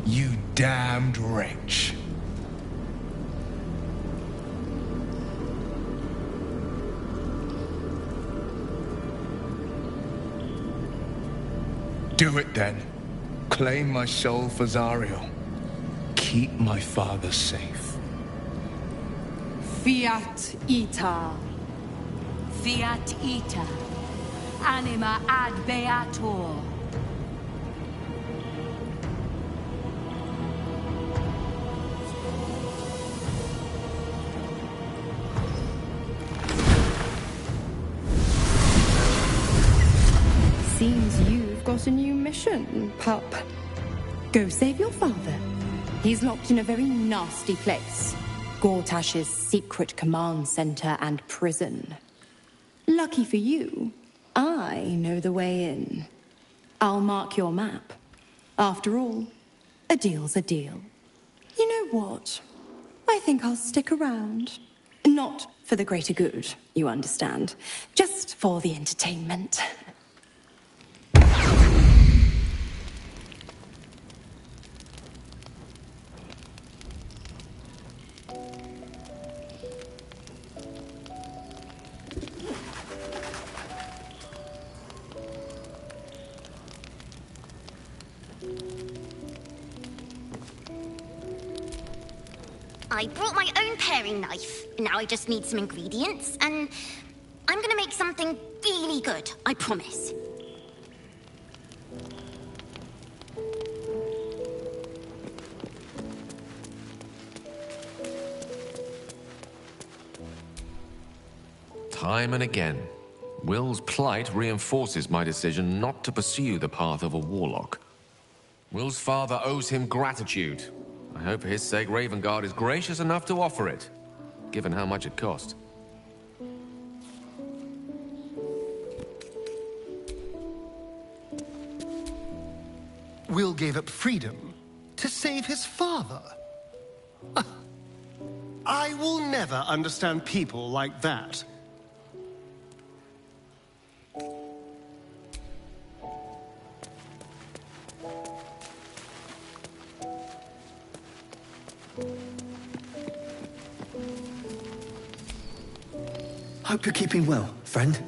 You damned wretch. Do it then. Claim my soul for Zariel. Keep my father safe. Fiat ita. Fiat ita. Anima ad beator. Seems you've got a new mission, pup. Go save your father. He's locked in a very nasty place. Gortash's secret command center and prison. Lucky for you, I know the way in. I'll mark your map. After all, a deal's a deal. You know what? I think I'll stick around. Not for the greater good, you understand. Just for the entertainment. I brought my own paring knife. Now I just need some ingredients, and I'm gonna make something really good, I promise. Time and again, Will's plight reinforces my decision not to pursue the path of a warlock. Will's father owes him gratitude. I hope for his sake Ravengard is gracious enough to offer it, given how much it cost. Will gave up freedom to save his father. I will never understand people like that. Hope you're keeping well, friend.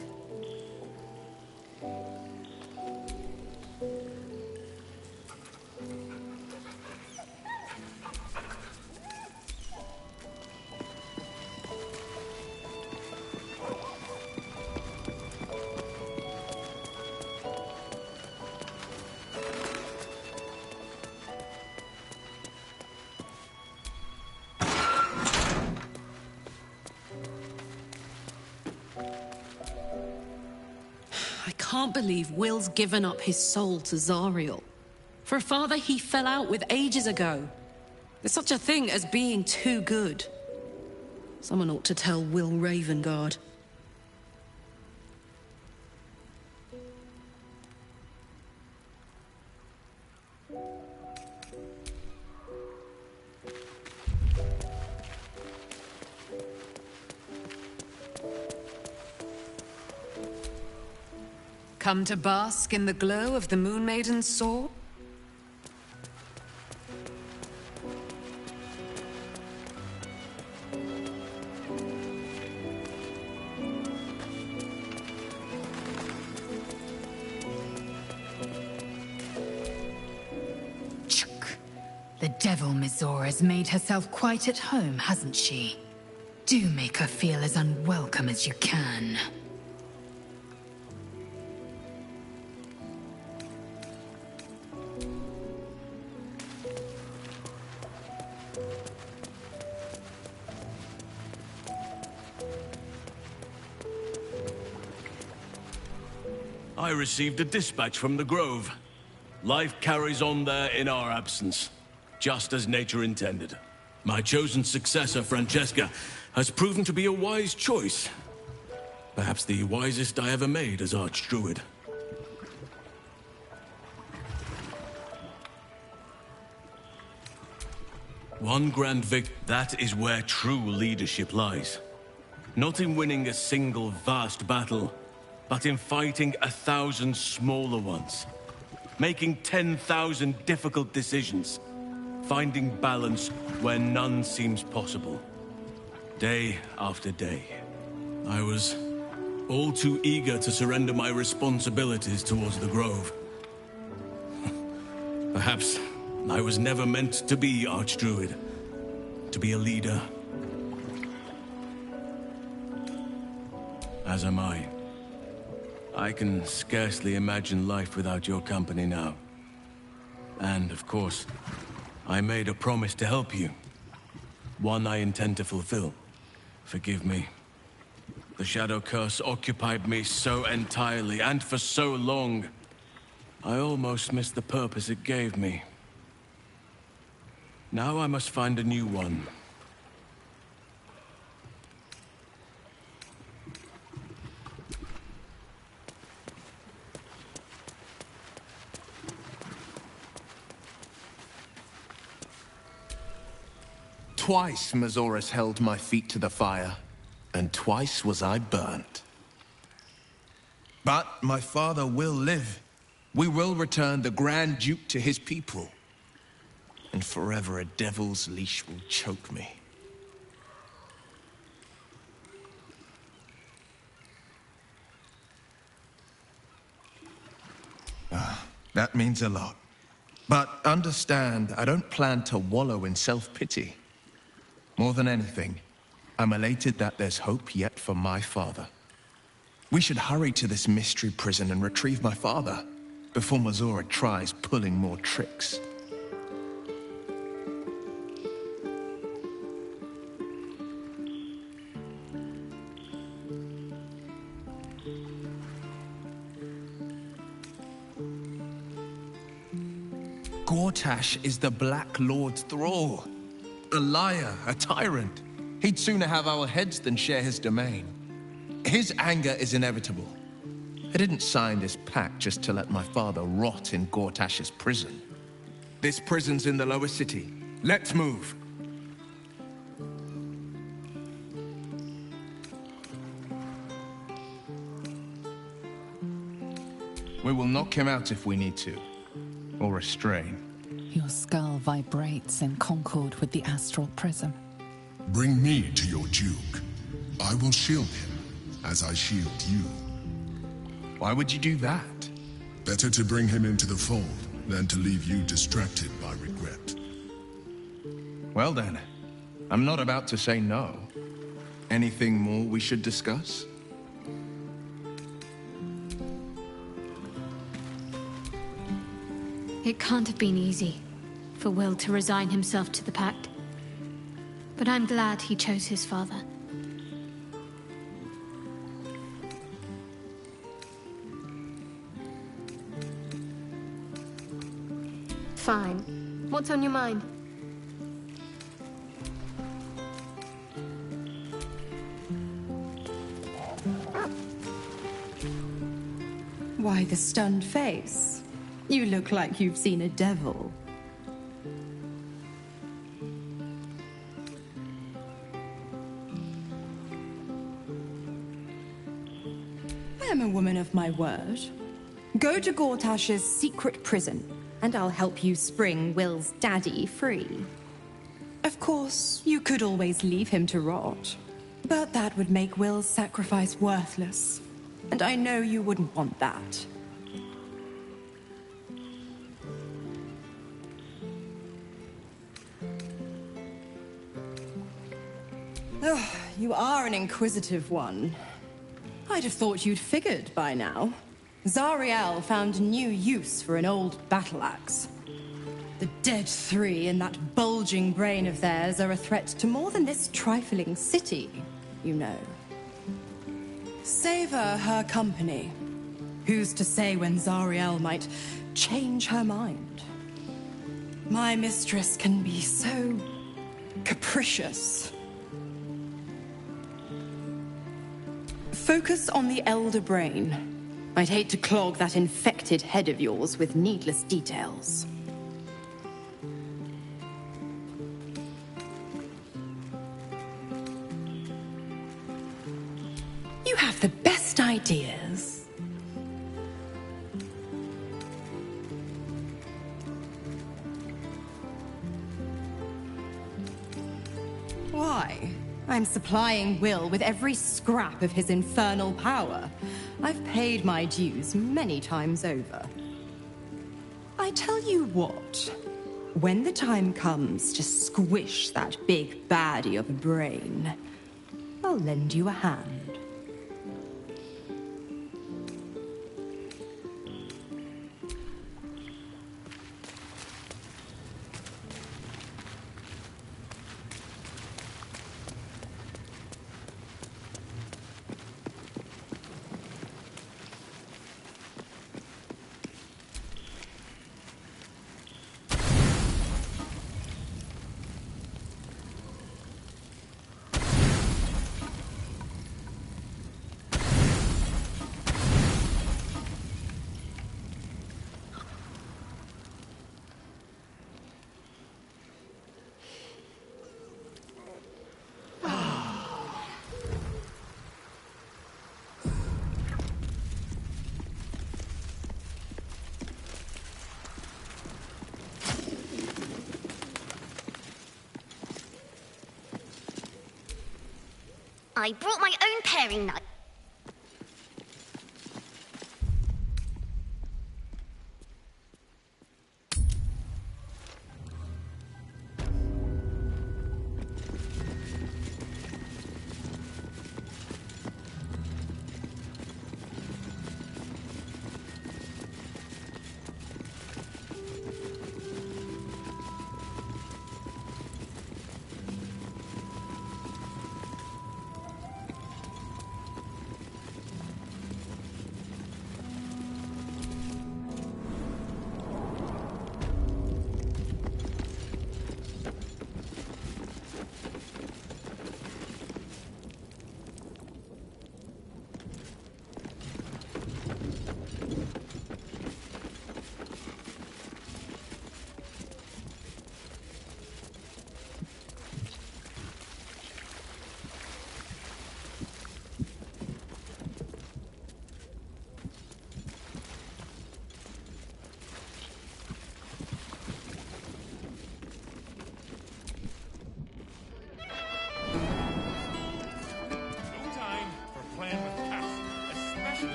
can't believe Will's given up his soul to Zariel. For a father he fell out with ages ago. There's such a thing as being too good. Someone ought to tell Will Ravengard. Come to bask in the glow of the Moon Maiden's sword? The devil Mizora's made herself quite at home, hasn't she? Do make her feel as unwelcome as you can. I received a dispatch from the Grove. Life carries on there in our absence, just as nature intended. My chosen successor, Francesca, has proven to be a wise choice. Perhaps the wisest I ever made as Archdruid. One grand victory, that is where true leadership lies. Not in winning a single vast battle, but in fighting 1,000 smaller ones. Making 10,000 difficult decisions. Finding balance where none seems possible. Day after day. I was all too eager to surrender my responsibilities towards the Grove. Perhaps I was never meant to be Archdruid. To be a leader. As am I. I can scarcely imagine life without your company now. And, of course, I made a promise to help you. One I intend to fulfill. Forgive me. The Shadow Curse occupied me so entirely, and for so long, I almost missed the purpose it gave me. Now I must find a new one. Twice Mazoras held my feet to the fire, and twice was I burnt. But my father will live. We will return the Grand Duke to his people. And forever a devil's leash will choke me. That means a lot. But understand, I don't plan to wallow in self-pity. More than anything, I'm elated that there's hope yet for my father. We should hurry to this mystery prison and retrieve my father before Mazora tries pulling more tricks. Gortash is the Black Lord's thrall. A liar, a tyrant. He'd sooner have our heads than share his domain. His anger is inevitable. I didn't sign this pact just to let my father rot in Gortash's prison. This prison's in the lower city. Let's move. We will knock him out if we need to. Or restrain. Your skull vibrates in concord with the astral prism. Bring me to your Duke. I will shield him, as I shield you. Why would you do that? Better to bring him into the fold than to leave you distracted by regret. Well then, I'm not about to say no. Anything more we should discuss? It can't have been easy for Will to resign himself to the pact. But I'm glad he chose his father. Fine. What's on your mind? Why the stunned face? You look like you've seen a devil. I am a woman of my word. Go to Gortash's secret prison, and I'll help you spring Will's daddy free. Of course, you could always leave him to rot, but that would make Will's sacrifice worthless. And I know you wouldn't want that. Oh, you are an inquisitive one. I'd have thought you'd figured by now. Zariel found new use for an old battle axe. The dead three in that bulging brain of theirs are a threat to more than this trifling city, you know. Savor her company. Who's to say when Zariel might change her mind? My mistress can be so capricious. Focus on the elder brain. I'd hate to clog that infected head of yours with needless details. You have the best ideas. Why? I'm supplying Will with every scrap of his infernal power. I've paid my dues many times over. I tell you what, when the time comes to squish that big baddie of a brain, I'll lend you a hand. I brought my own paring knife.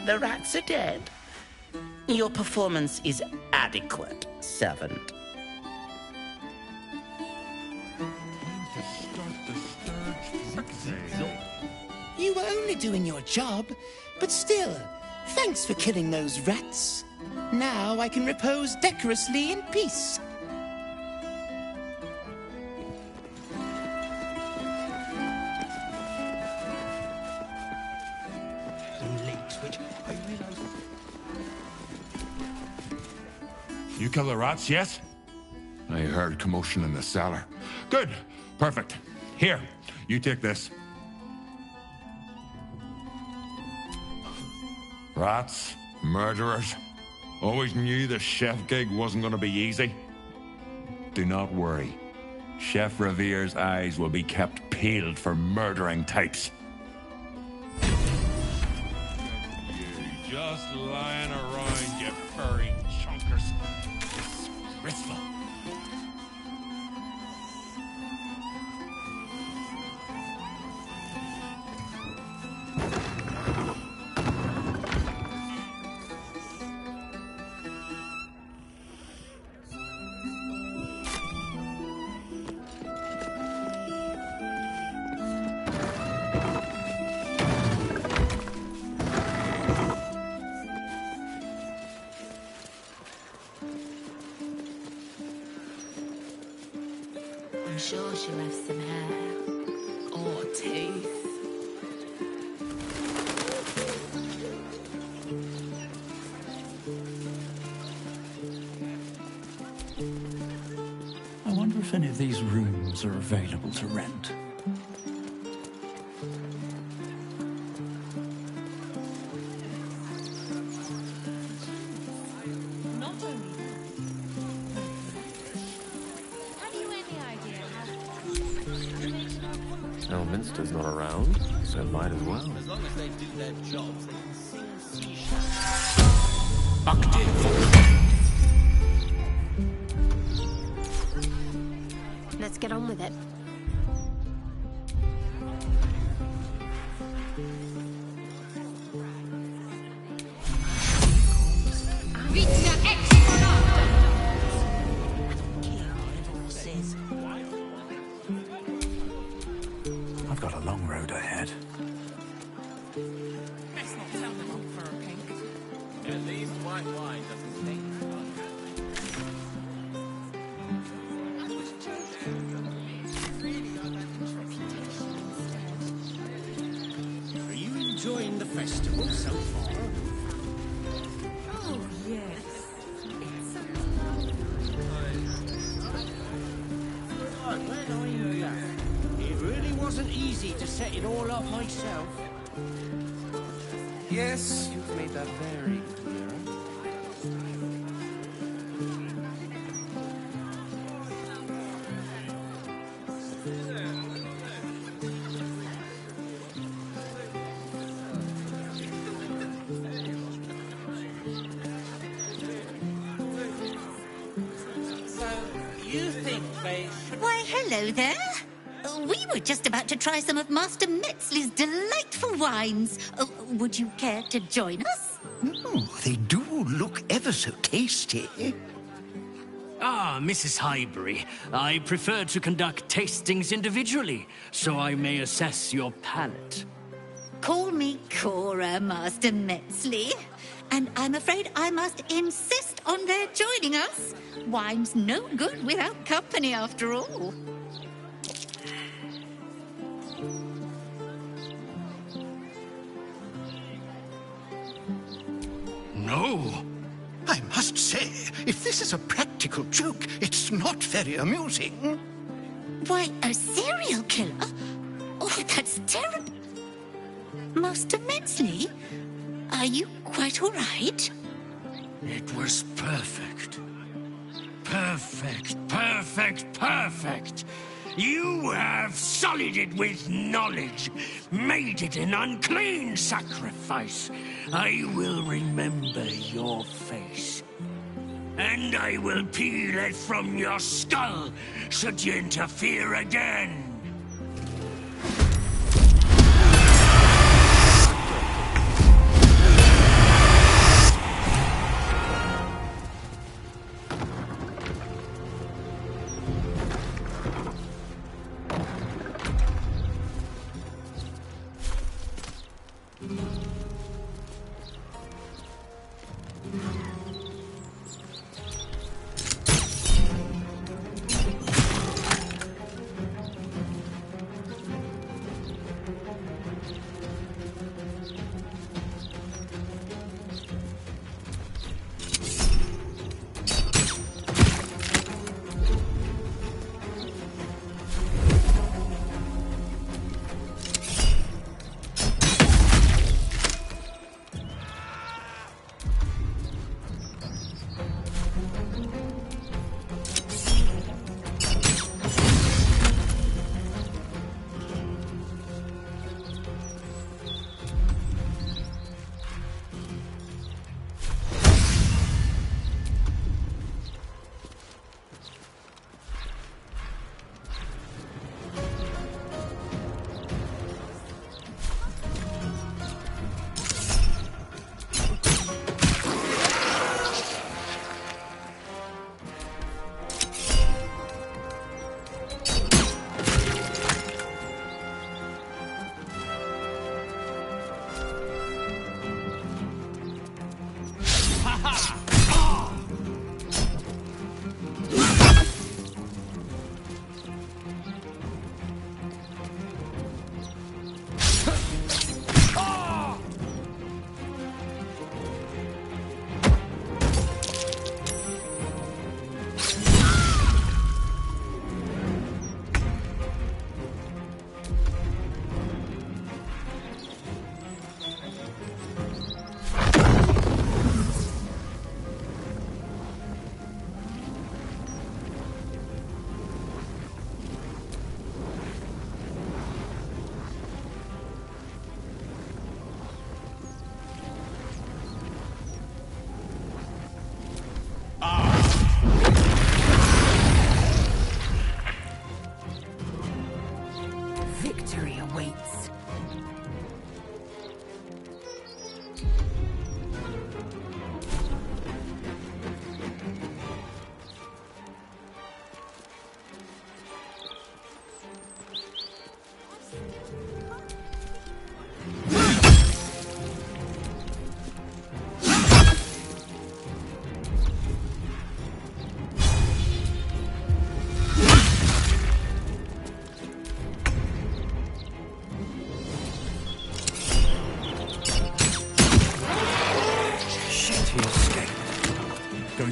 The rats are dead. Your performance is adequate, servant. You were only doing your job, but still, Thanks for killing those rats. Now I can repose decorously in peace. You kill the rats, yes? I heard commotion in the cellar. Good. Perfect. Here, you take this. Rats, murderers. Always knew the chef gig wasn't going to be easy. Do not worry. Chef Revere's eyes will be kept peeled for murdering types. You just lying around, you furry chunkers. Disgraceful. I'm sure she left some hair. Or teeth. I wonder if any of these rooms are available to rent. Elminster's not around, so might as well. As long as they do their jobs, they can sing Let's get on with it. I've got a long road ahead. Let's not tell them I'm for a pink. At least white wine doesn't stink. Are you enjoying the festival so far? Oh, yes. Right, when I heard that, it really wasn't easy to set it all up myself. Yes, you've made that very clear. So, you think they should... Why, hello there. We were just about to try some of Master Metzley's delightful wines. Would you care to join us? Oh, they do look ever so tasty. Ah, Mrs. Highbury, I prefer to conduct tastings individually, so I may assess your palate. Call me Cora, Master Metzley. And I'm afraid I must insist on their joining us. Wine's no good without company, after all. No. I must say, if this is a practical joke, it's not very amusing. Why, a serial killer? Oh, that's terrible. Master Metzley, are you quite all right? It was perfect. Perfect, perfect, perfect. You have sullied it with knowledge, made it an unclean sacrifice. I will remember your face. And I will peel it from your skull, should you interfere again. victory awaits.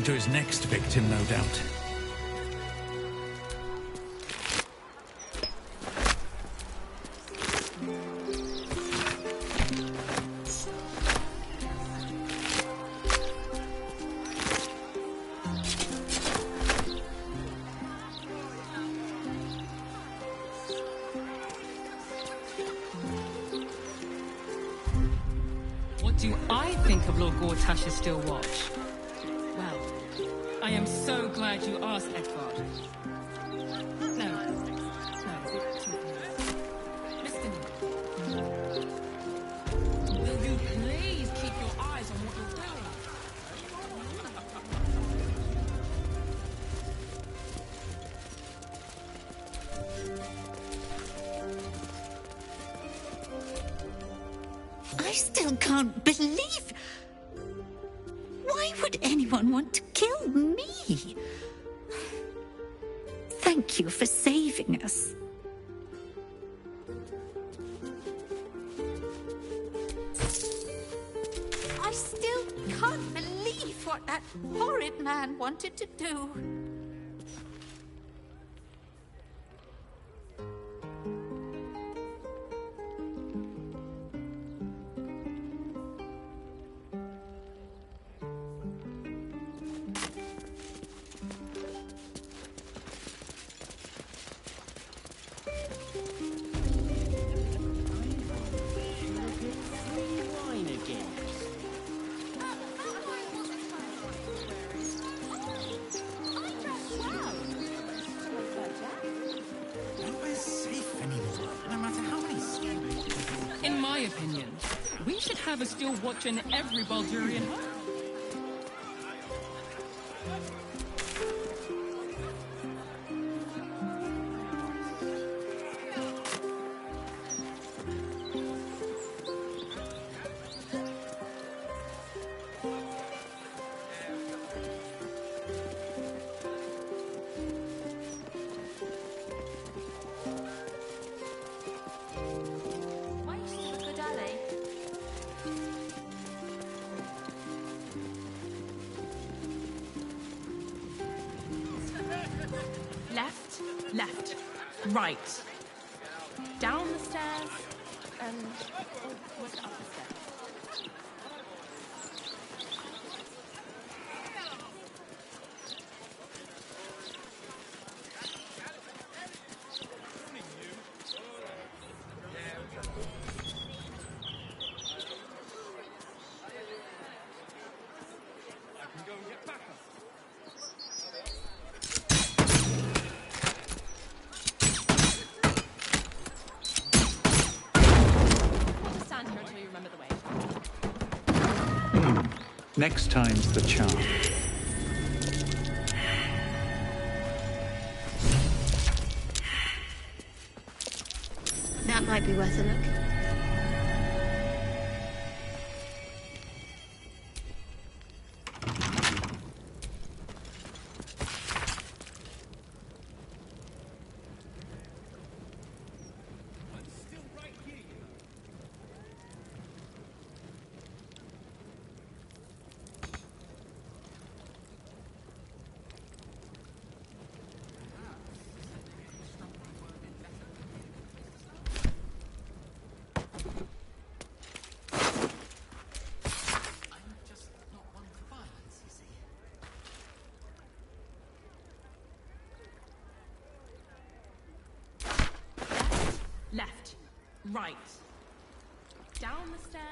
To his next victim, no doubt. What do I think of Lord Gortash's still watch? Well, I am so glad you asked, Edvard. No. Listen. Will you please keep your eyes on what you're doing? I still can't believe... Why would anyone want to kill me? Thank you for saving us. I still can't believe what that horrid man wanted to do. In my opinion, we should have a steel watch in every Baldurian home. Left, right, down the stairs, and what's up the stairs? I can go and get back up. Next time's the charm. That might be worth a look. Left, right, down the stairs.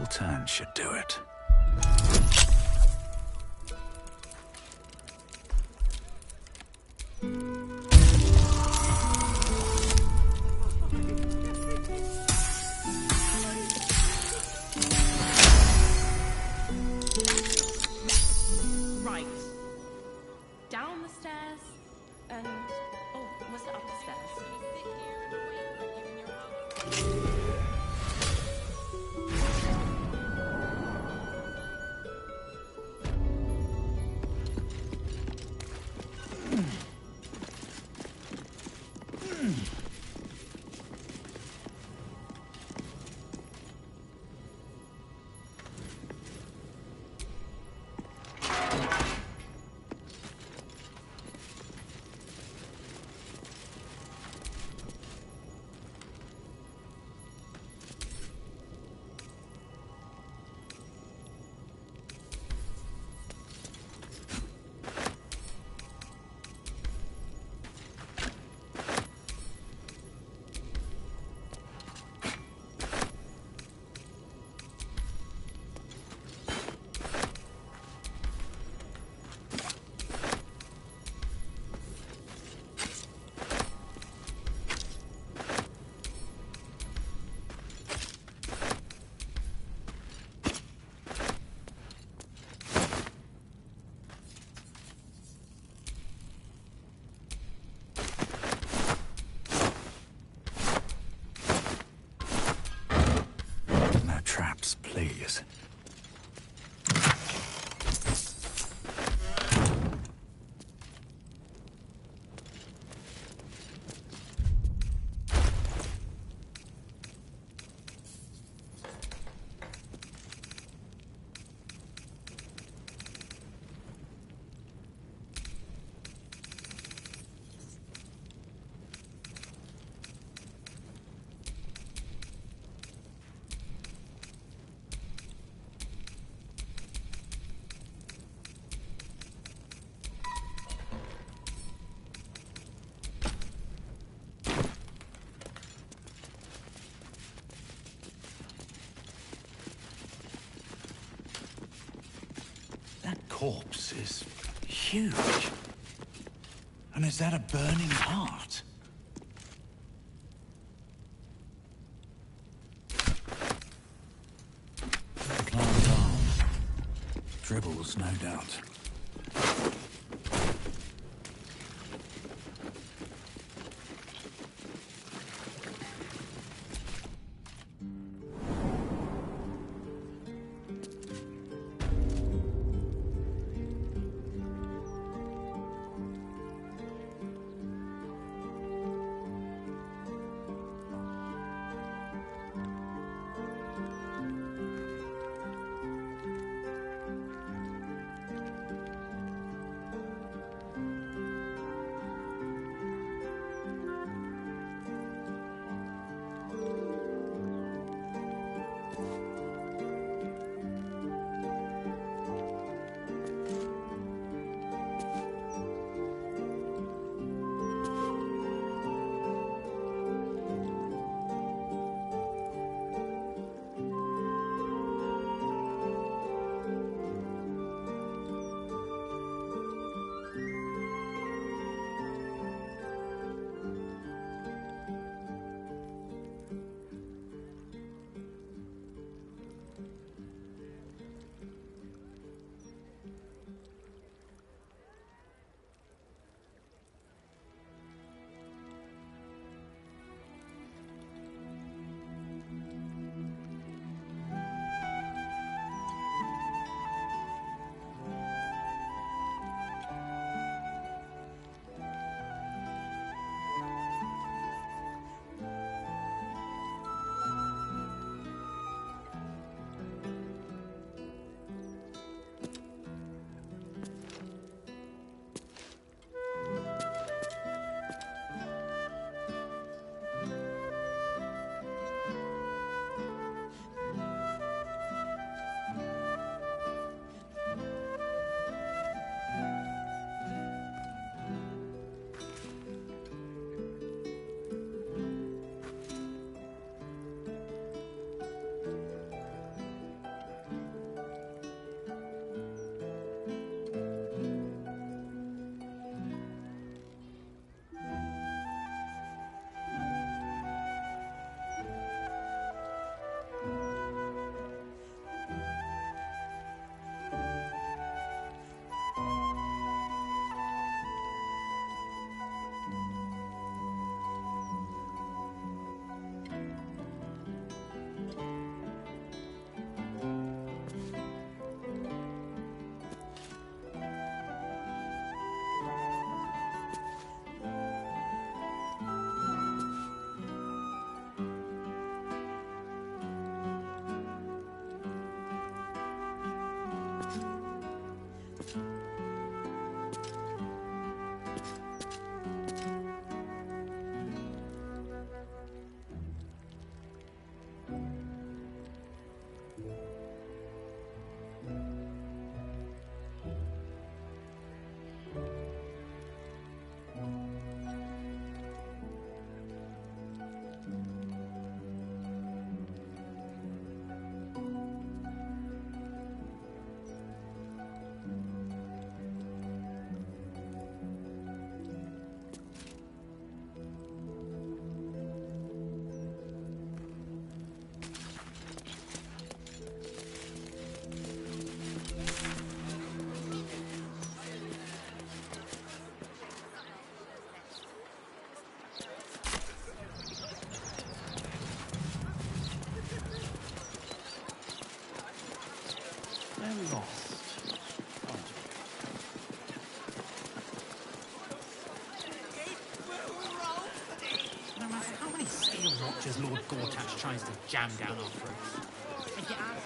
simple turn should do it. Right. Down the stairs and... Oh, was it upstairs? Traps, please. Corpse is huge. And is that a burning heart? Plant arm. Dribbles, no doubt. Gortash tries to jam down our throats. Take it out.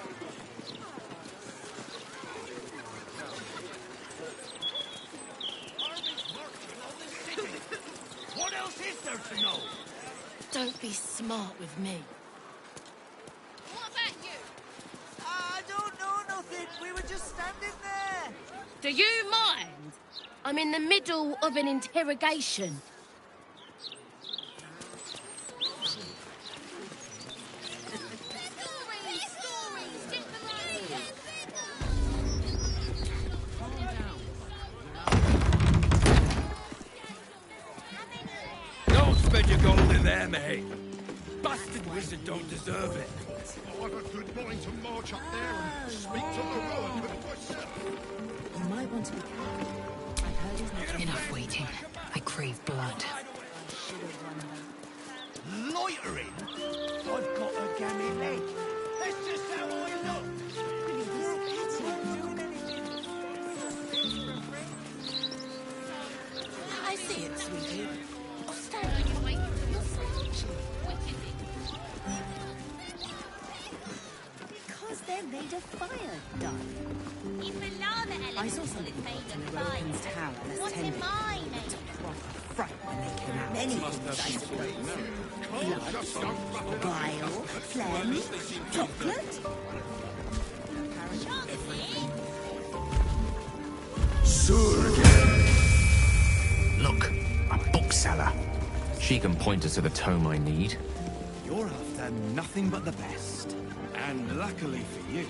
What else is there to know? Don't be smart with me. What about you? I don't know nothing. We were just standing there. Do you mind? I'm in the middle of an interrogation. Don't spend your gold in there, mate. Bastard wizard don't deserve it. Oh, I've a good mind to march up there and speak to Laroa myself. You might want to be careful. I've heard his name. Enough waiting. I crave blood. Loitering? I've got a gammy leg. That's just how I look. I see it, sweetie. Oh, stand when you wait. You're slouching. Because they're made of fire, darling. I saw something in the Rokin's tower last What's 10 in mine? proper fright when they came out. Many things, I suppose. Blood, bile, phlegm, chocolate. Look, a bookseller. She can point us to the tome I need. You're after nothing but the best. And luckily for you,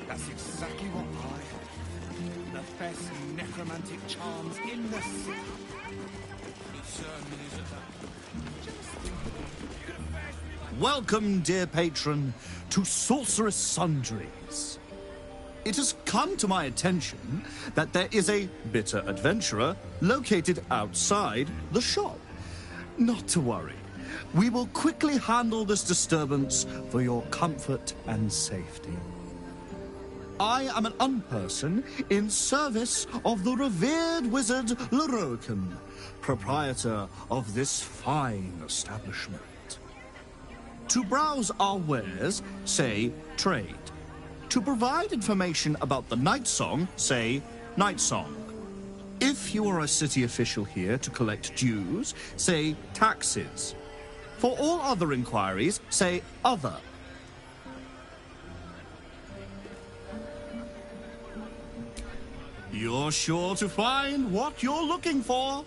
that's exactly what I have. The best necromantic charms in the city. Welcome, dear patron, to Sorceress Sundries. It has come to my attention that there is a bitter adventurer located outside the shop. Not to worry. We will quickly handle this disturbance for your comfort and safety. I am an unperson in service of the revered wizard Lorokin, proprietor of this fine establishment. To browse our wares, say trade. To provide information about the Night Song, say Night Song. If you are a city official here to collect dues, say taxes. For all other inquiries, say other. You're sure to find what you're looking for.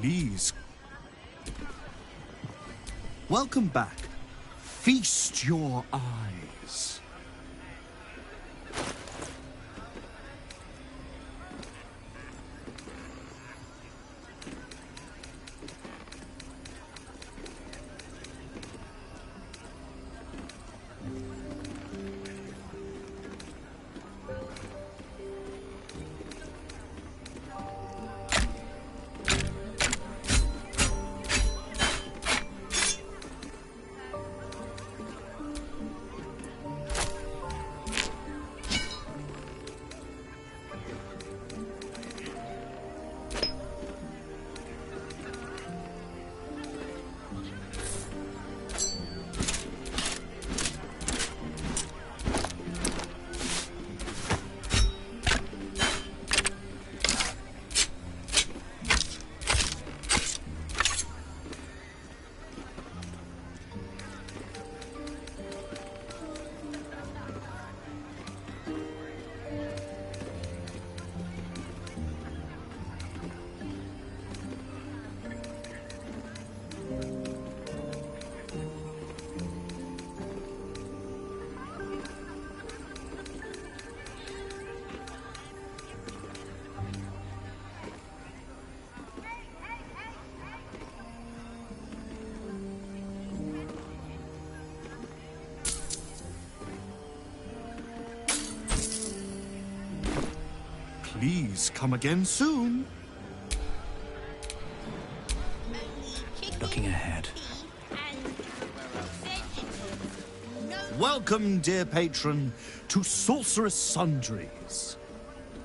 Please. Welcome back. Feast your eyes. Please come again soon. Looking ahead. Welcome, dear patron, to Sorceress Sundries.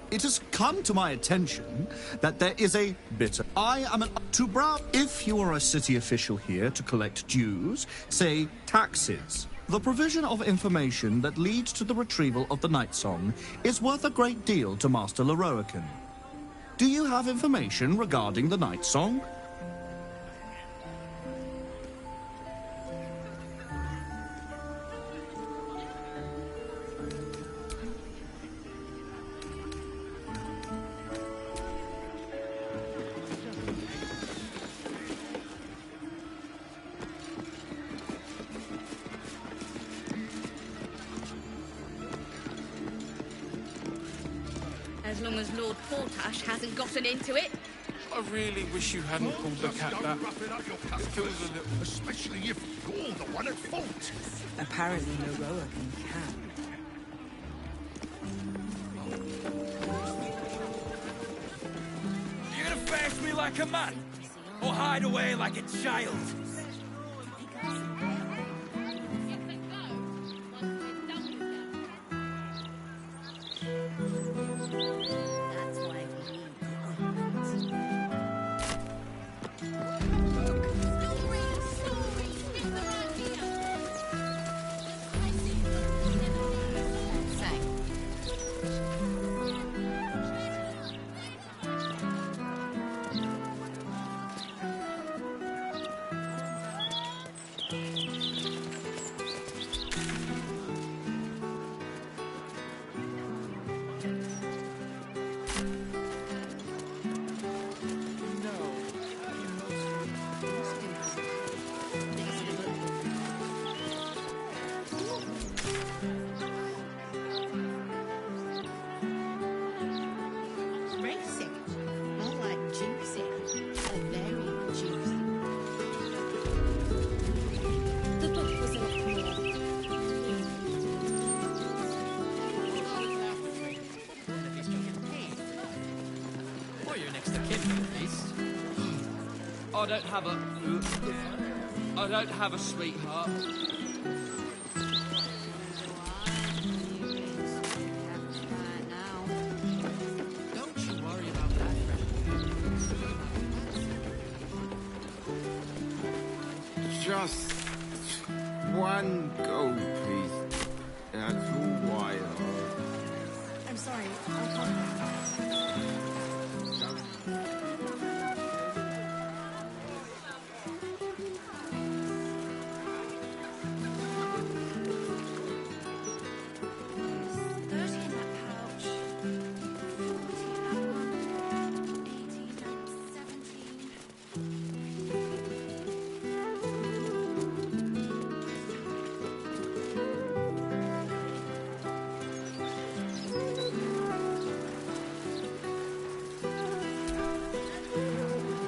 It has come to my attention that there is a bitter... If you are a city official here to collect dues, say taxes, the provision of information that leads to the retrieval of the Night Song is worth a great deal to Master Leroican. Do you have information regarding the Night Song? As long as Lord Portash hasn't gotten into it. I really wish you hadn't pulled the cat that. It feels a little... Especially if you're the one at fault. Apparently Leroican can. You gonna face me like a man? Or hide away like a child? I don't have a sweetheart. Don't you worry about that. Just one go, please. That's all wild. I'm sorry, I'll call you.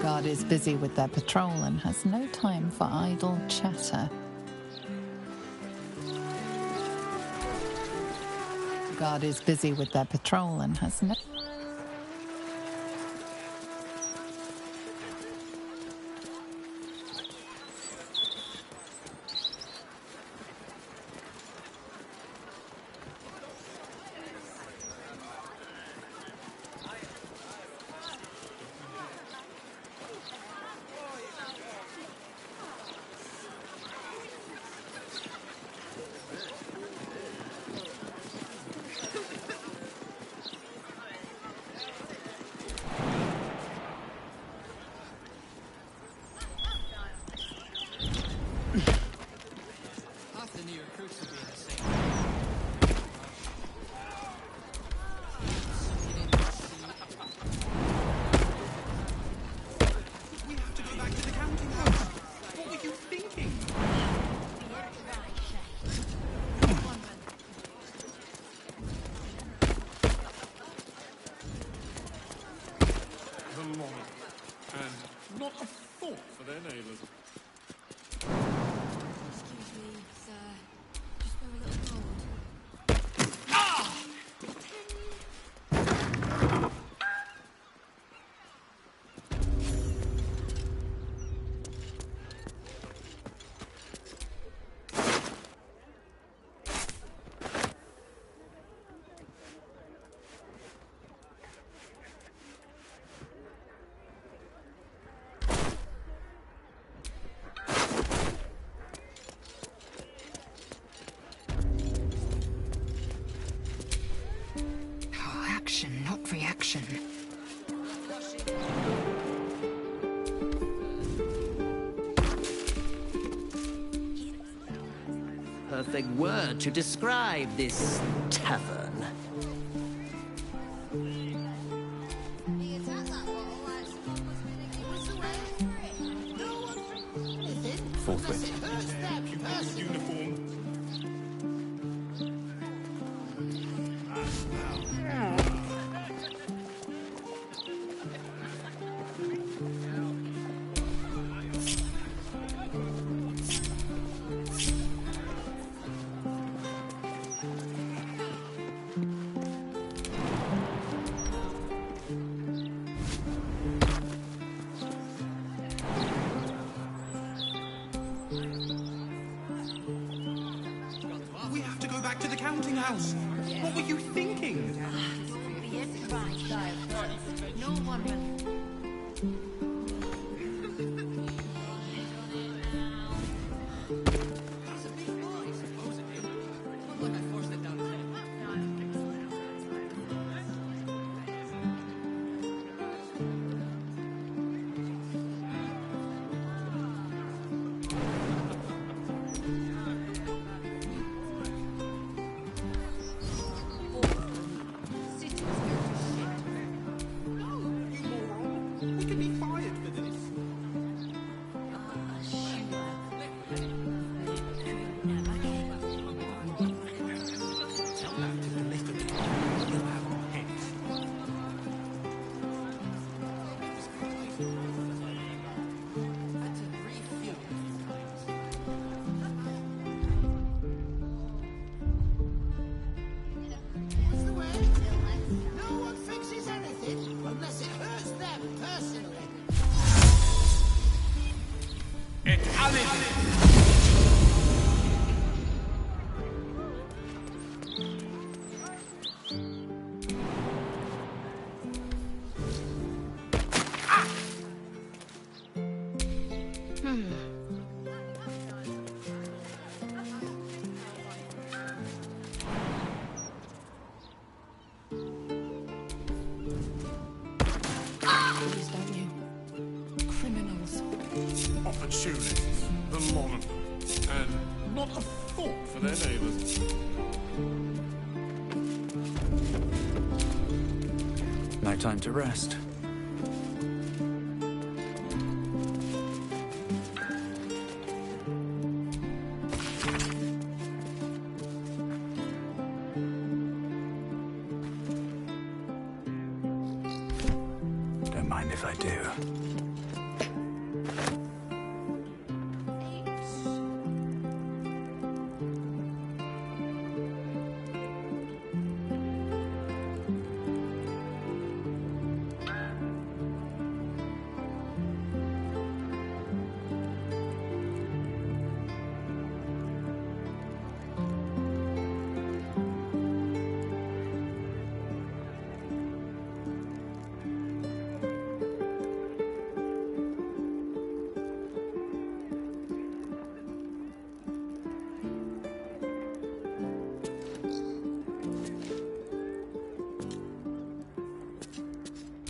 Guard is busy with their patrol and has no time for idle chatter. Guard is busy with their patrol and has no... Half the new recruits will be in the same. We have to go back to the counting house. What were you thinking? The long and not a thought for their neighbours. Excuse me, sir. Just go a little cold. Oh, action, not reaction. Perfect word to describe this tavern. Forthwith. Uniform. We have to go back to the counting house. What were you thinking? No wonder. We could be fired for this. Tell that to the little one. You'll have our heads. Had to refuel. What's the way? No one fixes anything unless it hurts them personally. Please don't you? Criminals. Opportunists, the long and not a thought for their neighbours. No time to rest. Don't mind if I do.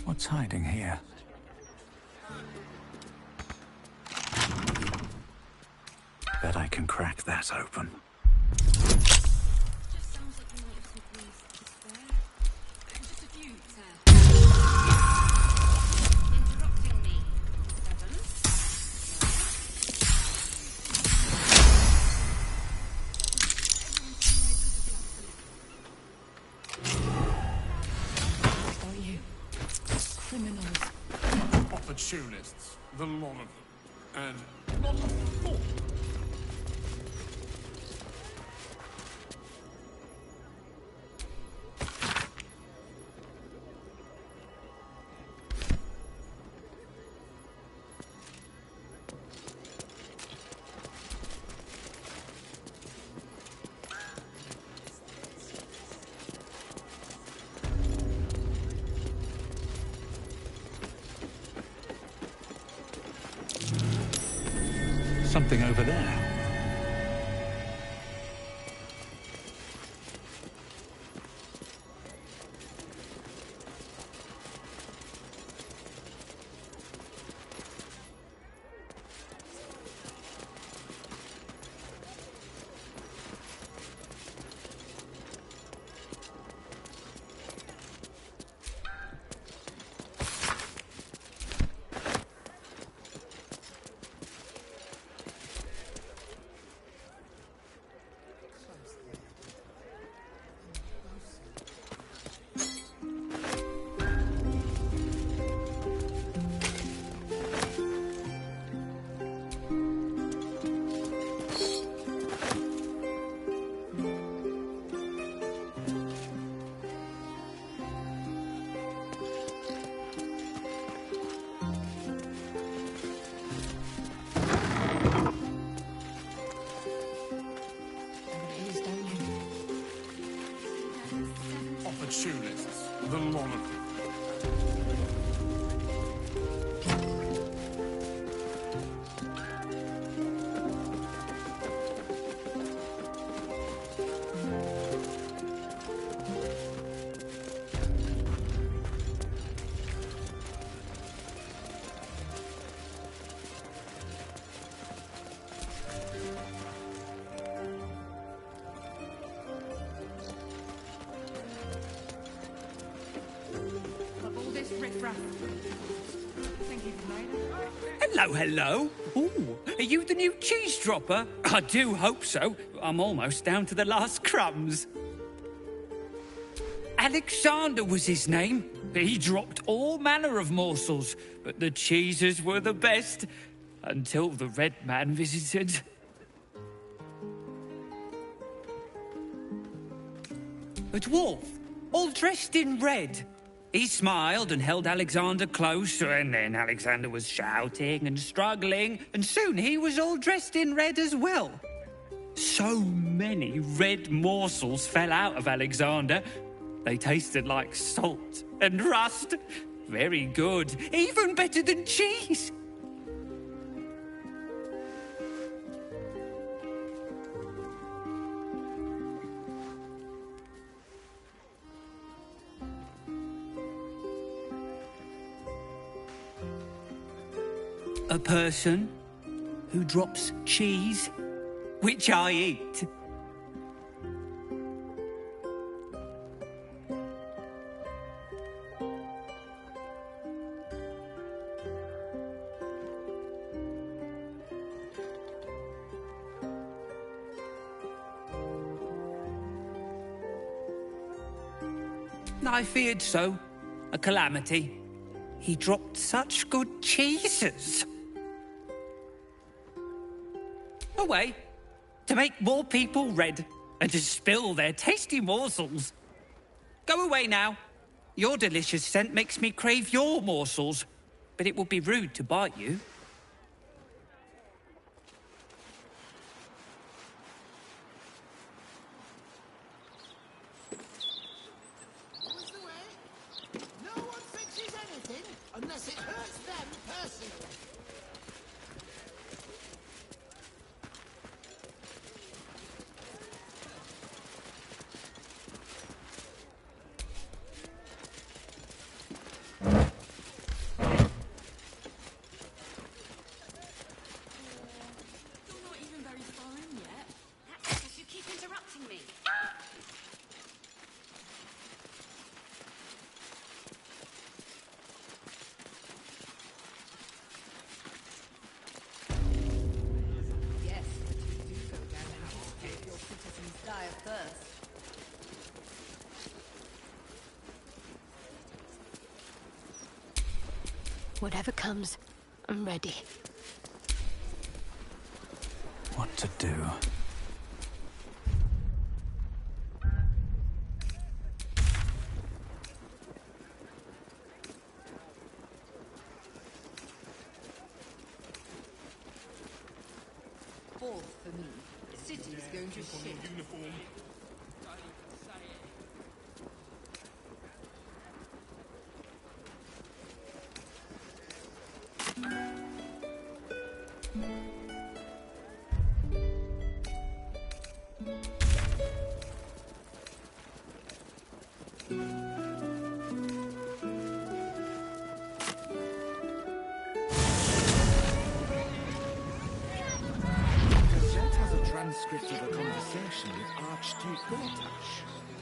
What's hiding here? Bet I can crack that open. Opportunists, the lot of them, and not a thought. Something over there. Opportunists, the lot of them. Hello, hello. Ooh, are you the new cheese dropper? I do hope so. I'm almost down to the last crumbs. Alexander was his name. He dropped all manner of morsels, but the cheeses were the best. Until the Red Man visited. A dwarf, all dressed in red. He smiled and held Alexander close, and then Alexander was shouting and struggling, and soon he was all dressed in red as well. So many red morsels fell out of Alexander. They tasted like salt and rust. Very good, even better than cheese. A person who drops cheese, which I eat. I feared so. A calamity. He dropped such good cheeses. A way to make more people red and to spill their tasty morsels. Go away now. Your delicious scent makes me crave your morsels, but it would be rude to bite you. No one fixes anything unless it hurts them personally. Whatever comes, I'm ready. What to do? Fourth for me. The city's going to shit. Transcript of a conversation with Archduke Gortash.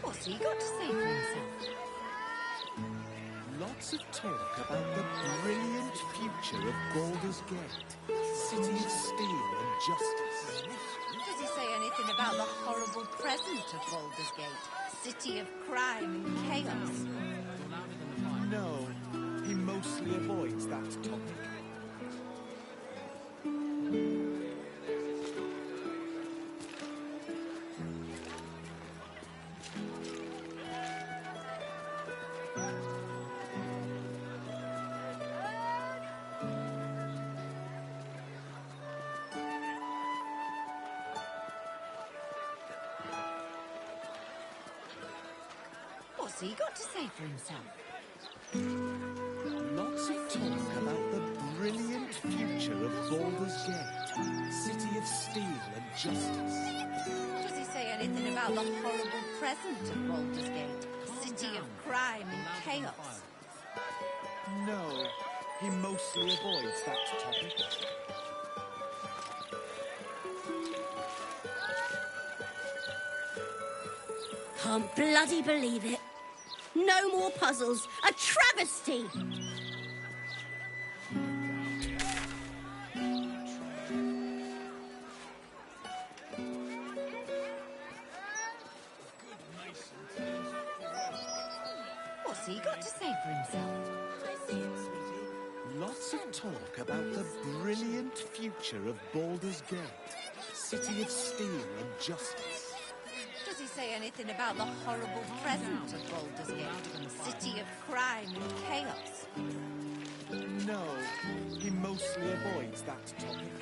What's he got to say for himself? Lots of talk about the brilliant future of Baldur's Gate, city of steel and justice. Does he say anything about the horrible present of Baldur's Gate? City of crime and chaos? No, he mostly avoids that topic. What's he got to say for himself? Lots of talk about the brilliant future of Baldur's Gate, city of steel and justice. Does he say anything about the horrible present of Baldur's Gate? City of crime and chaos? No, he mostly avoids that topic. Can't bloody believe it. No more puzzles. A travesty. What's he got to say for himself? Lots of talk about the brilliant future of Baldur's Gate, city of steel and justice. Does he say anything about the horrible present of Baldur's Gate? City of crime and chaos? No, he mostly avoids that topic.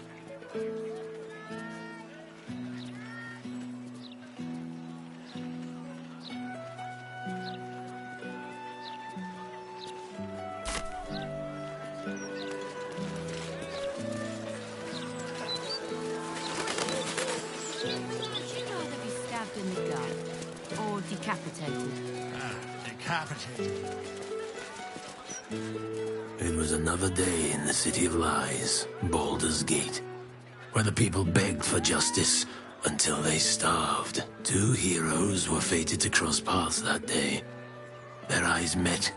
In the gut, or decapitated? Decapitated. It was another day in the City of Lies, Baldur's Gate, where the people begged for justice until they starved. Two heroes were fated to cross paths that day. Their eyes met.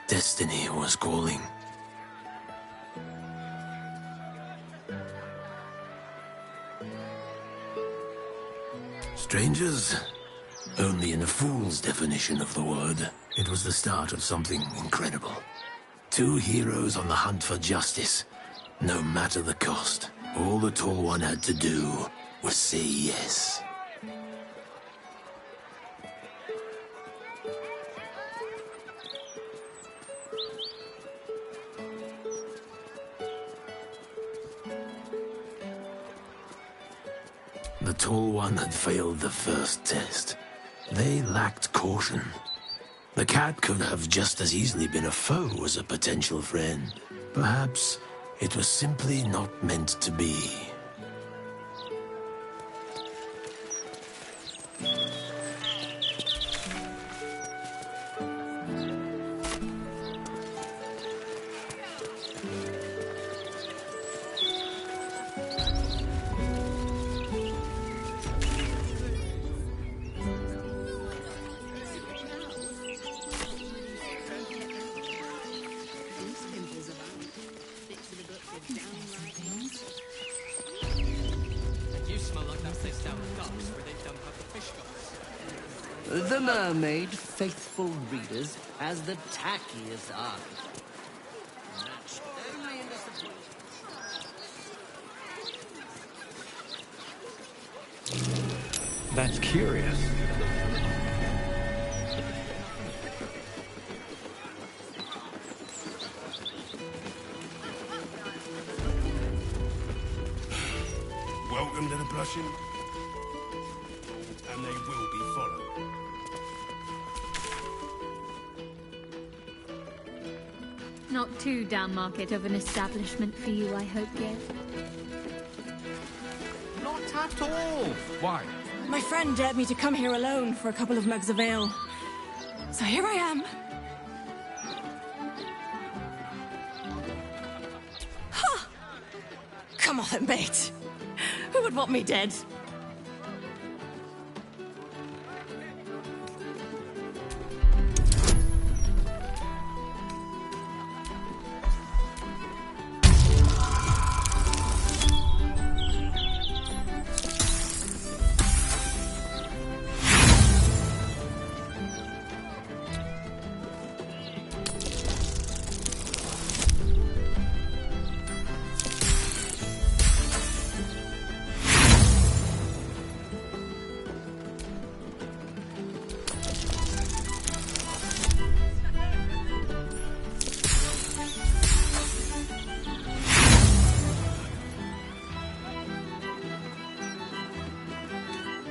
Destiny was calling. Strangers? Only in a fool's definition of the word. It was the start of something incredible. Two heroes on the hunt for justice, no matter the cost. All the Tall One had to do was say yes. The Tall One had failed the first test. They lacked caution. The cat could have just as easily been a foe as a potential friend. Perhaps it was simply not meant to be. The mermaid, faithful readers, has the tackiest eye. That's curious. Welcome to the Blushing. And they will be followed. Not too down market of an establishment for you, I hope, Gail. Not at all. Why? My friend dared me to come here alone for a couple of mugs of ale. So here I am. Ha! Come on, mate. Who would want me dead?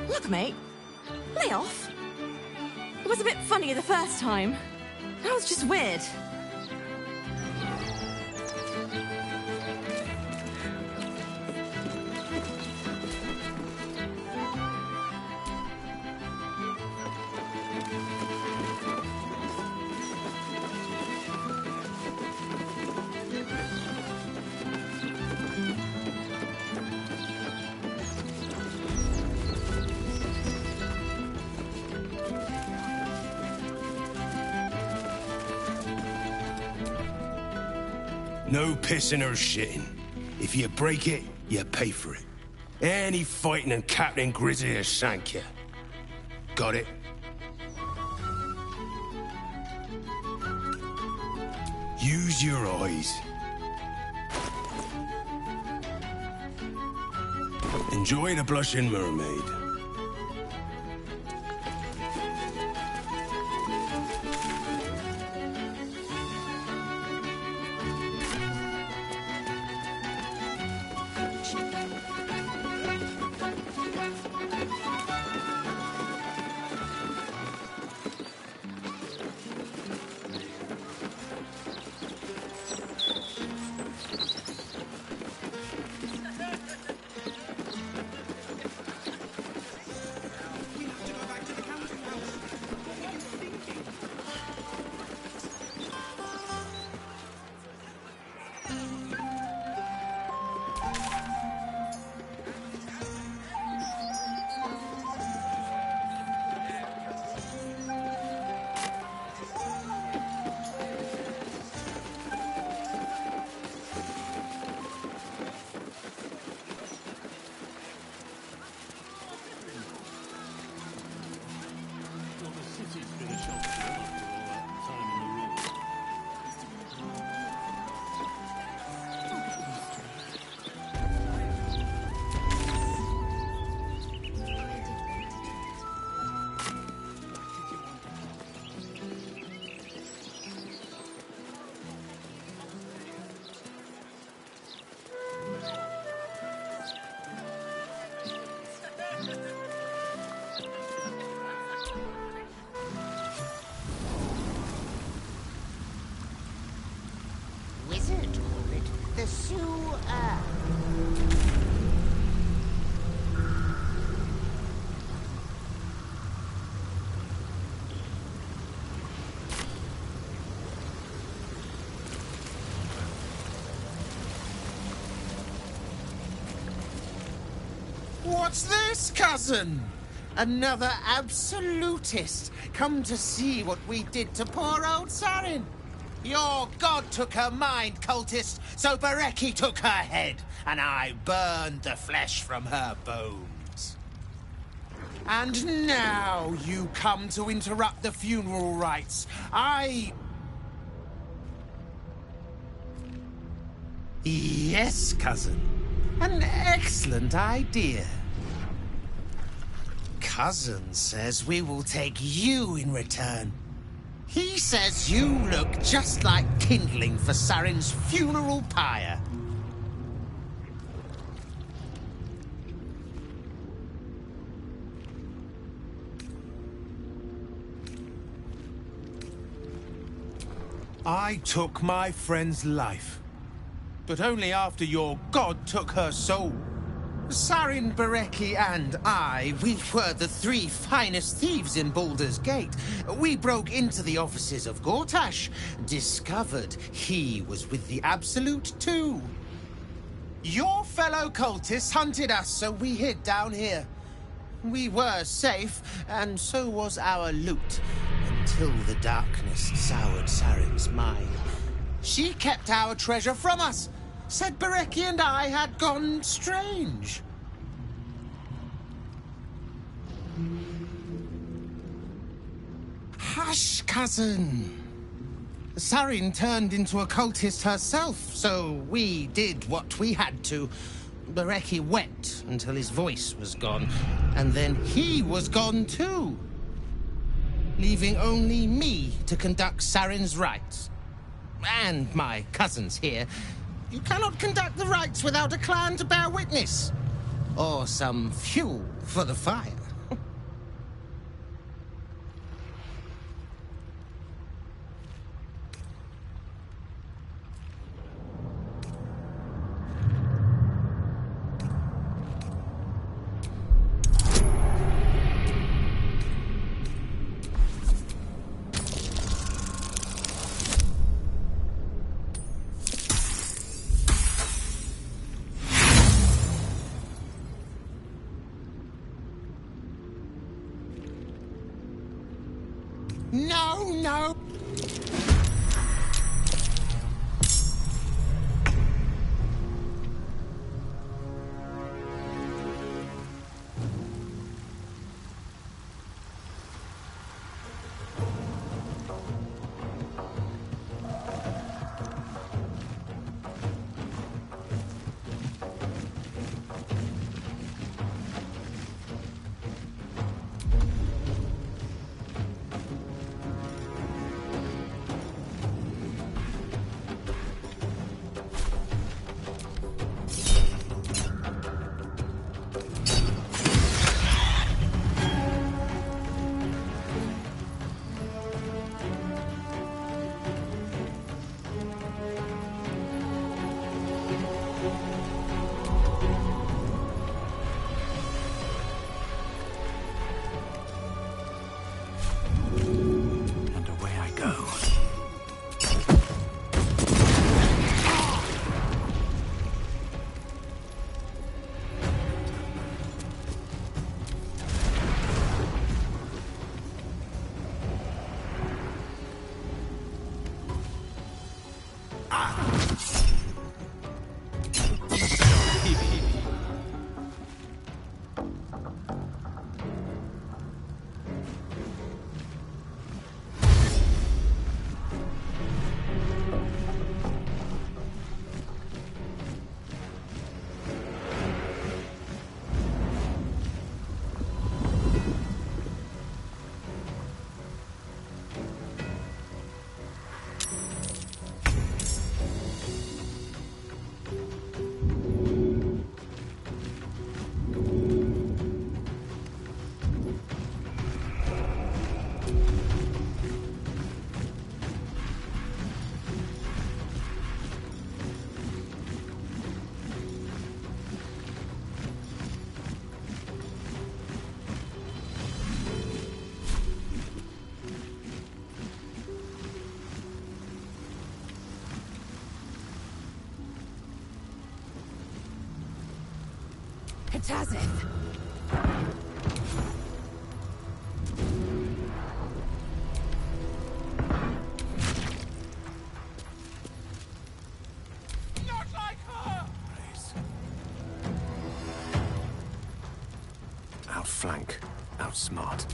Look, mate. Lay off. It was a bit funny the first time. That was just weird. No pissing or shitting. If you break it, you pay for it. Any fighting and Captain Grizzly will shank you. Got it? Use your eyes. Enjoy the Blushing Mermaid. Wizard call it the sewer. What's this, cousin? Another absolutist come to see what we did to poor old Sarin. Your god took her mind, cultist, so Bereki took her head, and I burned the flesh from her bones. And now you come to interrupt the funeral rites. Yes, cousin. An excellent idea. cousin says we will take you in return. He says you look just like kindling for Saren's funeral pyre. I took my friend's life, but only after your god took her soul. Saren, Bereki, and I, we were the 3 finest thieves in Baldur's Gate. We broke into the offices of Gortash, discovered he was with the Absolute too. Your fellow cultists hunted us, so we hid down here. We were safe, and so was our loot, until the darkness soured Saren's mind. She kept our treasure from us, said Bereki and I had gone strange. Hush, cousin. Saren turned into a cultist herself, so we did what we had to. Bereki wept until his voice was gone, and then he was gone too, leaving only me to conduct Saren's rites. And my cousins here. You cannot conduct the rites without a clan to bear witness, or some fuel for the fire. No! Katazith! Not like her! Outflank, outsmart.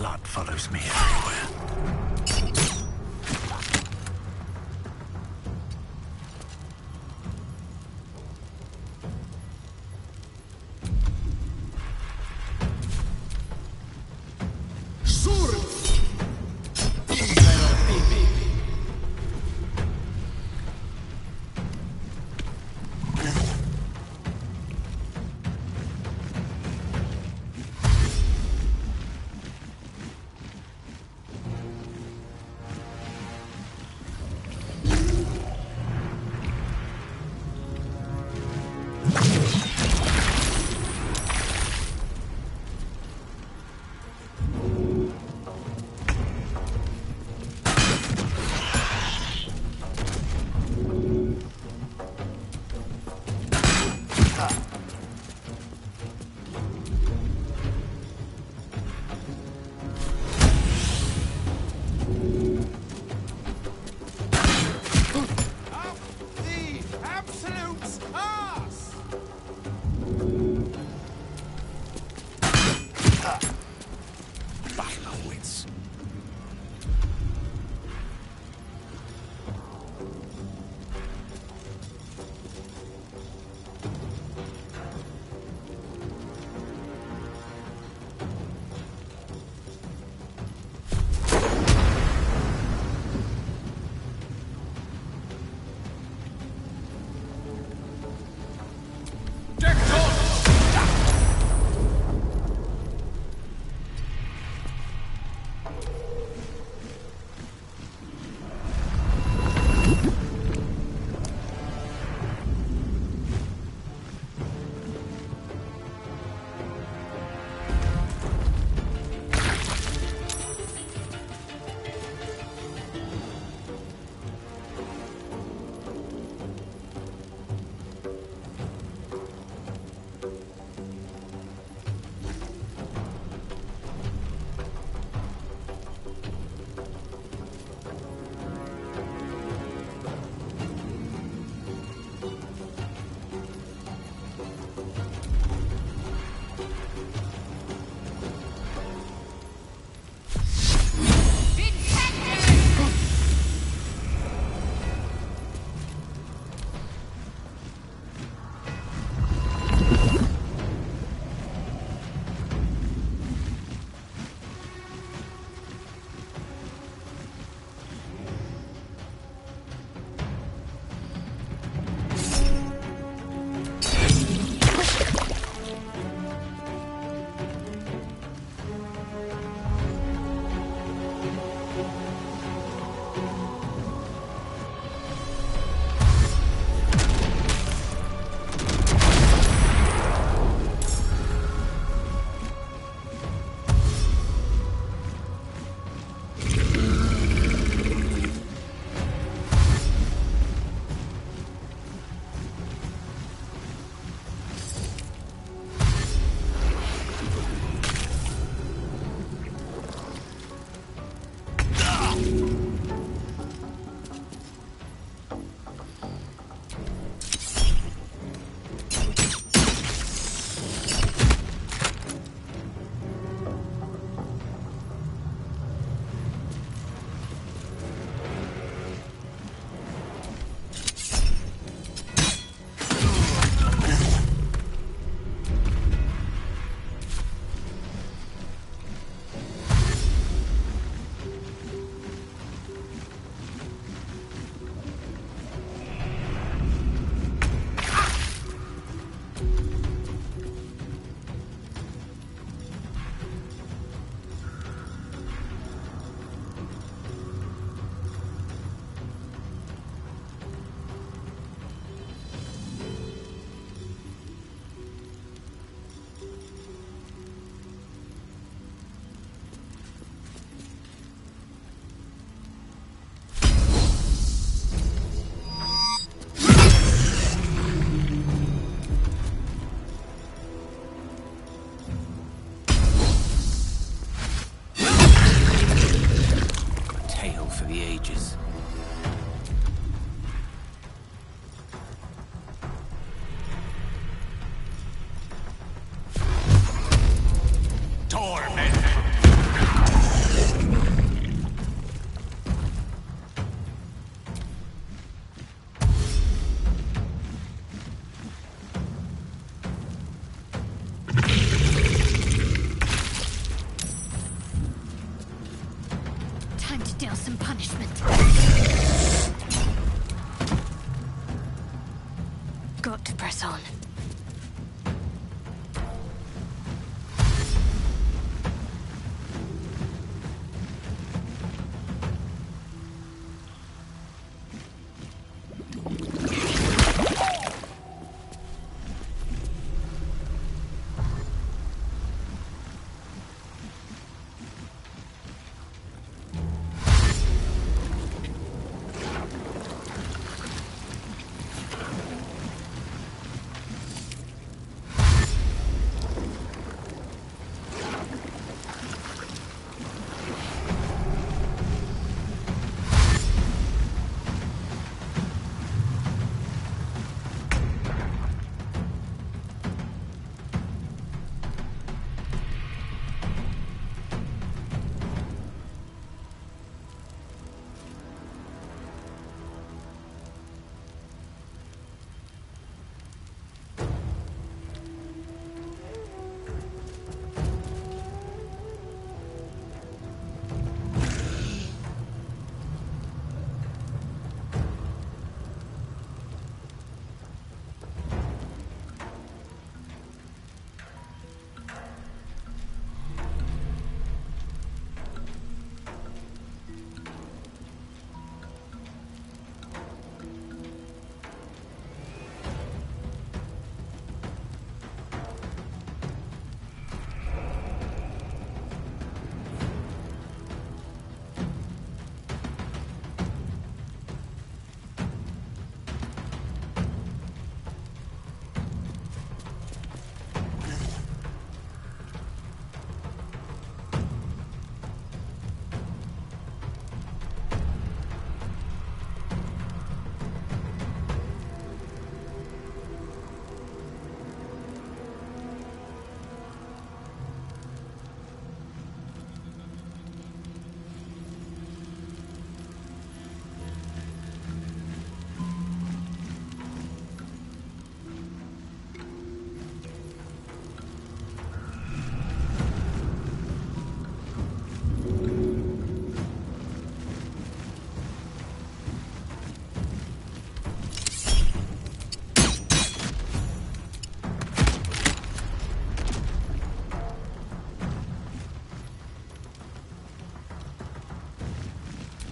blood follows me everywhere. Torment. Still some punishment. Got to press on.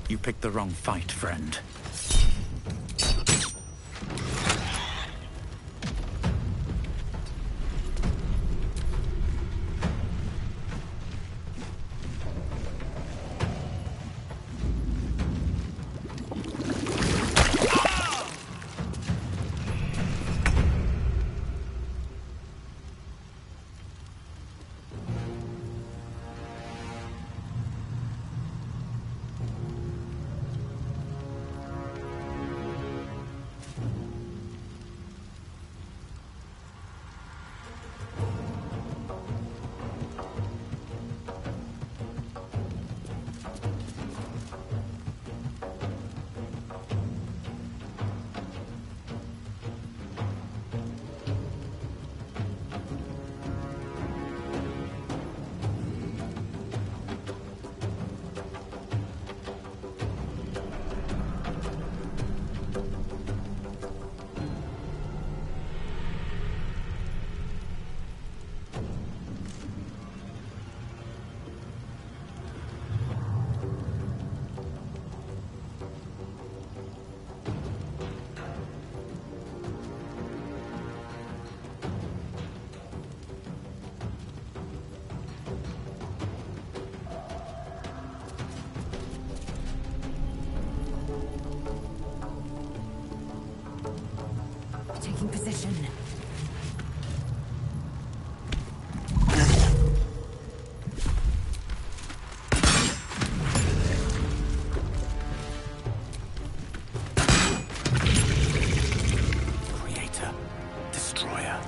You picked the wrong fight, friend. Taking position. Creator. Destroyer.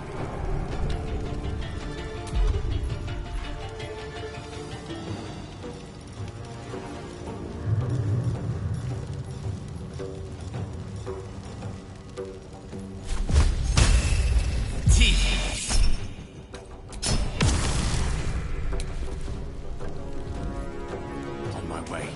On my way.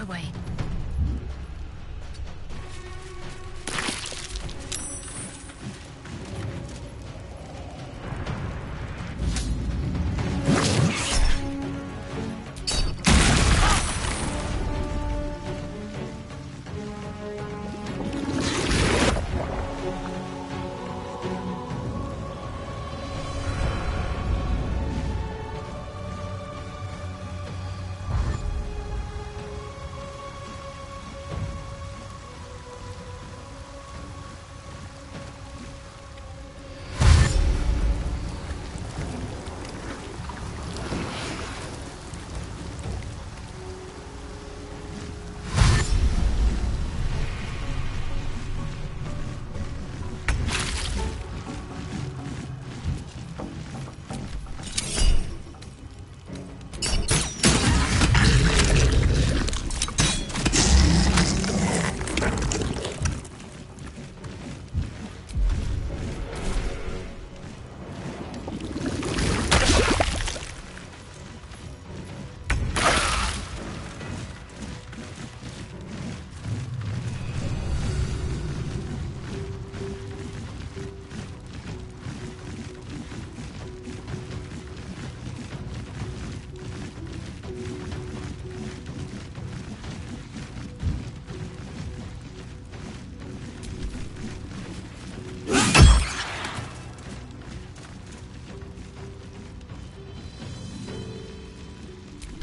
way.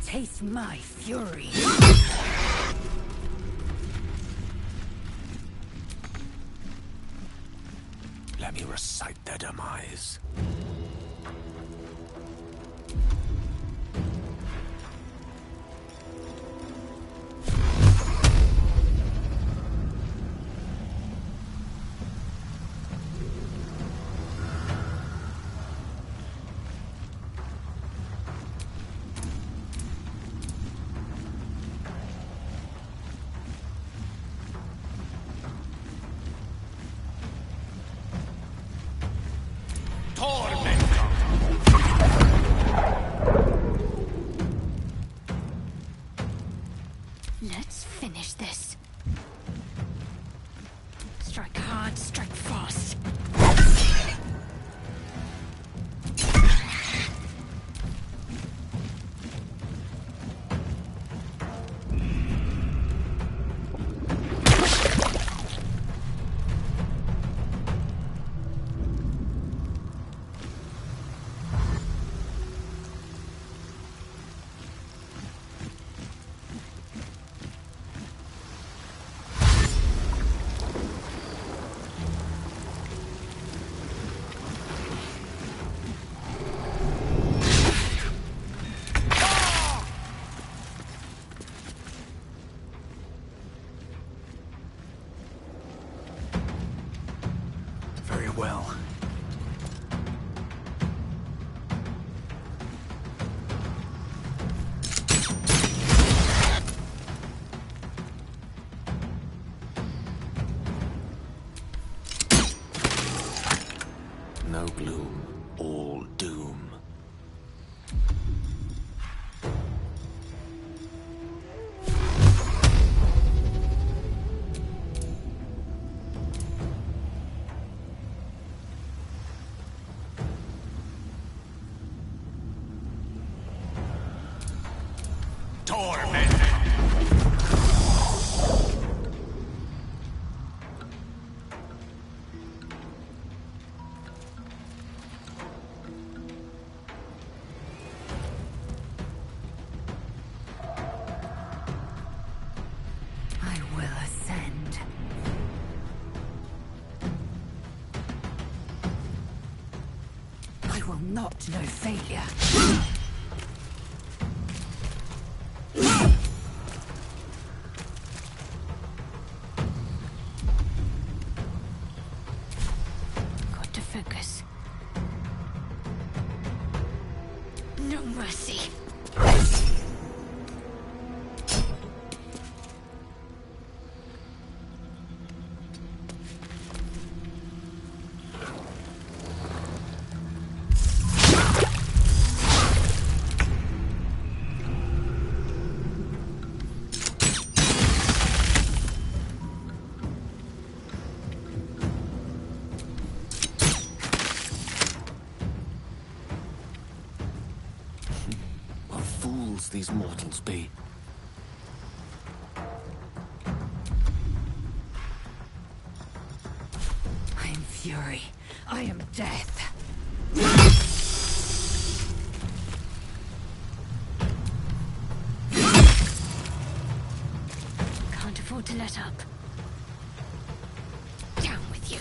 Taste my fury. Let me recite their demise. Let's finish this. Strike hard, strike fast. Very well. No gloom, all doom. Torment! I will ascend. I will not know failure. Got to focus. No mercy. fools these mortals be. I am fury. I am death. Can't afford to let up. Down with you.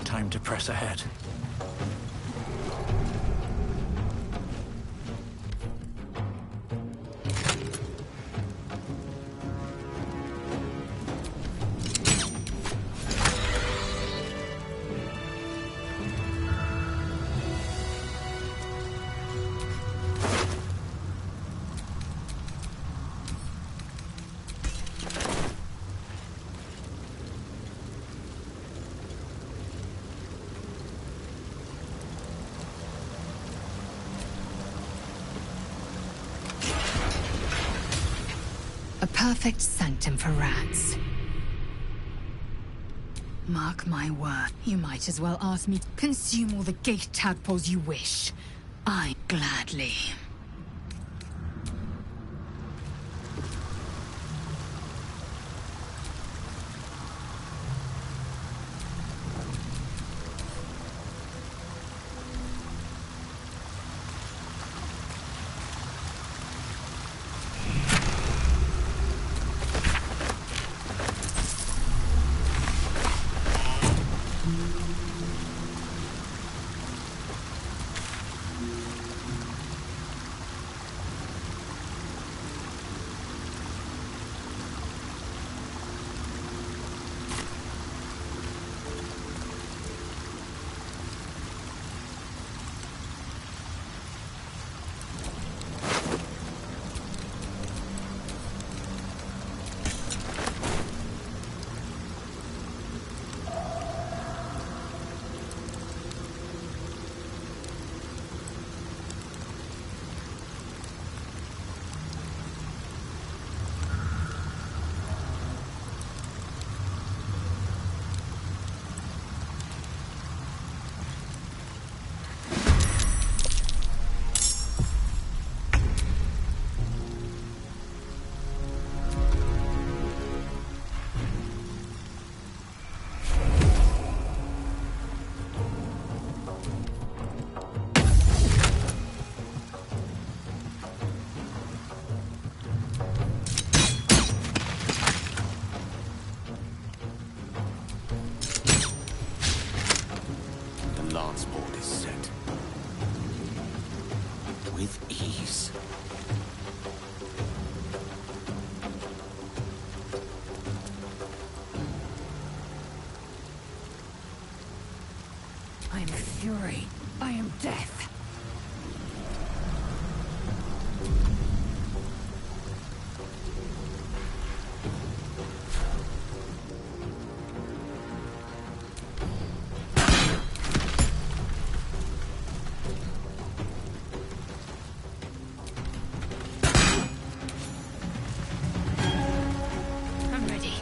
Time to press ahead. A perfect sanctum for rats. Mark my word, you might as well ask me to consume all the gate tadpoles you wish. I gladly. I am fury. I am death. I'm ready.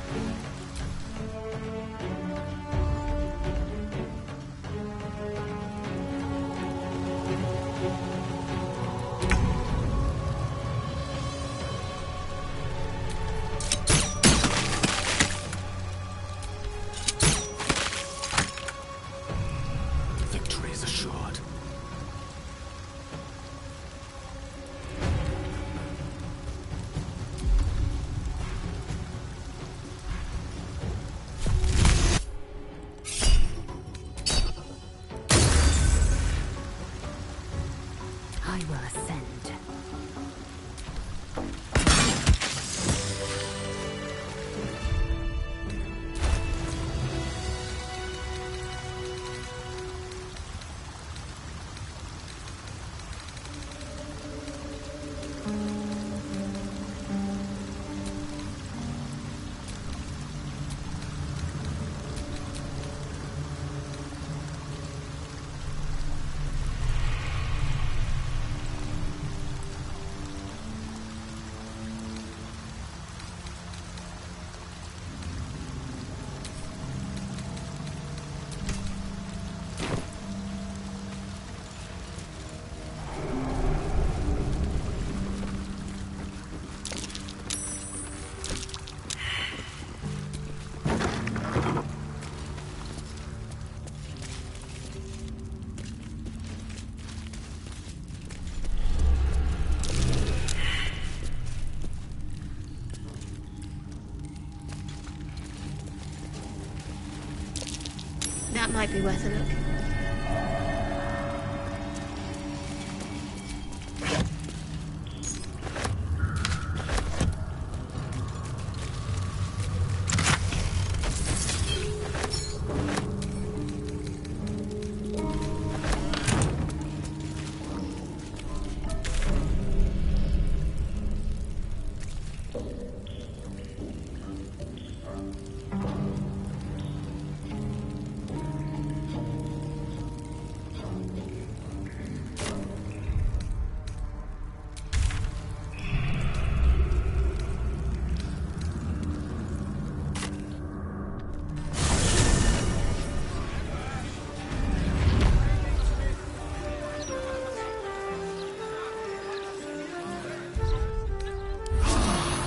That might be worth a look.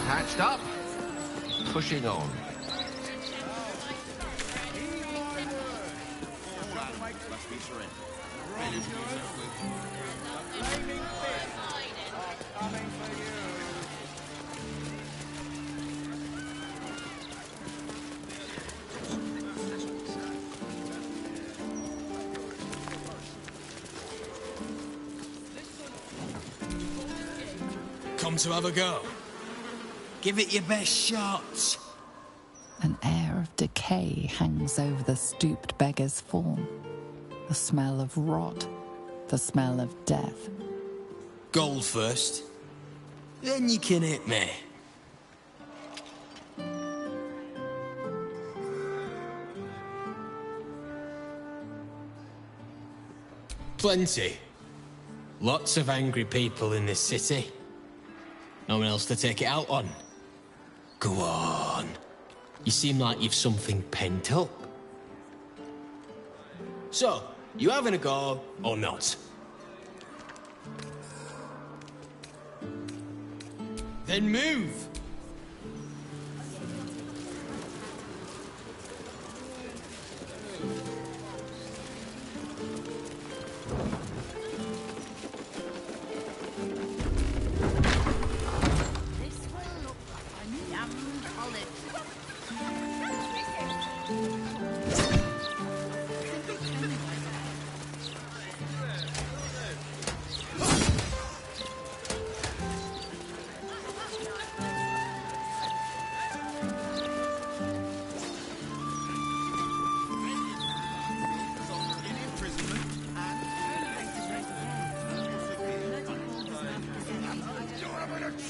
Patched up, pushing on. Come to have a go. Give it your best shot. An air of decay hangs over the stooped beggar's form. The smell of rot, the smell of death. Gold first. Then you can hit me. Plenty. Lots of angry people in this city. No one else to take it out on. Go on. You seem like you've something pent up. So, you having a go or not? Then move!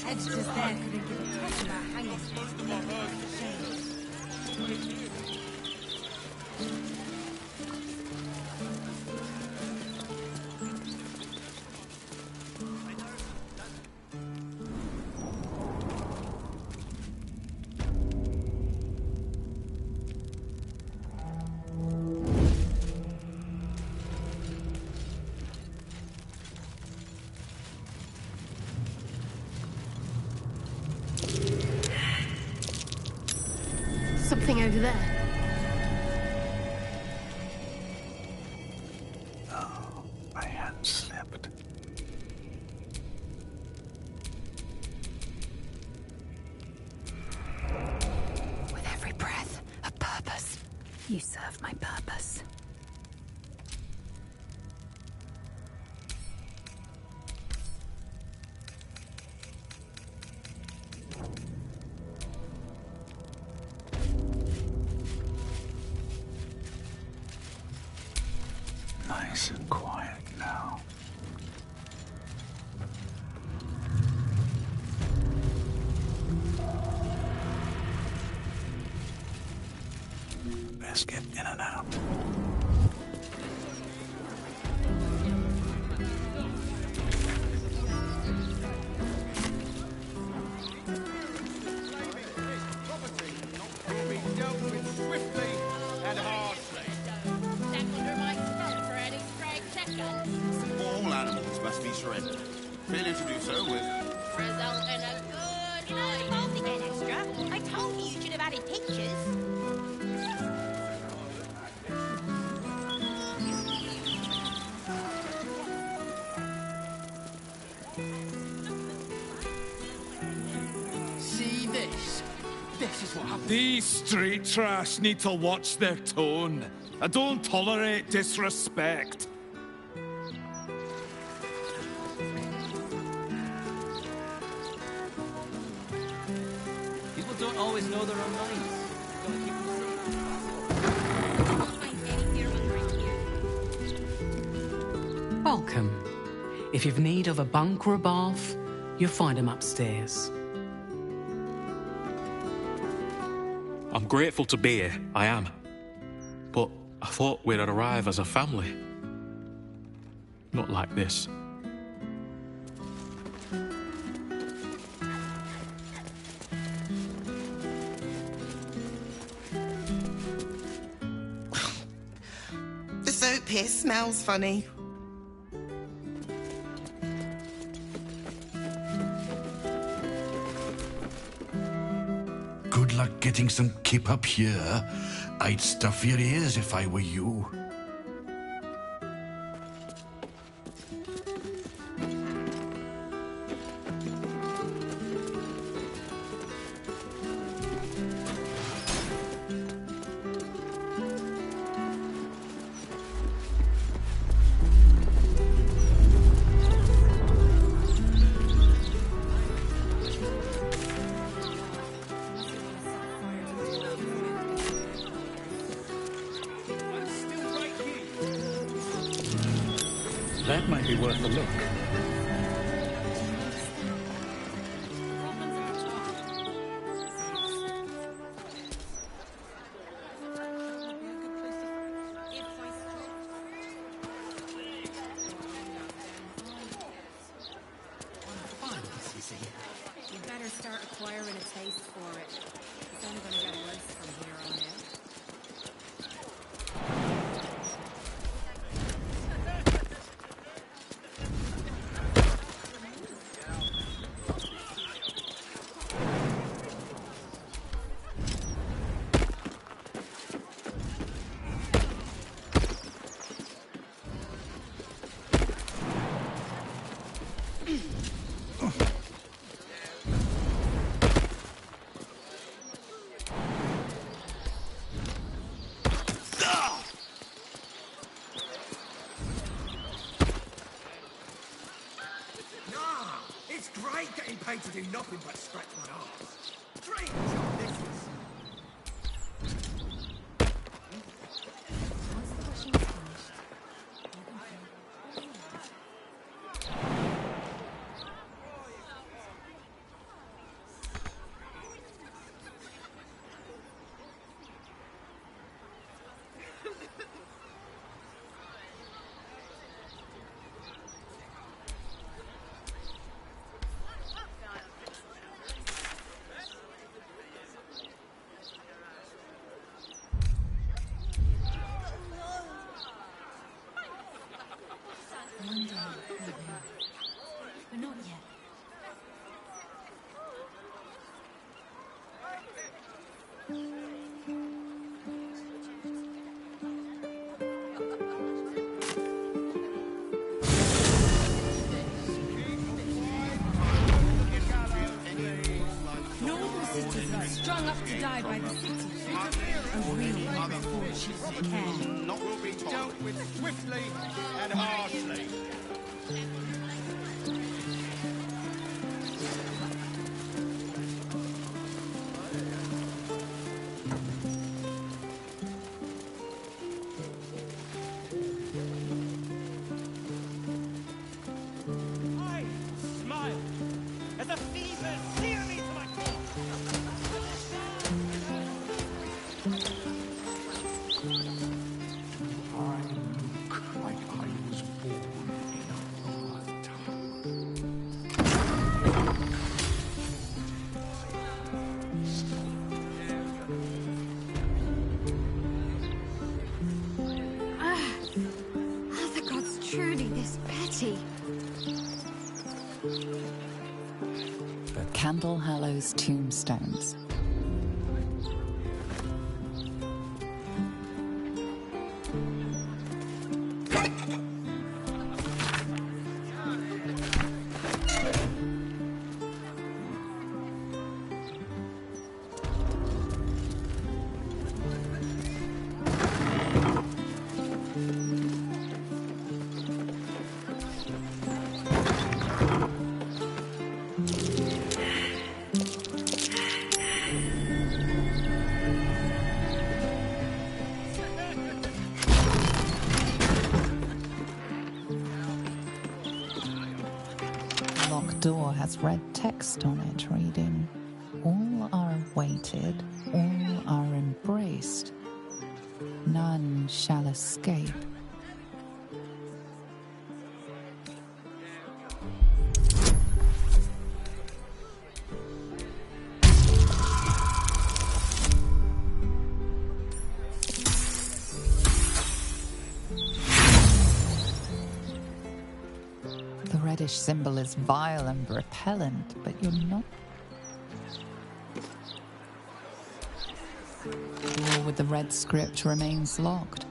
Editors there couldn't give a toss about hanging. Something over there. Oh, my hand slipped. With every breath, a purpose. You serve my purpose. Nice and quiet now. Best get in and out. All animals must be surrendered. Failure to do so with... Result in a good night. Hold again, Extra. I told you you should have added pictures. See this? This is what happens. These street trash need to watch their tone. I don't tolerate disrespect. People don't always know their own minds. Gotta keep them safe. Welcome. If you've need of a bunk or a bath, you'll find them upstairs. I'm grateful to be here, I am. But I thought we'd arrive as a family. Not like this. The soap here smells funny. Good luck getting some kip up here. I'd stuff your ears if I were you. That might be worth a look. You better start acquiring a taste for it. It's only going to get worse from here on out. It's great getting paid to do nothing but scratch my arse. Dreams of this is. One day, maybe. But not yet. Northern citizens strung up to die by the city. A real misfortune of care. Will be dealt with swiftly and harshly. I smile as the fever sear me to my core. Like I was born in a Are the gods truly this petty? The Candle Hallows tombstones. door has red text on it reading, "All are awaited, all are embraced. None shall escape." The reddish symbol is vile and repellent, but you're not. The door with the red script remains locked.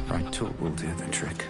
Right tool will do the trick.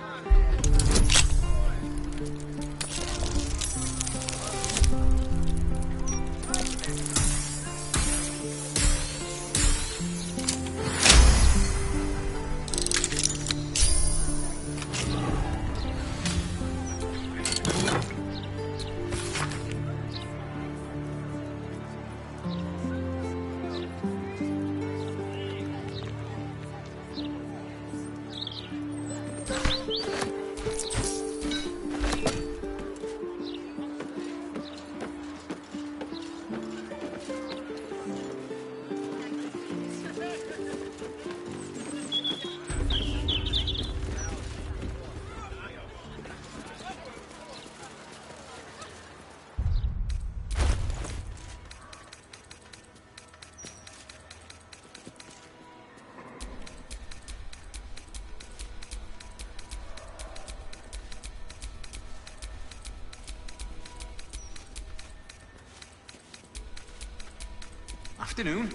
Afternoon.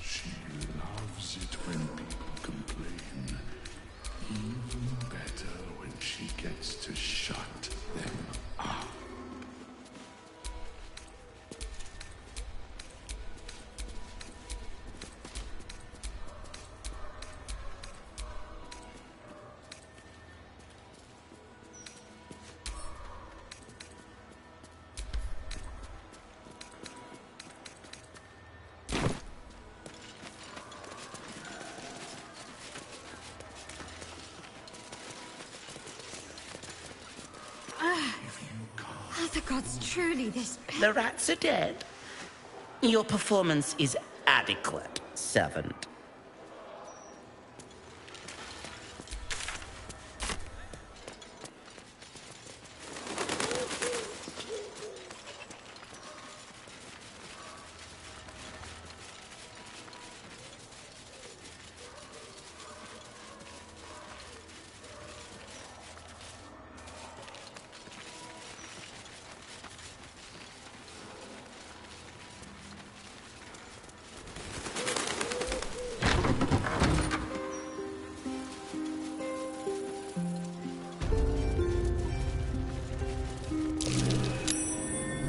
She loves it when people complain. Even better when she gets to shut them up. Are the gods truly this bad? The rats are dead. Your performance is adequate, servant.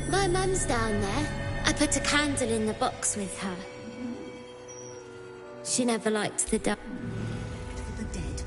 My mum's down there. I put a candle in the box with her. She never liked the dark. For the dead.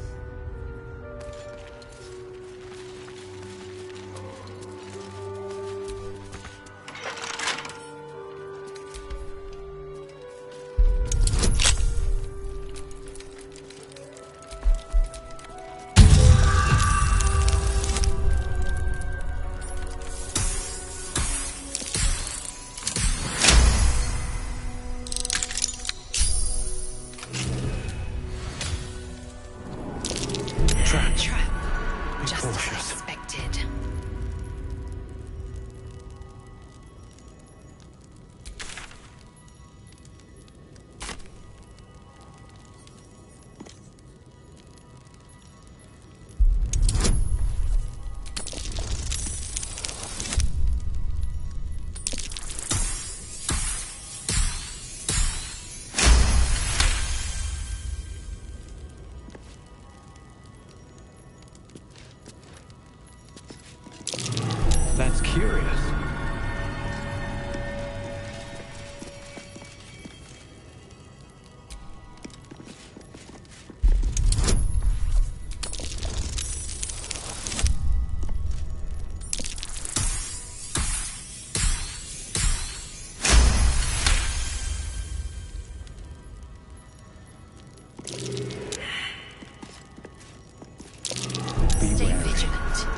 Just as expected. That's curious.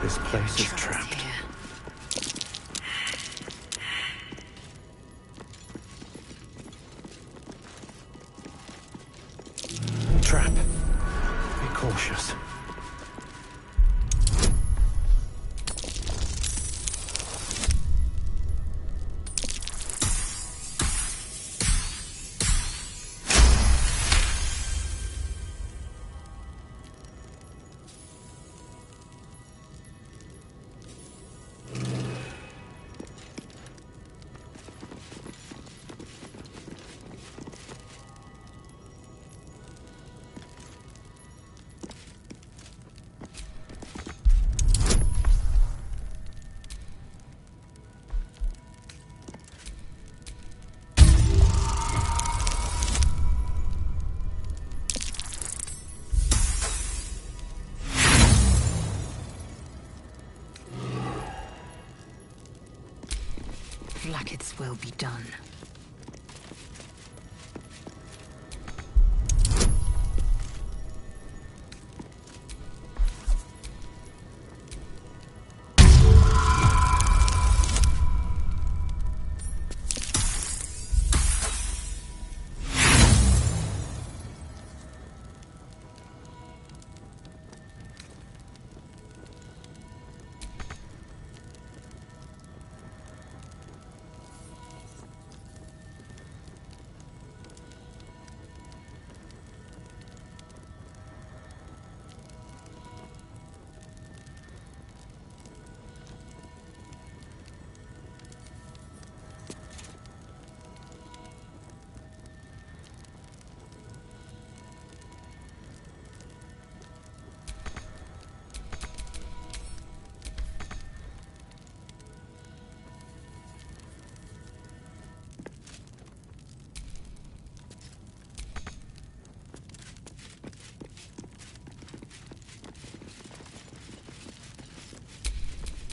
This place is trapped. Trap. Be cautious. Blacket's will be done.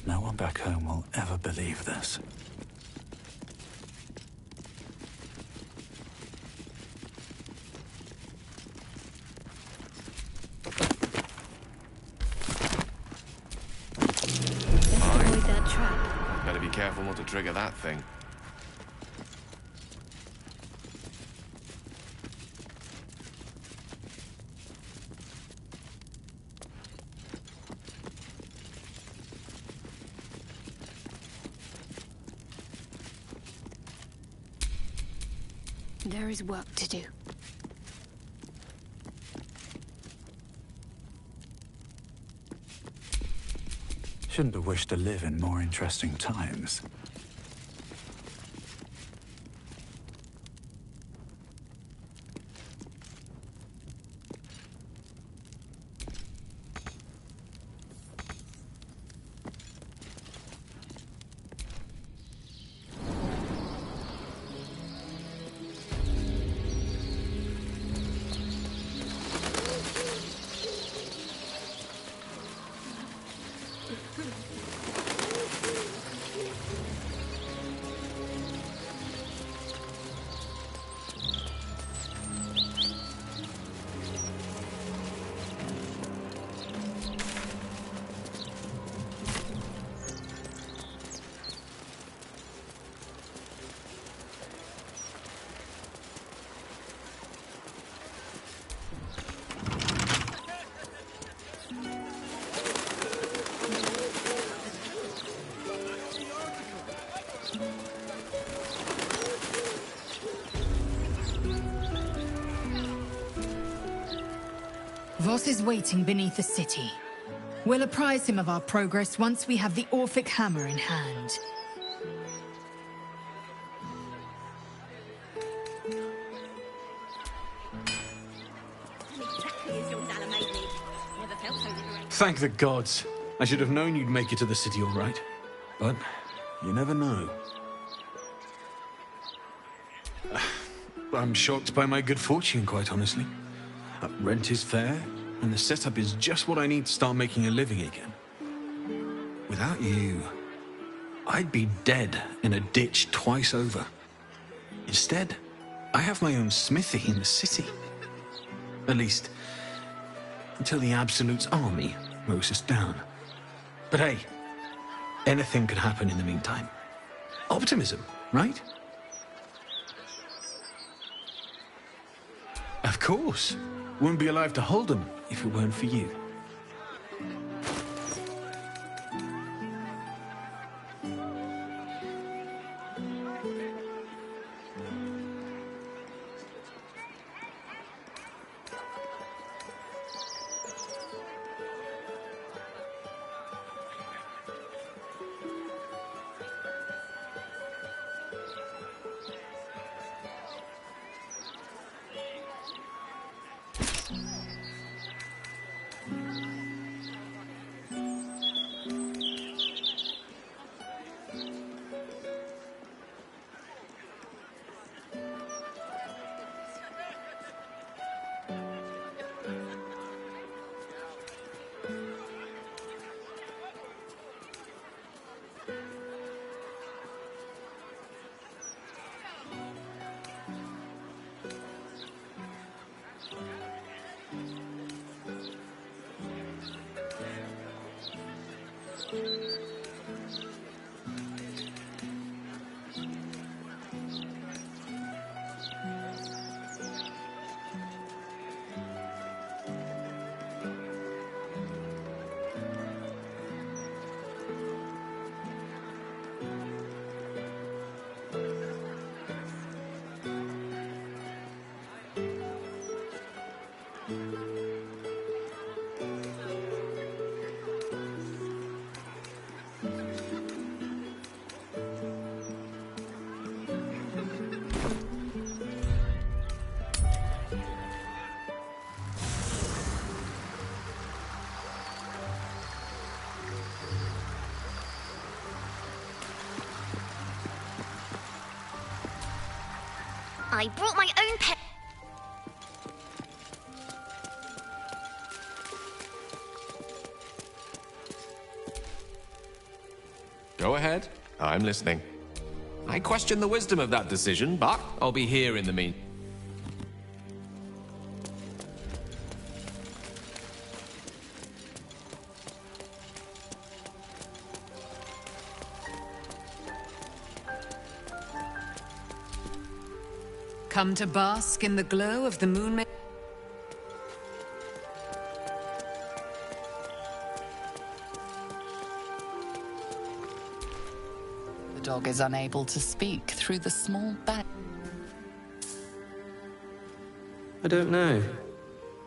No one back home will ever believe this. Avoid that trap. Better be careful not to trigger that thing. There is work to do. Shouldn't have wished to live in more interesting times. Voss is waiting beneath the city. We'll apprise him of our progress once we have the Orphic hammer in hand. Thank the gods. I should have known you'd make it to the city all right. But you never know. I'm shocked by my good fortune, quite honestly. Rent is fair, and the setup is just what I need to start making a living again. Without you, I'd be dead in a ditch twice over. Instead, I have my own smithy in the city. At least, until the Absolute's army mows us down. But hey, anything could happen in the meantime. Optimism, right? Of course. Wouldn't be alive to hold them if it weren't for you. I brought my own pet. Go ahead. I'm listening. I question the wisdom of that decision, but I'll be here in the meantime. Come to bask in the glow of the moon. The dog is unable to speak through the small bag. I don't know.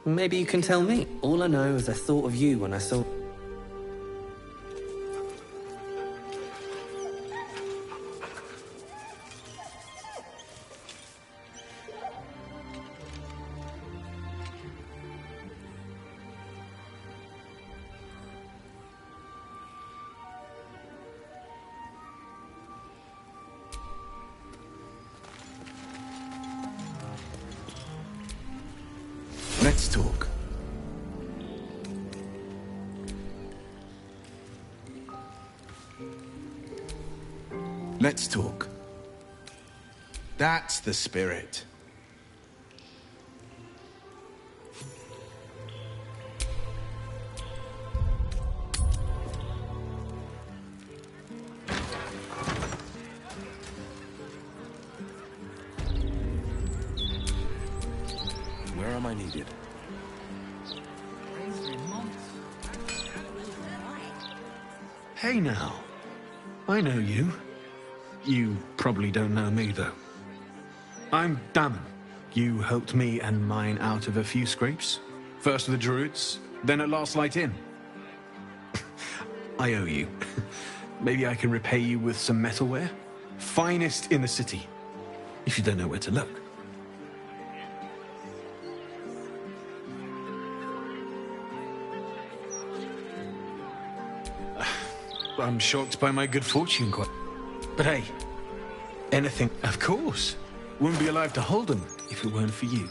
Maybe you can tell me. All I know is I thought of you when I saw... Let's talk. Let's talk. That's the spirit. Where am I needed? Hey now. I know you. You probably don't know me, though. I'm Damon. You helped me and mine out of a few scrapes. First with the Druids, then at Last Light Inn. I owe you. Maybe I can repay you with some metalware? Finest in the city, if you don't know where to look. I'm shocked by my good fortune, quite. But hey, anything... Of course. Wouldn't be alive to hold them if it weren't for you.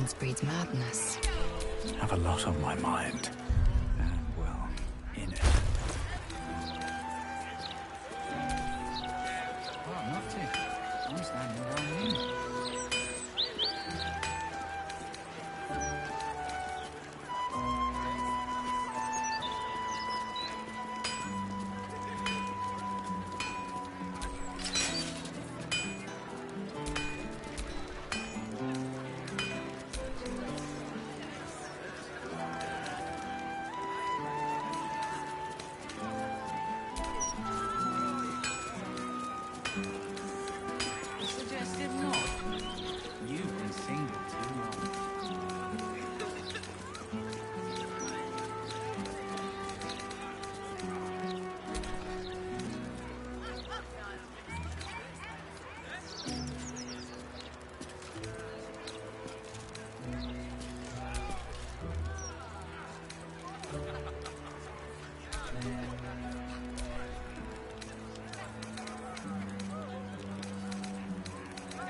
patience breeds madness. Have a lot on my mind. And, well, in it. Oh, not to. I'm standing down here. Suggested not. You've been single too long.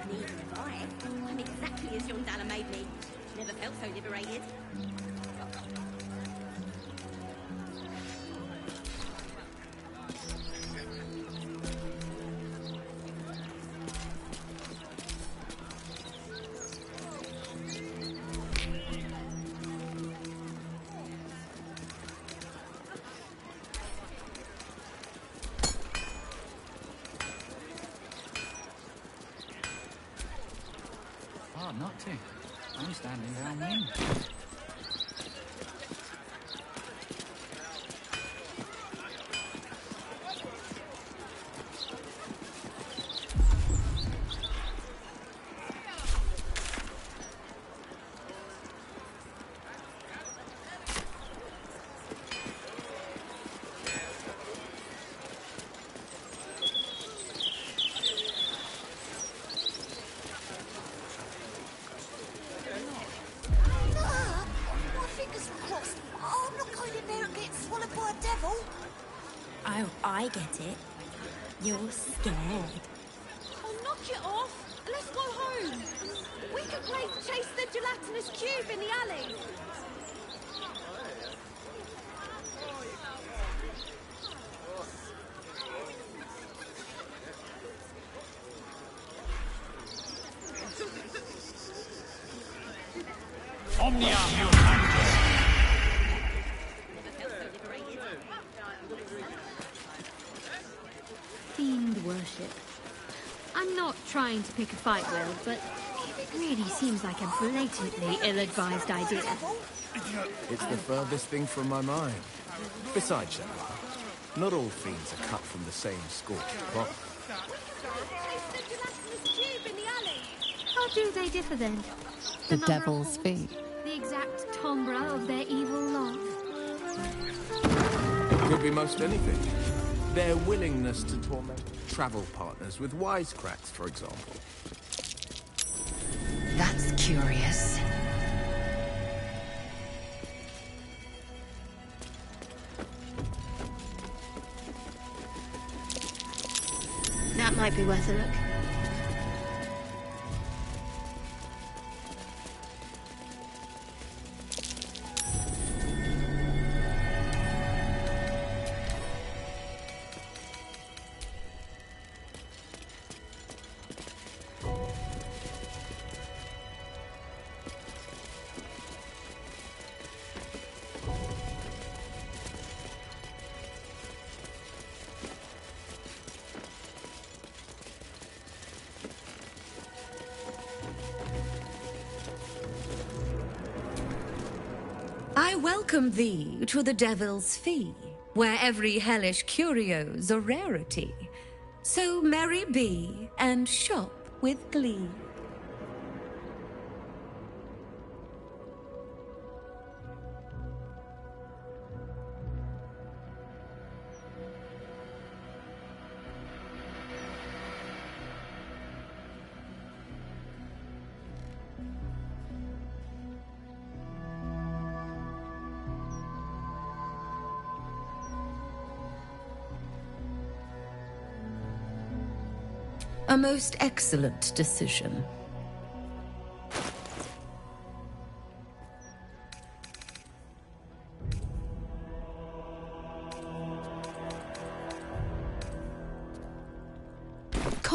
Neither have I. I'm exactly as young Dalla made me. Never felt so liberated. Oh, not to. I'm standing down here. My fingers crossed. I'm not going in there and getting swallowed by a devil. Oh, I get it. You're scared. Oh, knock it off! Let's go home! We can play chase the gelatinous cube in the alley! Omnia! Fiend worship. I'm not trying to pick a fight, Will, but it really seems like a blatantly ill-advised idea. It's the furthest thing from my mind. Besides, Shepard, not all fiends are cut from the same scorched cloth. How do they differ then? The number of devil's horns, feet. The exact timbre of their evil laugh. Could be most anything. Their willingness to torment travel partners with wisecracks, for example. That's curious. That might be worth a look. I welcome thee to the Devil's Fee, where every hellish curio's a rarity. So merry be and shop with glee. A most excellent decision.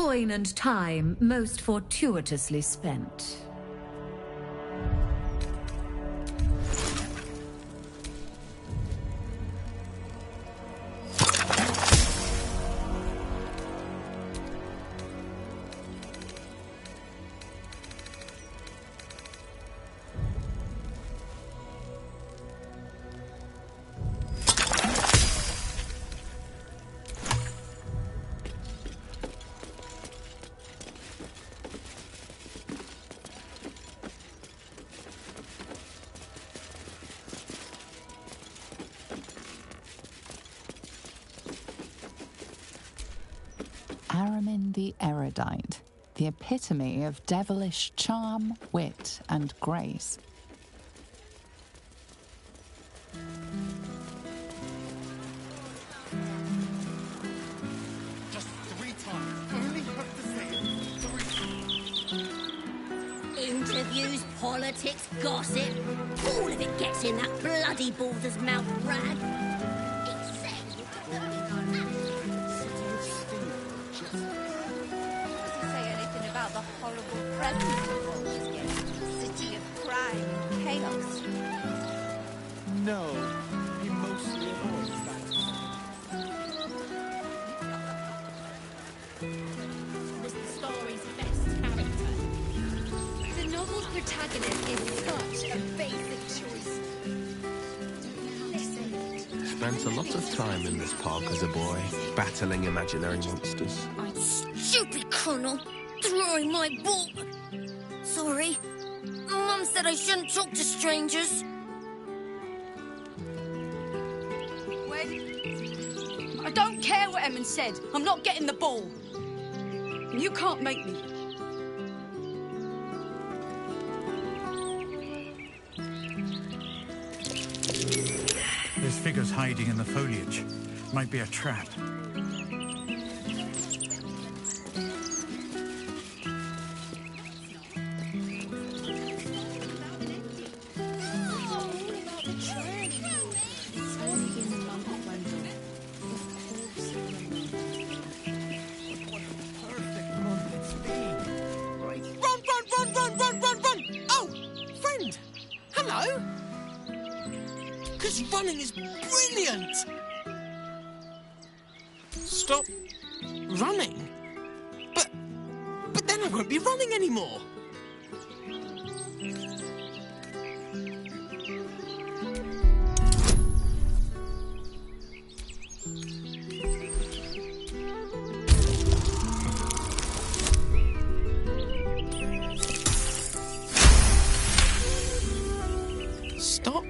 coin and time most fortuitously spent. Aramin the Erudite, the epitome of devilish charm, wit, and grace. Just 3 times. Only have to say it 3 times. Interviews, politics, gossip. All of it gets in that bloody Baldur's mouth rag. About the horrible presence the world is getting. City of crime and chaos. No, he mostly avoids that. Was the story's best character. The novel's protagonist is such a basic choice. Listen. Spent a lot of time in this park as a boy, battling imaginary monsters. Stupid Colonel. Throwing my ball. Sorry. Mum said I shouldn't talk to strangers. Wait. I don't care what Emmon said. I'm not getting the ball. And you can't make me. There's figures hiding in the foliage. Might be a trap. Running is brilliant! Stop running? But then I won't be running anymore! Stop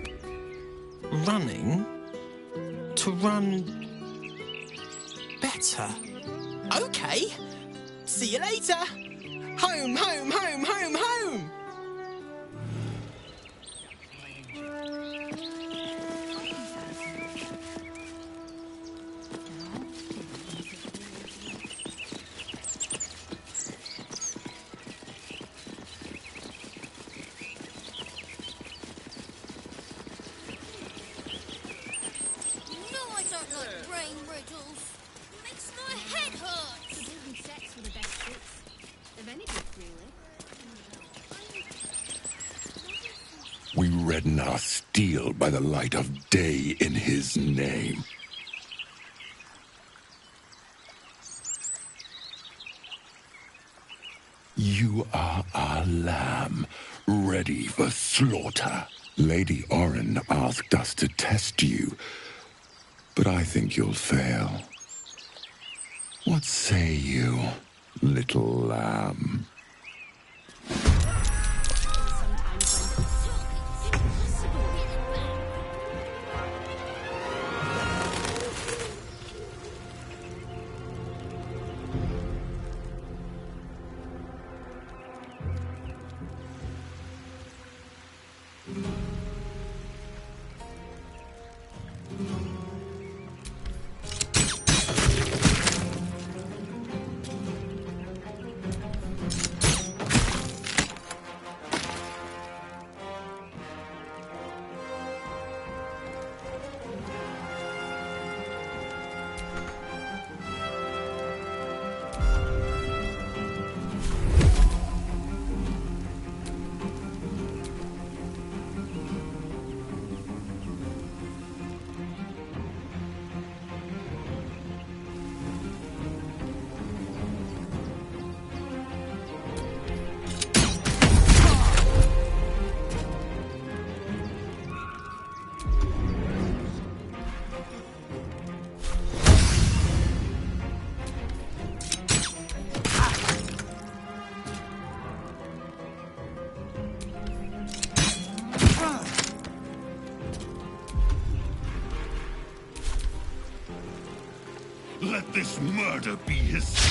running to run better. Okay. See you later. Home, home, home, home, home. We redden our steel by the light of day in his name. You are our lamb, ready for slaughter. Lady Orin asked us to test you, but I think you'll fail. What say you, little lamb? Must murder be his...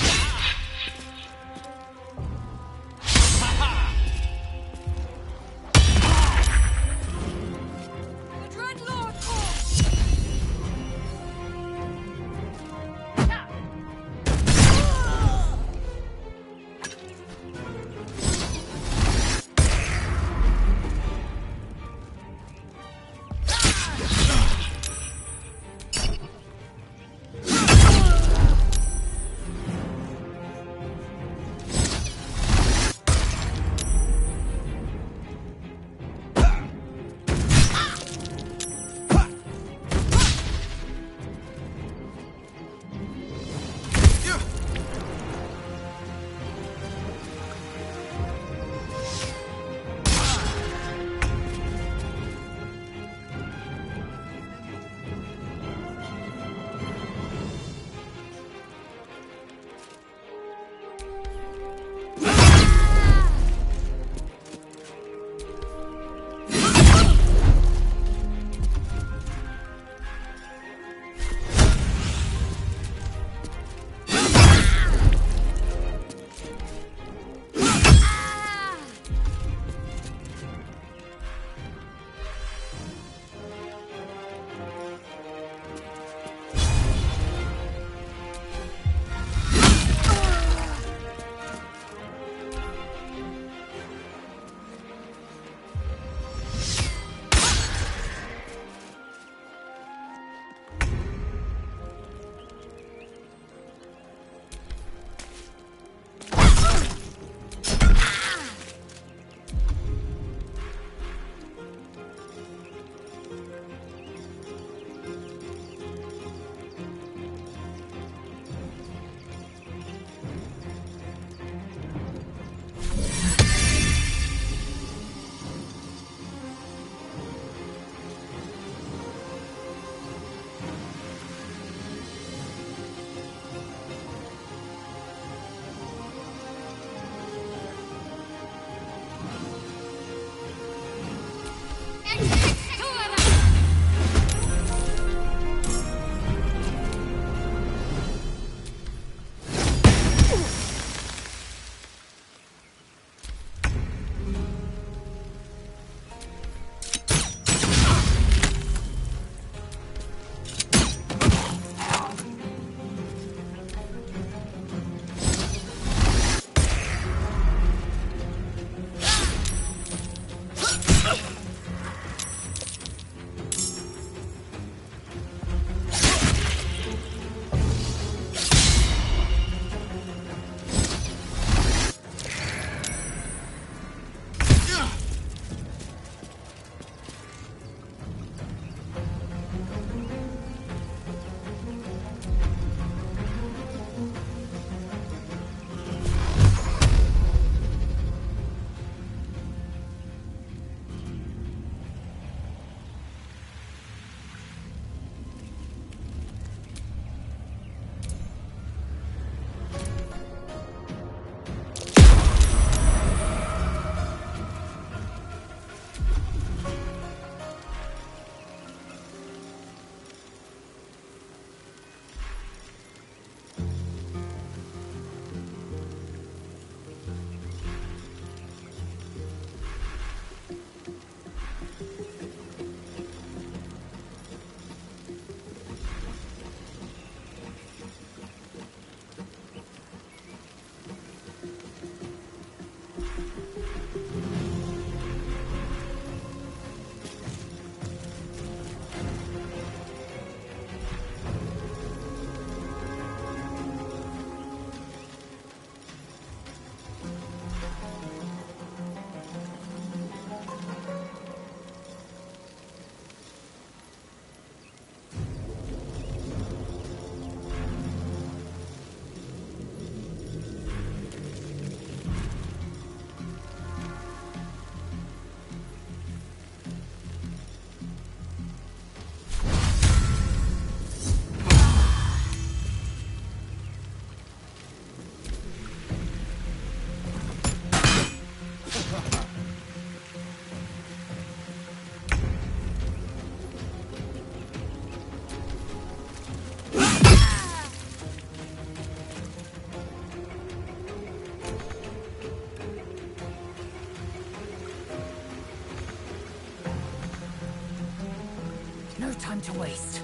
time to waste.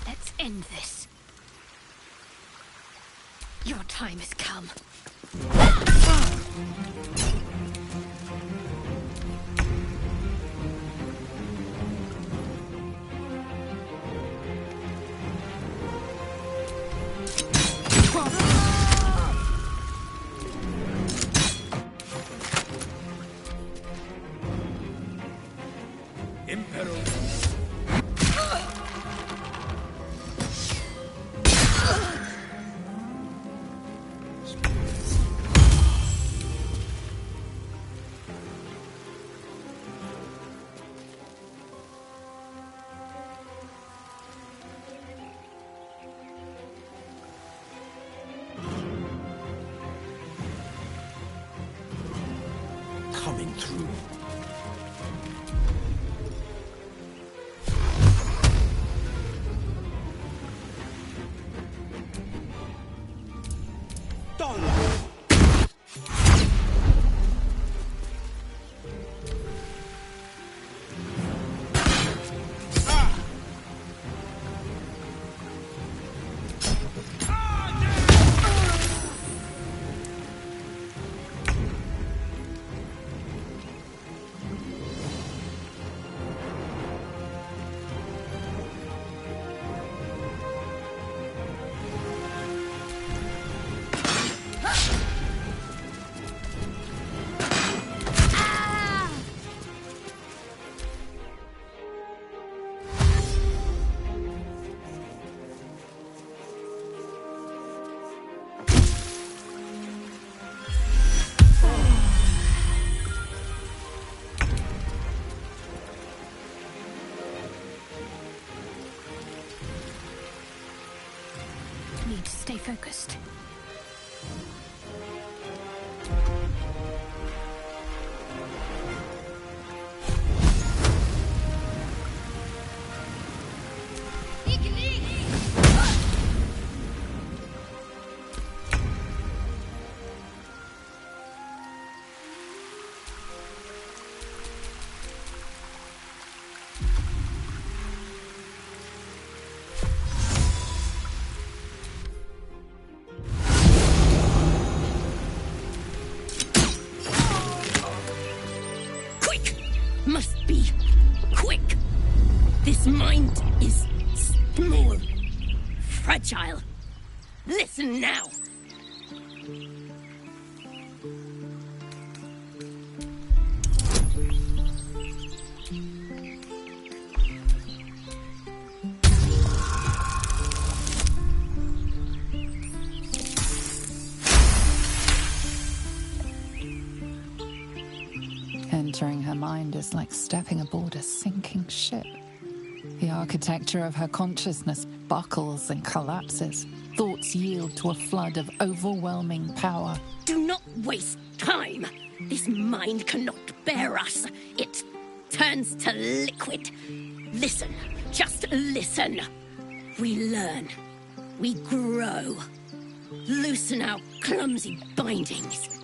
Let's end this. Your time has come. Coming through. Need to stay focused. Must be quick. This mind is small, fragile. Listen now. Entering her mind is like stepping aboard a sinking ship. The architecture of her consciousness buckles and collapses. Thoughts yield to a flood of overwhelming power. Do not waste time. This mind cannot bear us. It turns to liquid. Listen, just listen. We learn. We grow. Loosen our clumsy bindings.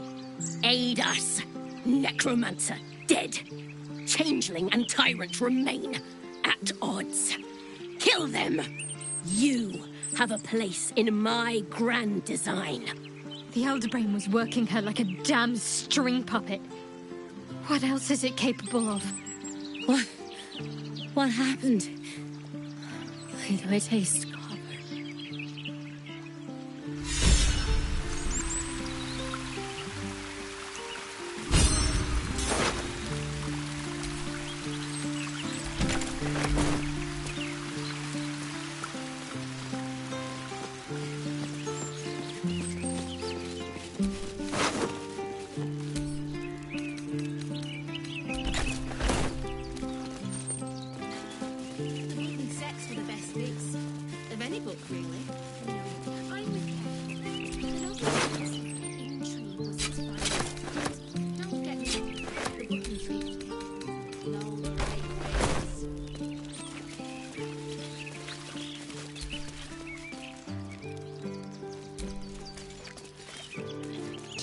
Aid us. Necromancer dead. Changeling and tyrant remain at odds. Kill them. You have a place in my grand design. The Elderbrain was working her like a damn string puppet. What else is it capable of? What happened? Why do I taste copper?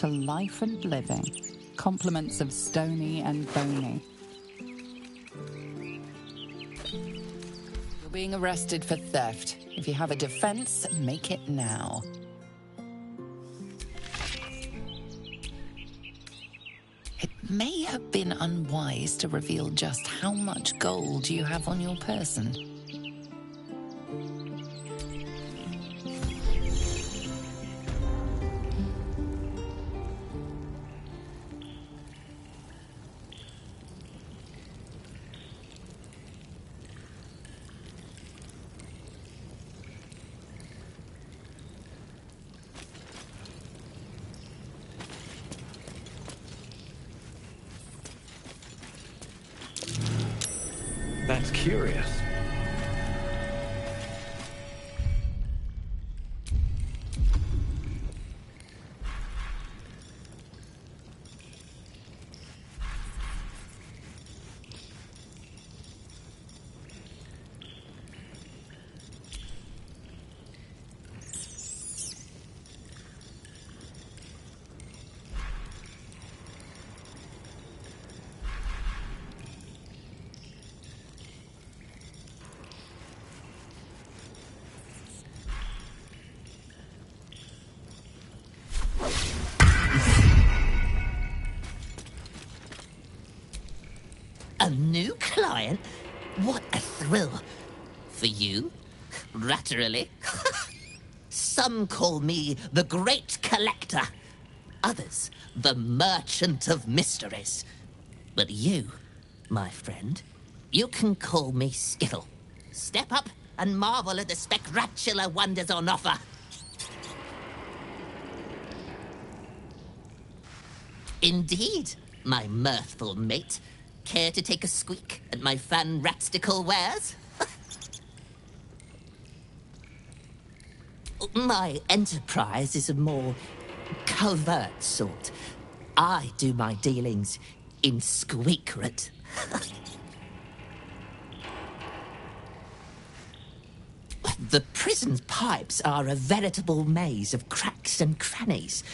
to life and living. Compliments of Stony and Bony. You're being arrested for theft. If you have a defense, make it now. It may have been unwise to reveal just how much gold you have on your person. That's curious. A new client? What a thrill. For you? Latterly? Some call me the Great Collector. Others, the Merchant of Mysteries. But you, my friend, you can call me Skittle. Step up and marvel at the spectacular wonders on offer. Indeed, my mirthful mate. Care to take a squeak at my fun ratstical wares? My enterprise is a more covert sort. I do my dealings in squeakret. The prison's pipes are a veritable maze of cracks and crannies.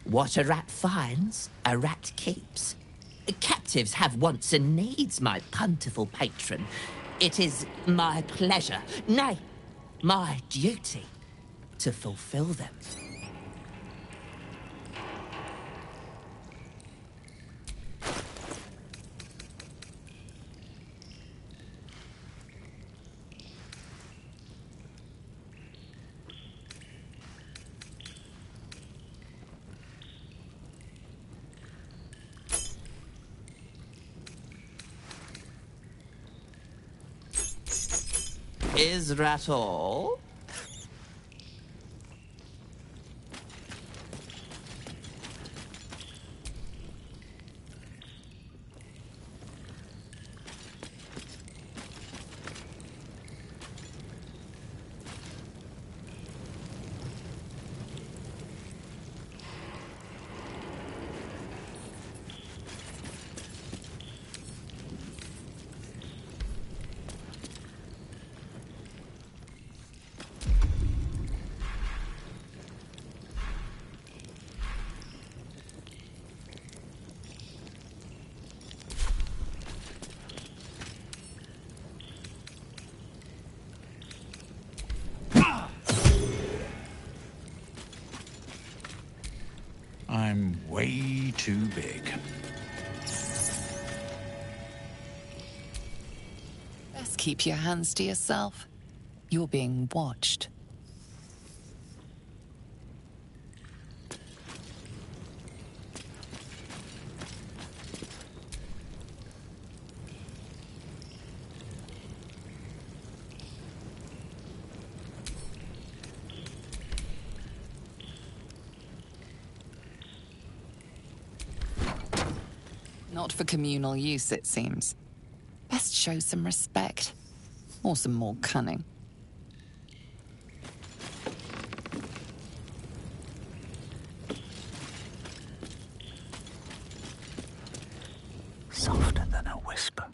What a rat finds, a rat keeps. Captives have wants and needs, my plentiful patron. It is my pleasure, nay, my duty, to fulfill them. Is that all? I'm way too big. Best keep your hands to yourself. You're being watched. Not for communal use, it seems. Best show some respect. Or some more cunning. Softer than a whisper.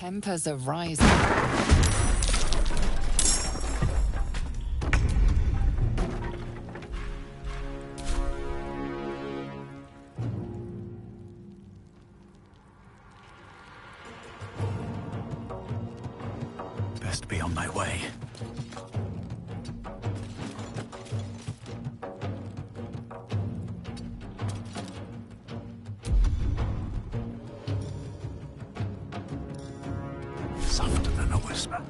Tempers are rising. Best be on my way. Softer than a whisper.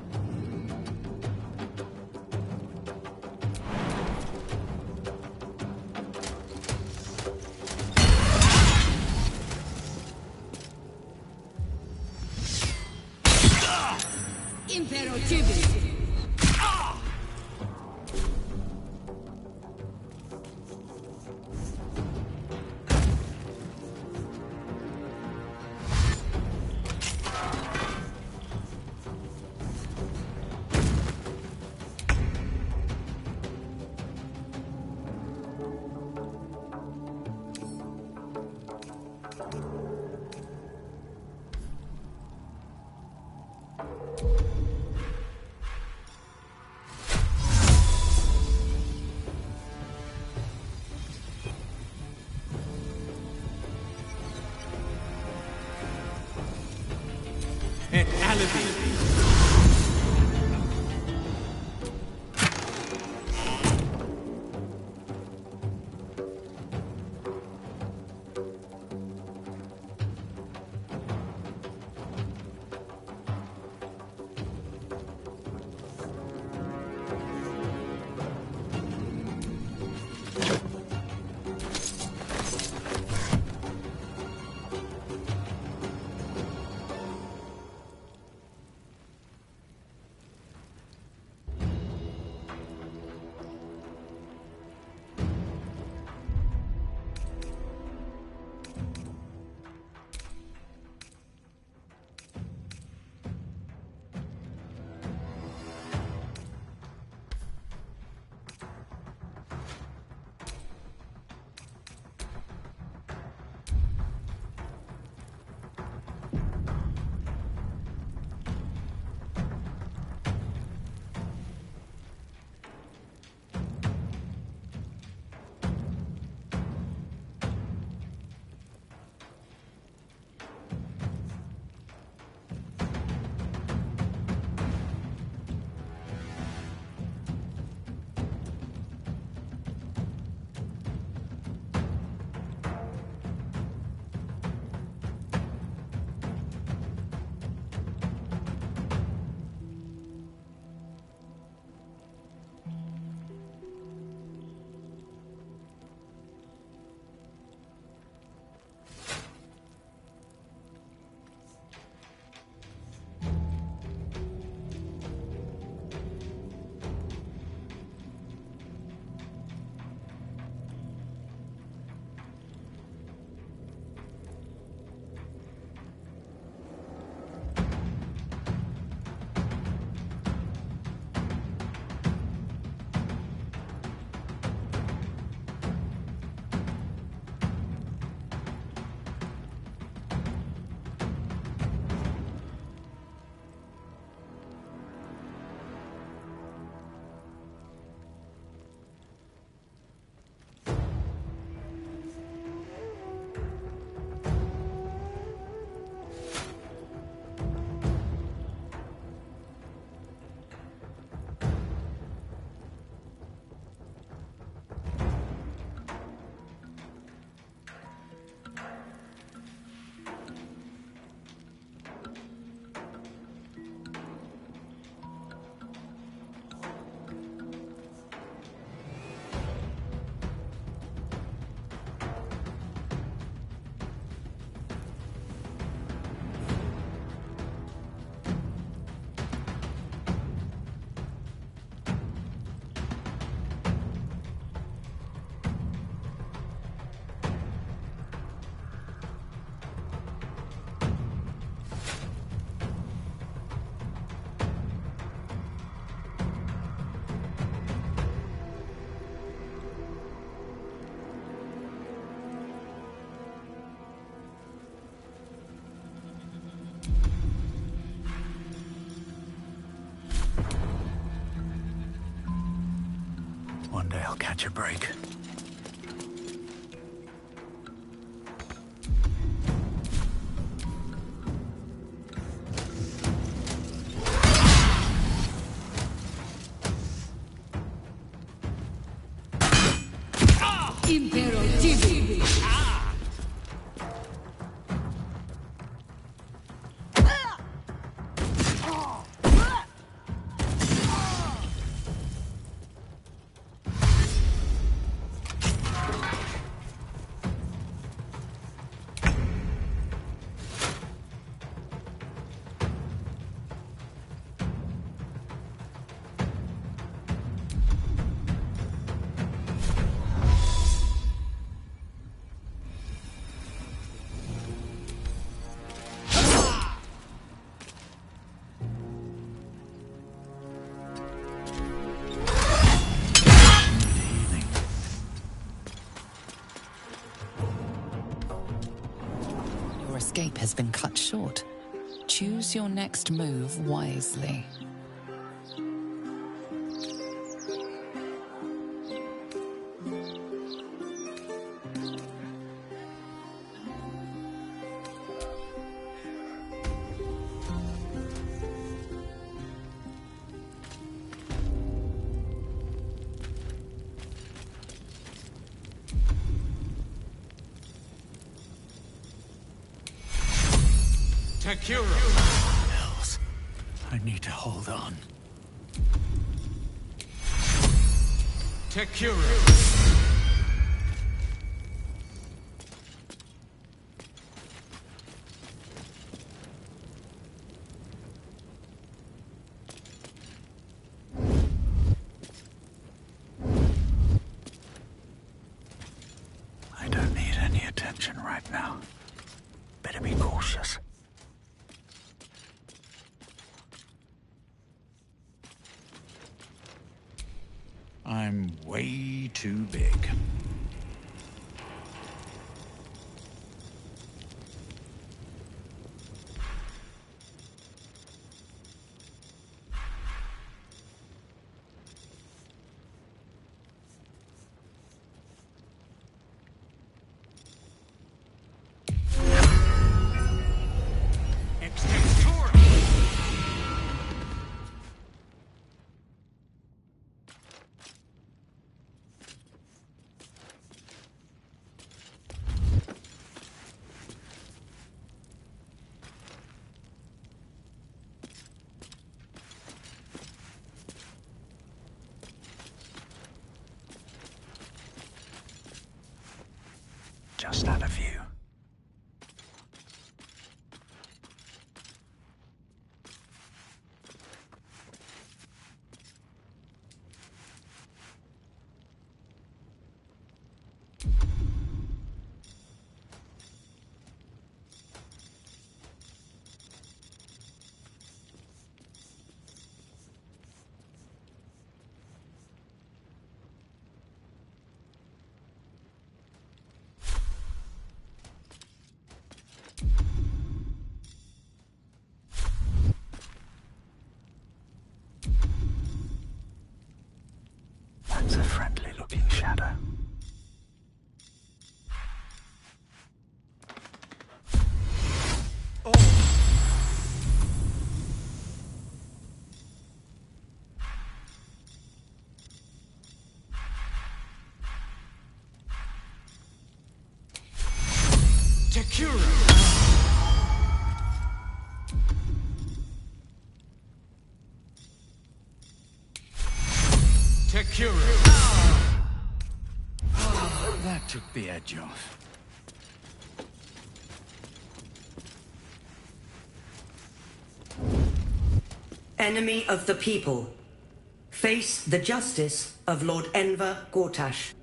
Impero Jubilee. One day I'll catch a break. Your escape has been cut short. Choose your next move wisely. Hills. I need to hold on. I don't need any attention right now. Better be cautious. I'm way too big. Just had a few. That's a friendly-looking shadow. That took the edge off. Enemy of the people. Face the justice of Lord Enver Gortash.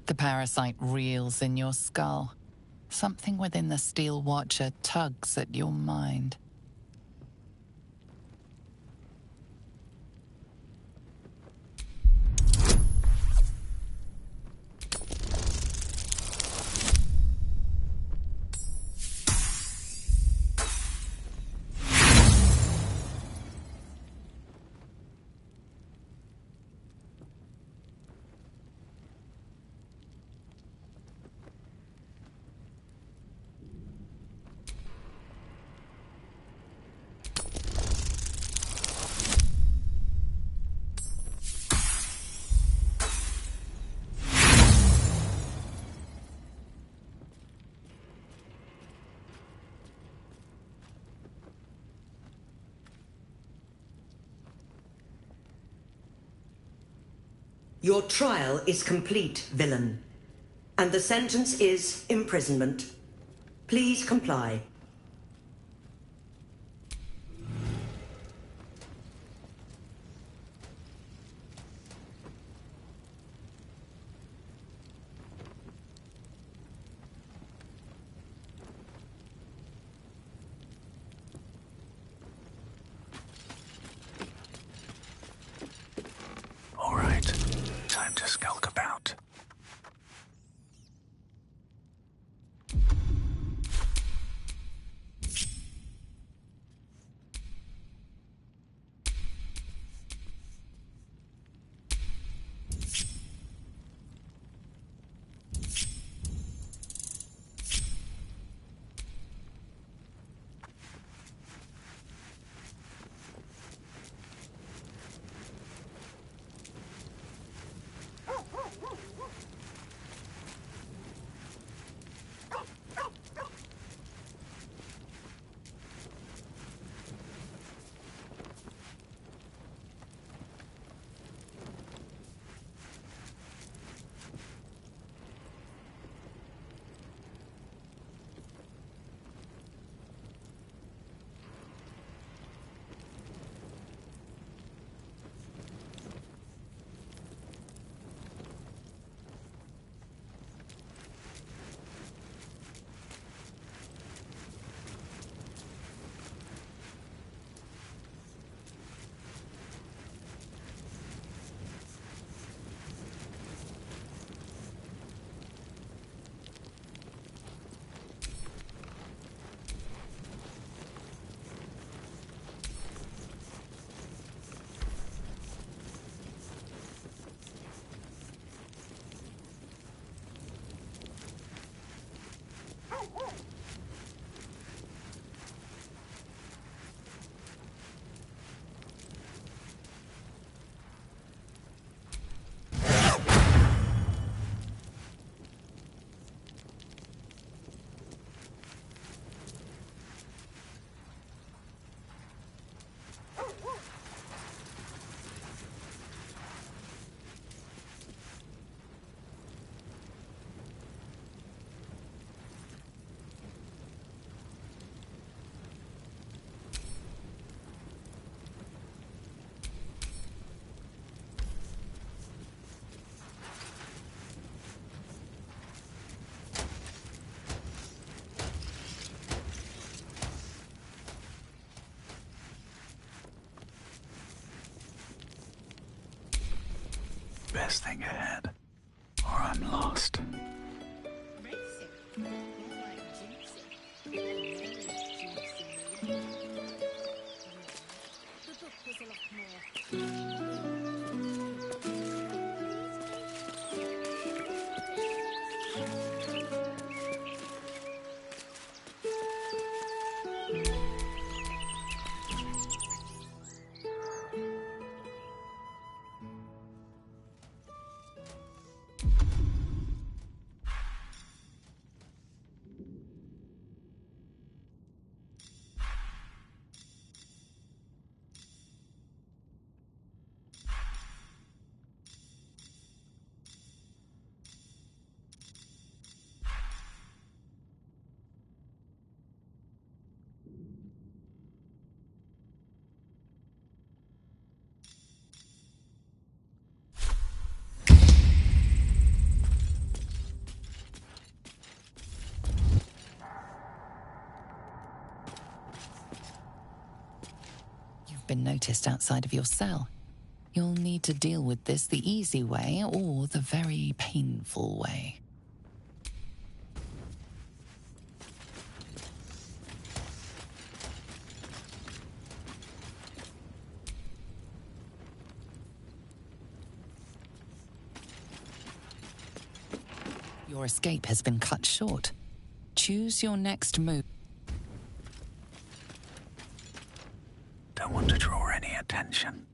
The parasite reels in your skull. Something within the Steel Watcher tugs at your mind. Your trial is complete, villain. And the sentence is imprisonment. Please comply. All right, time to skulk about. Best thing ahead, or I'm lost. Been noticed outside of your cell. You'll need to deal with this the easy way or the very painful way. Your escape has been cut short. Choose your next move. Don't want to draw any attention.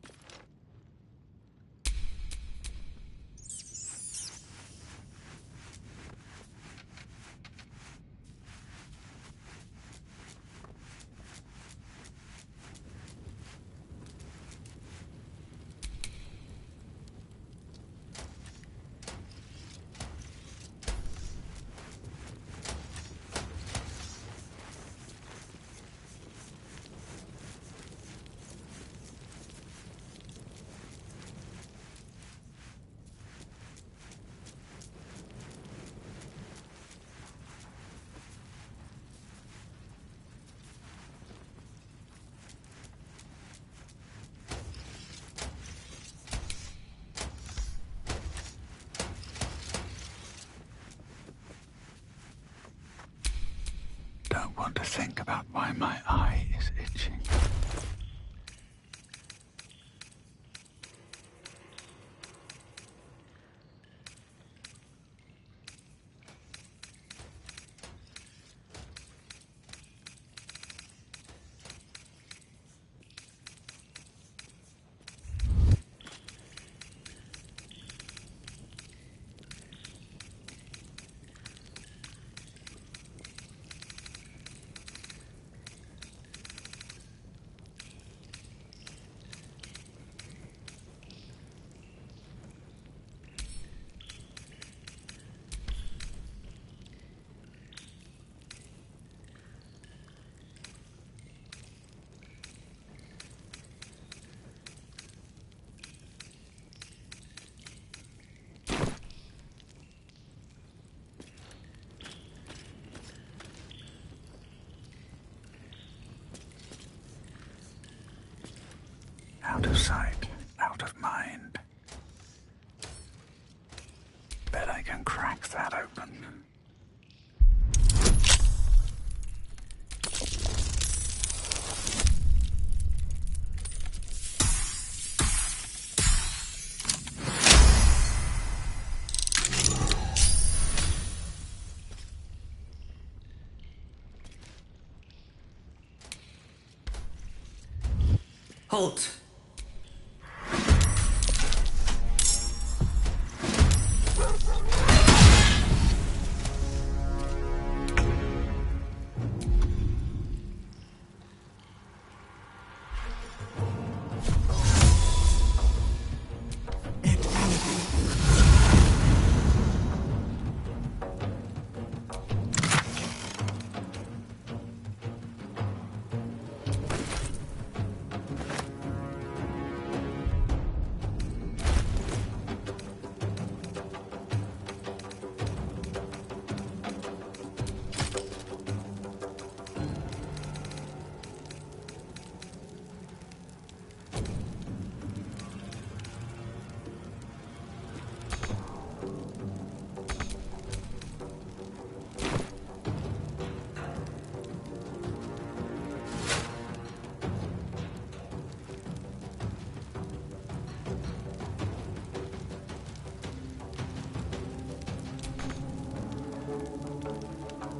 think about why my eye is itching. Out of sight, out of mind. Bet I can crack that open. Halt!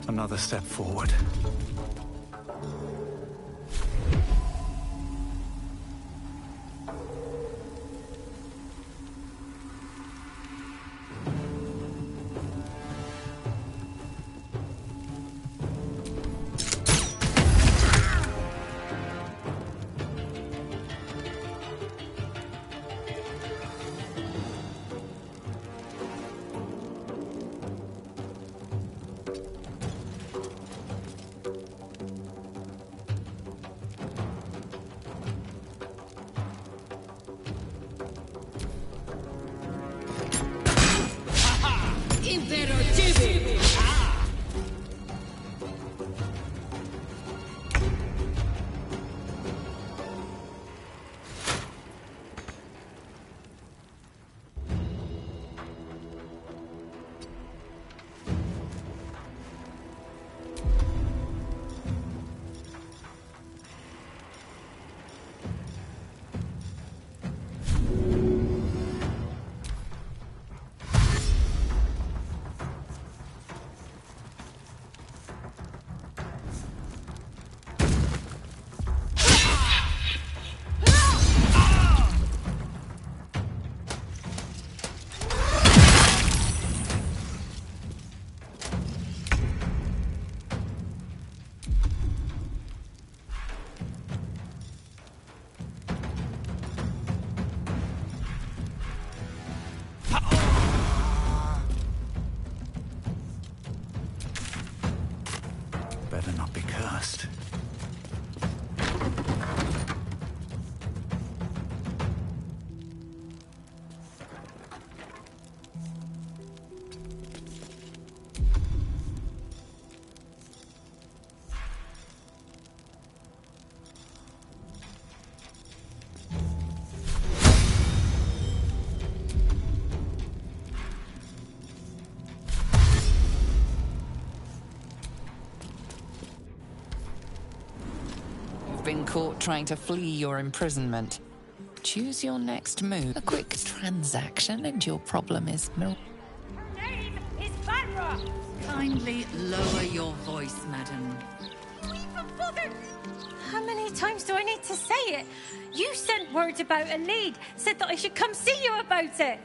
Another step forward. Better not be cursed. caught trying to flee your imprisonment. Choose your next move. A quick transaction and your problem is... Name is Vanra! Kindly lower your voice, madam. How many times do I need to say it? You sent word about a lead, said that I should come see you about it.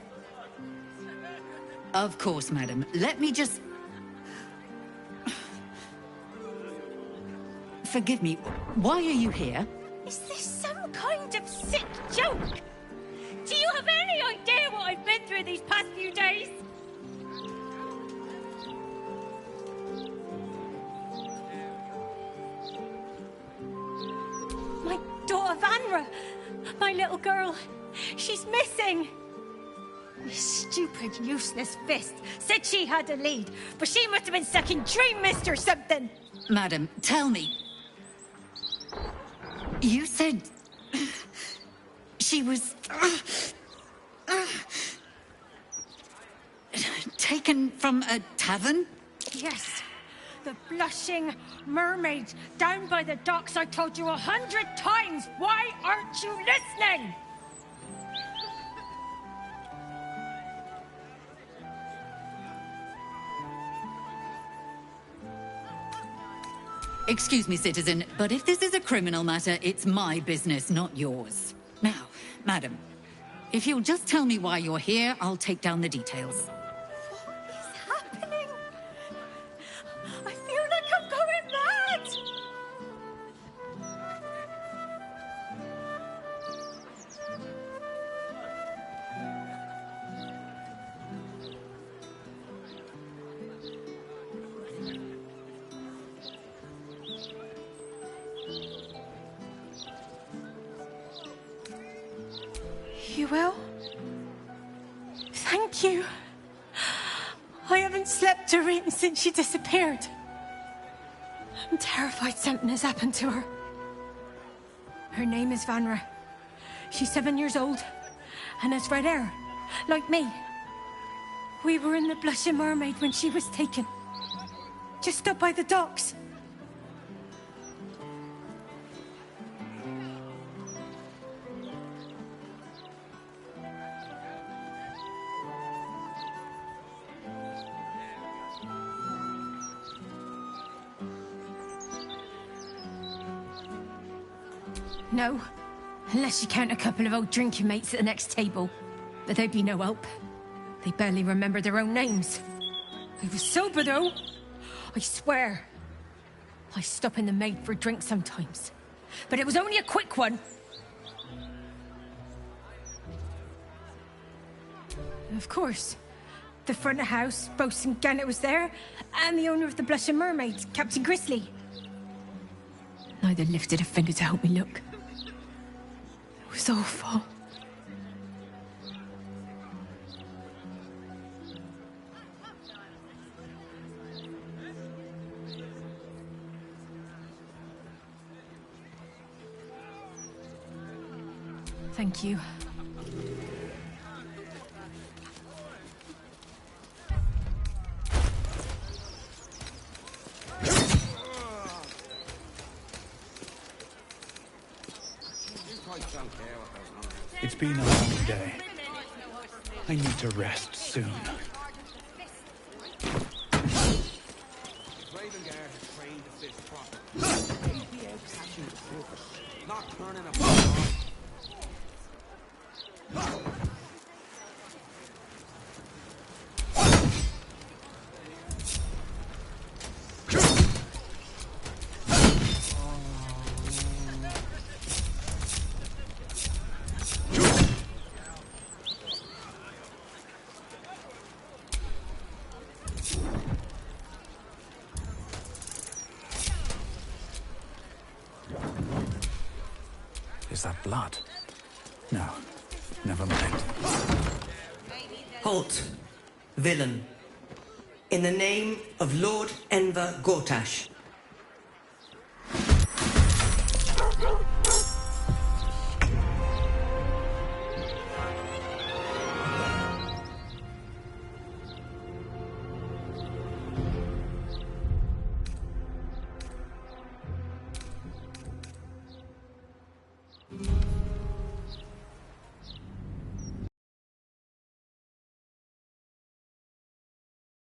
Of course, madam. Let me just... Forgive me, why are you here? Is this some kind of sick joke? Do you have any idea what I've been through these past few days? My daughter Vanra, my little girl, she's missing. This stupid, useless fist said she had a lead, but she must have been sucking Dream Mist or something. Madam, tell me. You said... she was... taken from a tavern? Yes. The blushing mermaid down by the docks. I told you 100 times. Why aren't you listening? Excuse me, citizen, but if this is a criminal matter, it's my business, not yours. Now, madam, if you'll just tell me why you're here, I'll take down the details. What is happening? I feel like I'm going mad! You will? Thank you. I haven't slept or eaten since she disappeared. I'm terrified something has happened to her. Her name is Vanra. She's 7 years old and has red hair, like me. We were in the Blushing Mermaid when she was taken. Just up by the docks. No, unless you count a couple of old drinking mates at the next table. But they'd be no help. They barely remember their own names. I was sober, though. I swear. I stop in the maid for a drink sometimes. But it was only a quick one. Of course. The front of house, Bosun Gannet was there, and the owner of the Blushing Mermaids, Captain Grizzly. Neither lifted a finger to help me look. It was awful. Thank you. It's been a long day. I need to rest soon. Not turning a Is that blood? No, never mind. Halt, villain. In the name of Lord Enver Gortash,